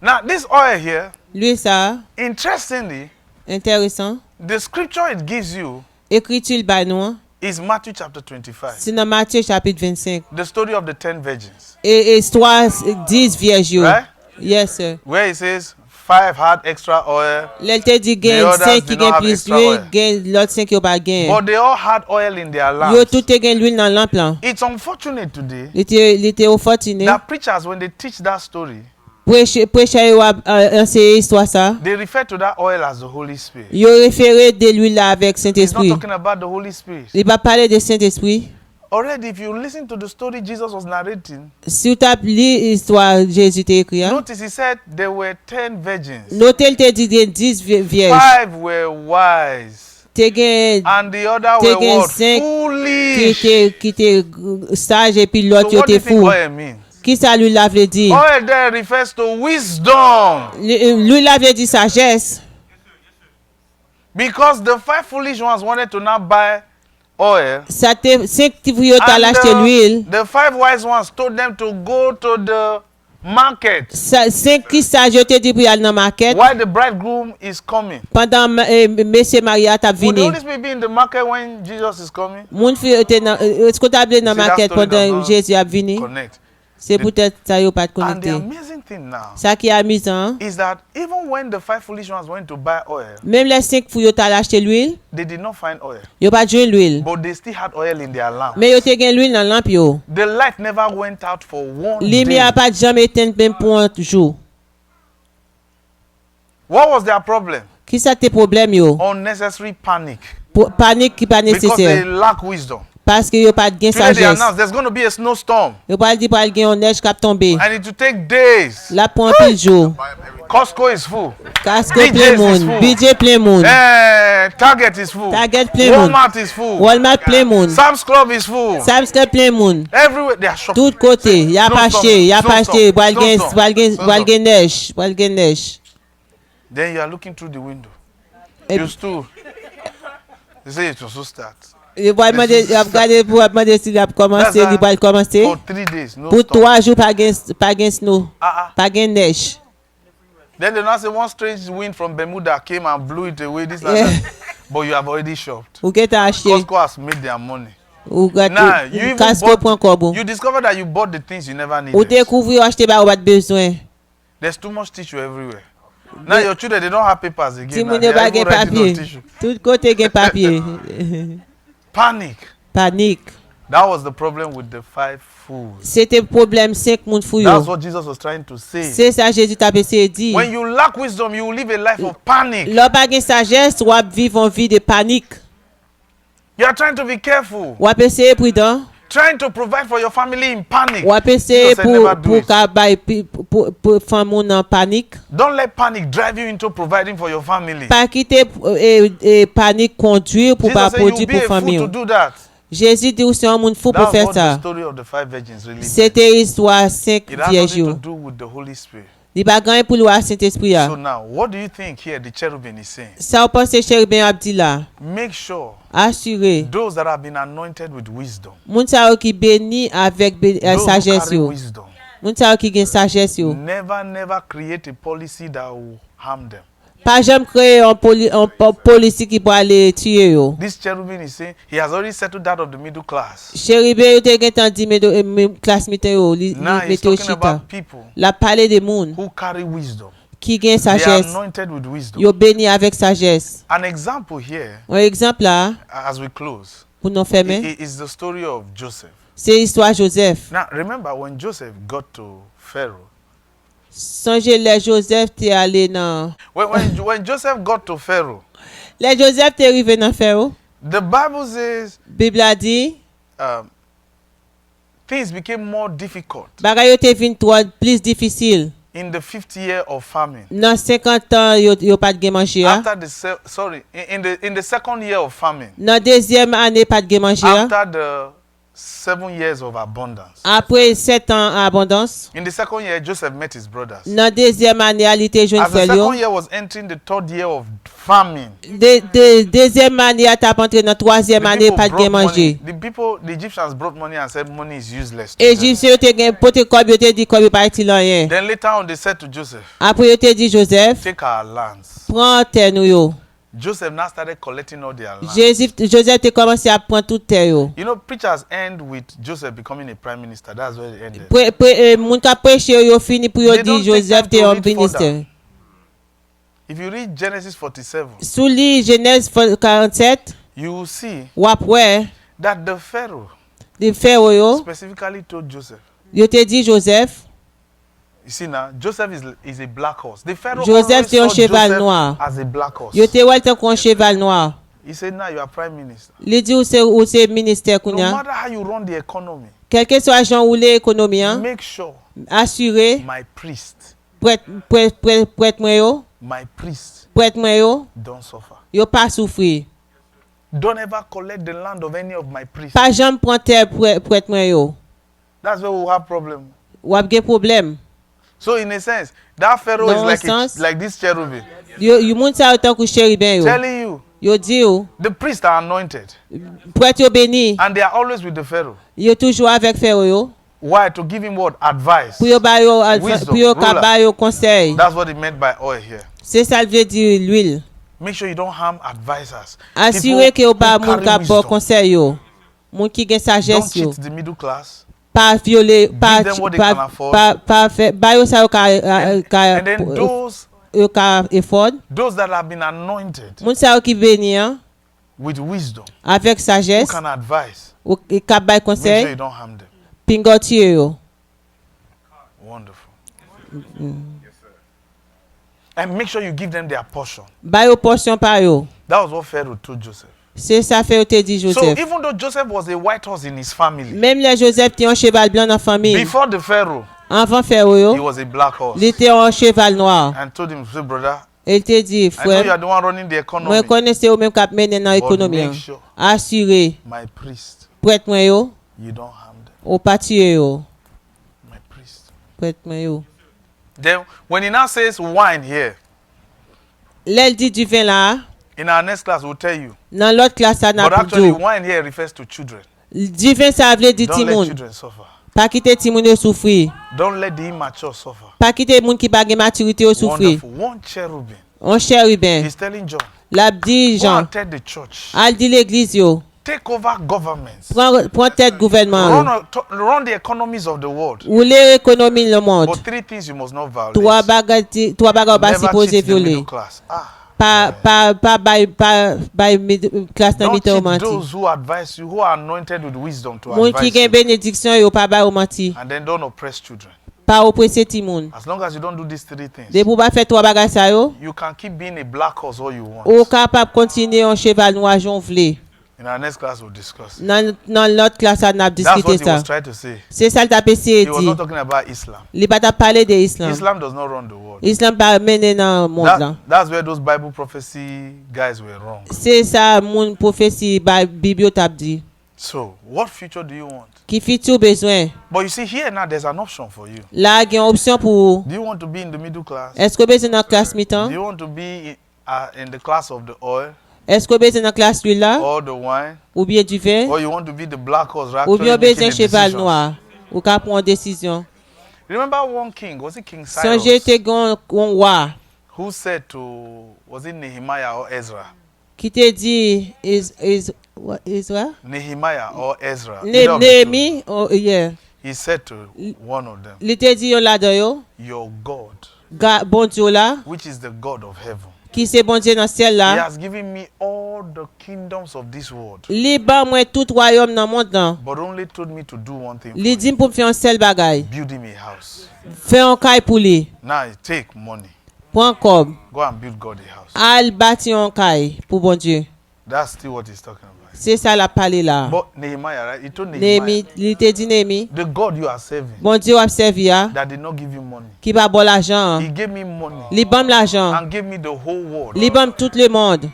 Now, this oil here, L'huil sa, interestingly, interesant. the scripture it gives you Ekritul bay nou an. is Matthew chapter 25. Si nan Matthieu chapit 25. The story of the 10 virgins. E histoire 10 vierge yo. Right? Yes sir. Where it says 5 had extra oil, Lel te di gen The others 5 ki did not gen have plus extra l'huil, oil. gen lot 5 yo pa gen. but they all had oil in their Yo lamps. tout te gen l'huil nan lamp lan. It's unfortunate today Li te ou fortune. that preachers, when they teach that story, Preche yo anseye histoire sa. they refer to that oil as the Holy Spirit. Yo refere de l'huil la avek It's not Saint-Esprit. talking about the Holy Spirit. Li pa pale de Saint-Esprit. Already, if you listen to the story Jesus was narrating, Si ou tap li histoire Jésus te ekri an. notice he said there were 10 virgins. Notel te di gen 10 vierge. 5 were wise, Te gen and the other Te were gen what? 5 Foolish. ki te sage epi So lot yo what do te you think fou. oil means? Ki sa l'huil la vle di? Oil there refers to wisdom, L'huil la vle di sagesse. because the 5 foolish ones wanted to now buy oil, Sa te 5 ti vyo ta and l'achete l'huil. the 5 wise ones told them to go to the market 5 ki sage yo te di pou yal nan market. while the bridegroom is coming. Pendant Mese Maria tap Would the vini. Holy Spirit be in the market when Jesus is coming? Moun fi te nan, esko table nan See, that market story does pendant not Jésus ap vini. Connect. Se pou tèt sa yo pat And the konekte. amazing thing now Sa ki amizan. is that even when the 5 foolish ones went to buy oil, Mem le 5 fou yo ta l'achete l'huil. they did not find oil, Yo pa jwen l'huil. but they still had oil in their lamp. Men yo te gen l'huil nan lamp yo. The light never went out for one Limi day. a pat jam eten men pou an jou. What was their problem? Qui ça tes problèmes yo? Unnecessary panic. Panique qui pas Because they nécessaire. lack wisdom. Parce que yo pas de gain Today they sagesse. announced there's going to be a snowstorm. Yo pas dit pas gain neige cap tomber. And it will take days. La prend pile jour. Costco is full. Casque DJs plein is monde, full. budget plein monde. Target is full. Target plein monde. Walmart is full. Walmart plein monde. Sam's Club is full. Sam's Club plein monde. Everywhere they are shopping. Tout côté, y a pas acheté, y a pas acheté, boal gen Snowstorm. neige, boal gen neige. Then you are looking through the window. Et You stood. They say it will so start. yo boal demander, y a regardé pour demander s'il a commencé, That's il va commencer. For 3 days, no Pour storm. 3 jours pas gen snow, Uh-uh. pas gen neige. Then they now say one strange wind from Bermuda came and blew it away. This and Yeah. that. But you have already shopped. Ou get acheté, Costco has made their money. ou Now, gâté, you even casco.com bon. You discover that you bought the things you never Ou needed. découvrir ou acheter ba ou pas de besoin. There's too much tissue everywhere. Now your children, they don't have papers again. Si Now. moun They yo are pas even gen writing on papier, tissue. tout côté gen papier. Panic. Panique. That was the problem with the 5 fools. C'était problème 5 moun fou That's yo. what Jesus was trying to say. C'est ça Jésus t'a essayé dit. When you lack wisdom, you will live a life of panic. L'on pas gen sagesse, ou ap vivre en vie de panique. You are trying to be careful. Ou ap essayer prudent. Trying to provide for your family in panic. Ou ap essayer Jesus said never do pour it. ka bay pour faire moun en panique. Don't let panic drive you into providing for your family. Pas quitter panique conduire pour pas Jesus said you'll produire be pour a fool famille. to do that. Jésus dit ou c'est un monde fou pour That's faire what the ça. story of the 5 virgins really means. C'était histoire 5 It has vierges nothing to yo. do with the Holy Spirit. Li pa gagné pour loi Saint-Esprit So ya. now, what do you think here the cherubim is saying? Ça ou pense chérubin a dit là. Make sure Assuré. those that have been anointed with wisdom, Moun sa ou qui béni avec those who sagesse carry yo. wisdom, Moun sa ou qui gen sagesse yo. never create a policy that will harm them. Pas jamais créer un police qui pour aller tuer yo. This cherubim is saying he has already settled that of the middle class. Chérubin yo te gen tan di classe météo li Now he's météo talking chita. about people La parler des moun who carry wisdom. qui gen They are sagesse. anointed with wisdom. Yo béni avec sagesse. An example here, Un exemple là as we close, pour nous fermer, is the story of Joseph. c'est histoire Joseph. Now remember when Joseph got to Pharaoh, Songez les Joseph te allé dans when Joseph got to Pharaoh, les Joseph te arrivé dans Pharaon. the Bible says Bible a dit things became more difficult bagay yo te vin trop plus difficile. in the 50th year of famine. Dans 50 ans yo pas de gen manger. After in the second year of famine, Dans deuxième année pas de gen manger. after the 7 years of abundance. Après 7 ans abondance. In the second year, Joseph met his brothers. Dans deuxième année elle était jeune As the frère yo. second year was entering the 3rd year of famine, Deuxième année elle t'a entré dans troisième année pas de gen manger. the Egyptians brought money and said money is useless. to them. Égyptien yo te gen pote kob yo te dit kob pas utile rien. Then later on, they said to Joseph, Après yo te dit Joseph, take our lands. prends terre nou yo. Joseph now started collecting all their lands. Joseph te commencé à prendre toute terre yo. You know, preachers end with Joseph becoming a prime minister. That's where it ended. Moun ka prêche yo fini pour yo They di don't take Joseph time te to un read ministère. If you read Genesis 47, Sous li Genèse 47, you will see ou après that the Pharaoh de Pharaon yo, specifically told Joseph. yo te dit Joseph, You see now, Joseph is a black horse. The Pharaoh Joseph always c'est un saw cheval Joseph noir. as a black horse. yo te wèl te kon cheval noir. He said, now you are prime minister. Li di ou se ministère No kounya. matter how you run the economy, Quel que soit jan ou l'économie hein, make sure assuré my priest, prête mwen yo, prête mwen yo, don't suffer. yo pas souffrir. Don't ever collect the land of any of my priests. Pas jamais prendre terre prête mwen yo. That's where we'll have problem. Ou ap gen problème. So in a sense, that Pharaoh Dans un is sens. like this cherubim, Yo moun sa autant que chérubin yo. telling you Yo di yo, the priests are anointed prêtre yo béni, and they are always with the Pharaoh. yo toujours avec Pharaon yo. Why? To give him what? Advice. Pour yo ba yo Wisdom, pour yo ka ruler. ba yo conseil. That's what he meant by oil here. C'est ça veut dire l'huile. Make sure you don't harm advisors. Assurer que yo People ba who moun carry ka bon wisdom. conseil yo. Moun ki gen Don't sagesse yo. cheat the middle class. Pas violer, pas them what they can afford. pas faire ba yo sa yo ka And then yo ka effort. those that have been anointed Moun sa yo ki béni hein, with wisdom, avec who sagesse, can advise, ou ka bay make sure conseil, you don't harm them. pingotier yo. Wonderful. And make sure you give them their portion. Ba yo portion pa yo. That was what Pharaoh told Joseph. C'est ça fait te dit So Joseph. even though Joseph was a white horse in his family, Même les Joseph était un cheval blanc dans famille. before the Pharaoh, Avant Pharaoh he yo, was a black horse. il était un cheval noir. And told him, say, brother, Il te dit I know you are frère, the one running the moi economy. connaissez ou même cap mener dans l'économie. make sure Assuré My priest, prête moi yo, you don't harm them. au pâtier yo. My priest. Prête moi yo. Then when he now says wine here, L'elle dit du vin là, in our next class we'll tell you. dans l'autre classe ça n'a But pas actually, dit. wine here refers to children. Du vin ça veut dire Don't let timoun. children suffer. Pas quitter timoun yo souffrir. Don't let the immature suffer. Pas quitter moun qui pas gen maturité yo souffrir. Wonderful. One cherubim. On chérubin. He's telling John, La dit go Jean, and tell the church, al dit l'église yo, take over governments, prends tête gouvernement yo. run the economies of the world. Ou l'économie le monde. But three things you must not violate. Trois bagages pas Never supposé cheat the violer. middle class. Pas classe dans Don't mitan cheat menti. those who advise you, who are anointed with wisdom to Moun qui advise gen you. bénédiction yo pas ba ou menti. And then don't oppress children. Pas oppresser ti moun. As long as you don't do these three things, De pou pas faire trois bagages ça yo, you can keep being a black horse all you want. ou capable continuer en cheval noir jonvlé. In our next class, we'll discuss. Dans l'autre classe on a That's discuté what he ça. was trying to say. C'est ça le t'a essayé He was dit. not talking about Islam. Il pas t'a parler de Islam. Islam does not run the world. Islam pas mener dans le monde là. That's where those Bible prophecy guys were wrong. C'est ça mon prophétie Bible t'a dit. So, what future do you want? Qui fit tout besoin. But you see, here now, there's an option for you. Là, il y a une option pour. Do you want to be in the middle class? Est-ce que vous êtes dans la classe Do mi-temps? you want to be in the class of the oil Est-ce que vous êtes dans la classe l'huile là? or the wine? Ou bien du vin? Or you want to be the black horse Ou bien vous actually êtes making un the cheval decisions? noir? Ou qu'à prendre une décision? Remember one king, was it King Songez Cyrus, te un roi who said to, was it Nehemiah or Ezra? qui te dit what? Nehemiah or Ezra? Either of the two. Néhémie? Oh, yeah. He said to one of them, Il te dit yo là dedans yo, your God, bon Dieu là, which is the God of heaven, qui c'est bon Dieu dans le ciel he là. has given me all the kingdoms of this world, Li ban moi tout royaume dans le monde là. but only told me to do one thing Li for dit pour me faire un seul bagay. you, build him a house. Faire un caille pour lui. Now take money, Prends comme. go and build God a house. Al bâti un caille pour bon Dieu. That's still what he's talking about. C'est ça la parler là. But Nehemiah, right? He told Nehemiah, Néhémie, il te dit Néhémie, the God you are serving, bon Dieu a servi à, that did not give you money, qui va bon l'argent. he gave me money Li bam l'argent. and gave me the whole world, Li bam tout le monde.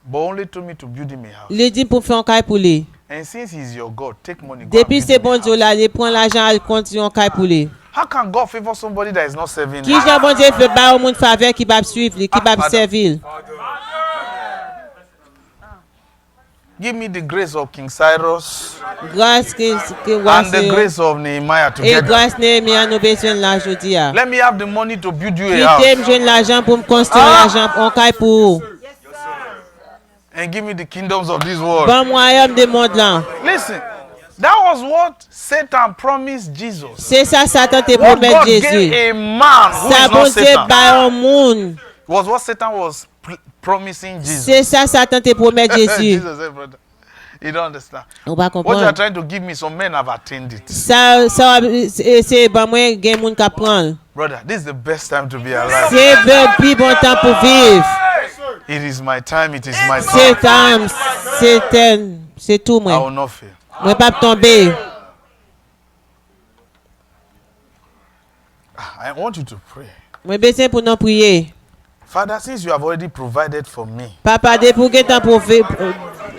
but only told me to build him a house. Li dit pour faire un caille pour lui. And since he's your God, take money. Go and Depuis build c'est him a bon Dieu house. là, il prend l'argent, il continue un caille pour lui. How can God favor somebody that is not serving Qui him? Jean bon Dieu fait ba au monde faveur qui va suivre, qui va Pardon. servir. Give me the grace of King Cyrus Grâce que and the grace of Nehemiah et together. grâce Néhémie nous besoin là aujourd'hui. Let me have the money to build you Qui a t'aime house jeune l'argent pour me construire l'argent un caille pour. and give me the kingdoms of this world. Bon royaume de monde là. Listen, that was what Satan promised Jesus. C'est ça Satan te What promet God Jésus. gave a man who Ça is bon not Dieu Satan ba au monde. was what Satan was promising Jesus. C'est ça Satan te promet Jésus. Jesus said, brother, you don't understand. On va What you are comprendre. trying to give me, some men have attained it. Ça c'est ba moi gen moun ka prendre. Brother, this is the best time to be alive. C'est le plus bon temps pour vivre. It is my time, it is my C'est time. temps, c'est tout I moi. will not fail. Moi pas tomber. I want you to pray. Moi besoin pour nous prier. Father, since you have already provided for me, Papa de pour que temps pour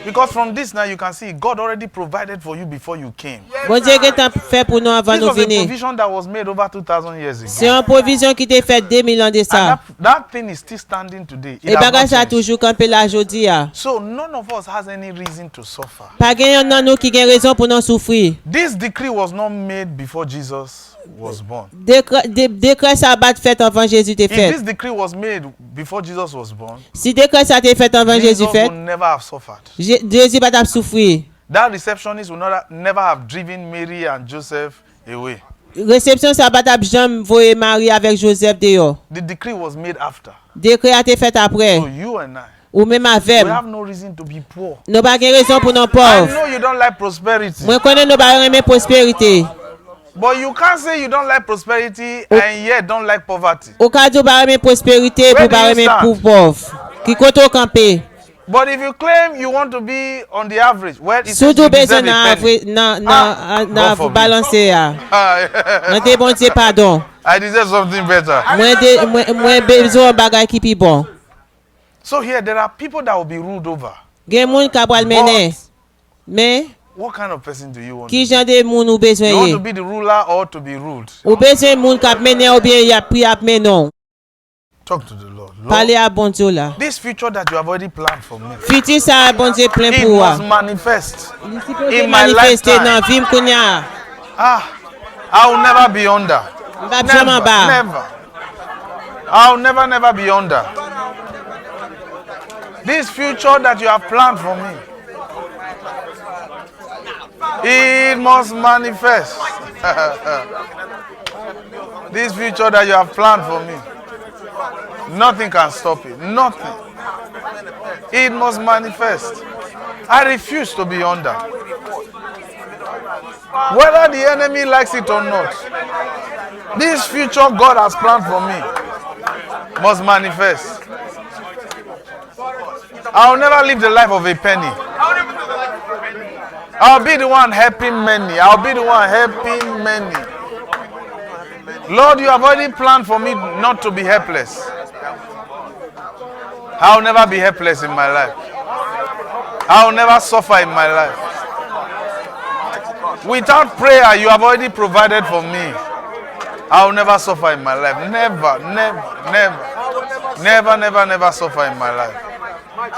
because from this now you can see God already provided for you before you came. bon Dieu que temps fait pour nous avant This nous was a venir. provision that was made over 2,000 years C'est ago. une provision qui t'est faite 2000 ans de And ça. that thing is still standing today. It Et has bagage not ça changed. toujours campé là aujourd'hui. So none of us has any reason to suffer. Pas gagnant dans nous qui gagne raison pour nous souffrir. This decree was not made before Jesus was born. Décret ça bat fait avant Jésus t'est If fait. this decree was made before Jesus was born, Si décret ça t'est fait avant Jesus Jésus fait, would never have suffered. Jésus pas t'a souffrir. That receptionist would never have driven Mary and Joseph away. Réception ça pas t'a jamais voyer Marie avec Joseph dehors. The decree was made after. Décret a été fait après. So you and I, Ou même avec. we have no reason to be poor. Nous pas gagne raison pour nous I pauvres. know you don't like prosperity. Moi connais nous pas aimer prospérité. But you can't say you don't like prosperity and yet don't like poverty. Ou ka di ou pa reme prospérité Where pou do pa you reme stand? pou pauvre. Ki kote ou kampe? But if you claim you want to be on the average, well, it Sou says tou you bezon deserve nan a penny. nan God forbid. balanse ya. Ah, Mwen te bon Dieu pardon. I deserve something better. Mwen bezon bagay ki pi bon. So here there are people that will be ruled over. Gen moun ka pral mene. Men, What kind of person do you want? ki jan de moun ou bezon You want ye? to be the ruler or to be ruled? Ou bezon moun kap mene ou bien ya pri ap menon. Talk to the Lord. Pale Lord, a bon Dieu la. this future that you have already planned for me, Fiti sa bon Dieu plein it pou wa. must manifest. Li si pose in my manifeste lifetime. nan vim kounya. I will never be under. Mbap jaman ba. Never. I'll never be under. This future that you have planned for me, it must manifest. This future that you have planned for me, nothing can stop it. Nothing. It must manifest. I refuse to be under. Whether the enemy likes it or not, this future God has planned for me must manifest. I'll never live the life of a penny. I'll be the one helping many. I'll be the one helping many. Lord, you have already planned for me not to be helpless. I'll never be helpless in my life. I'll never suffer in my life. Without prayer, you have already provided for me. I'll never suffer in my life. Never suffer in my life.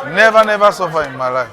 Never suffer in my life.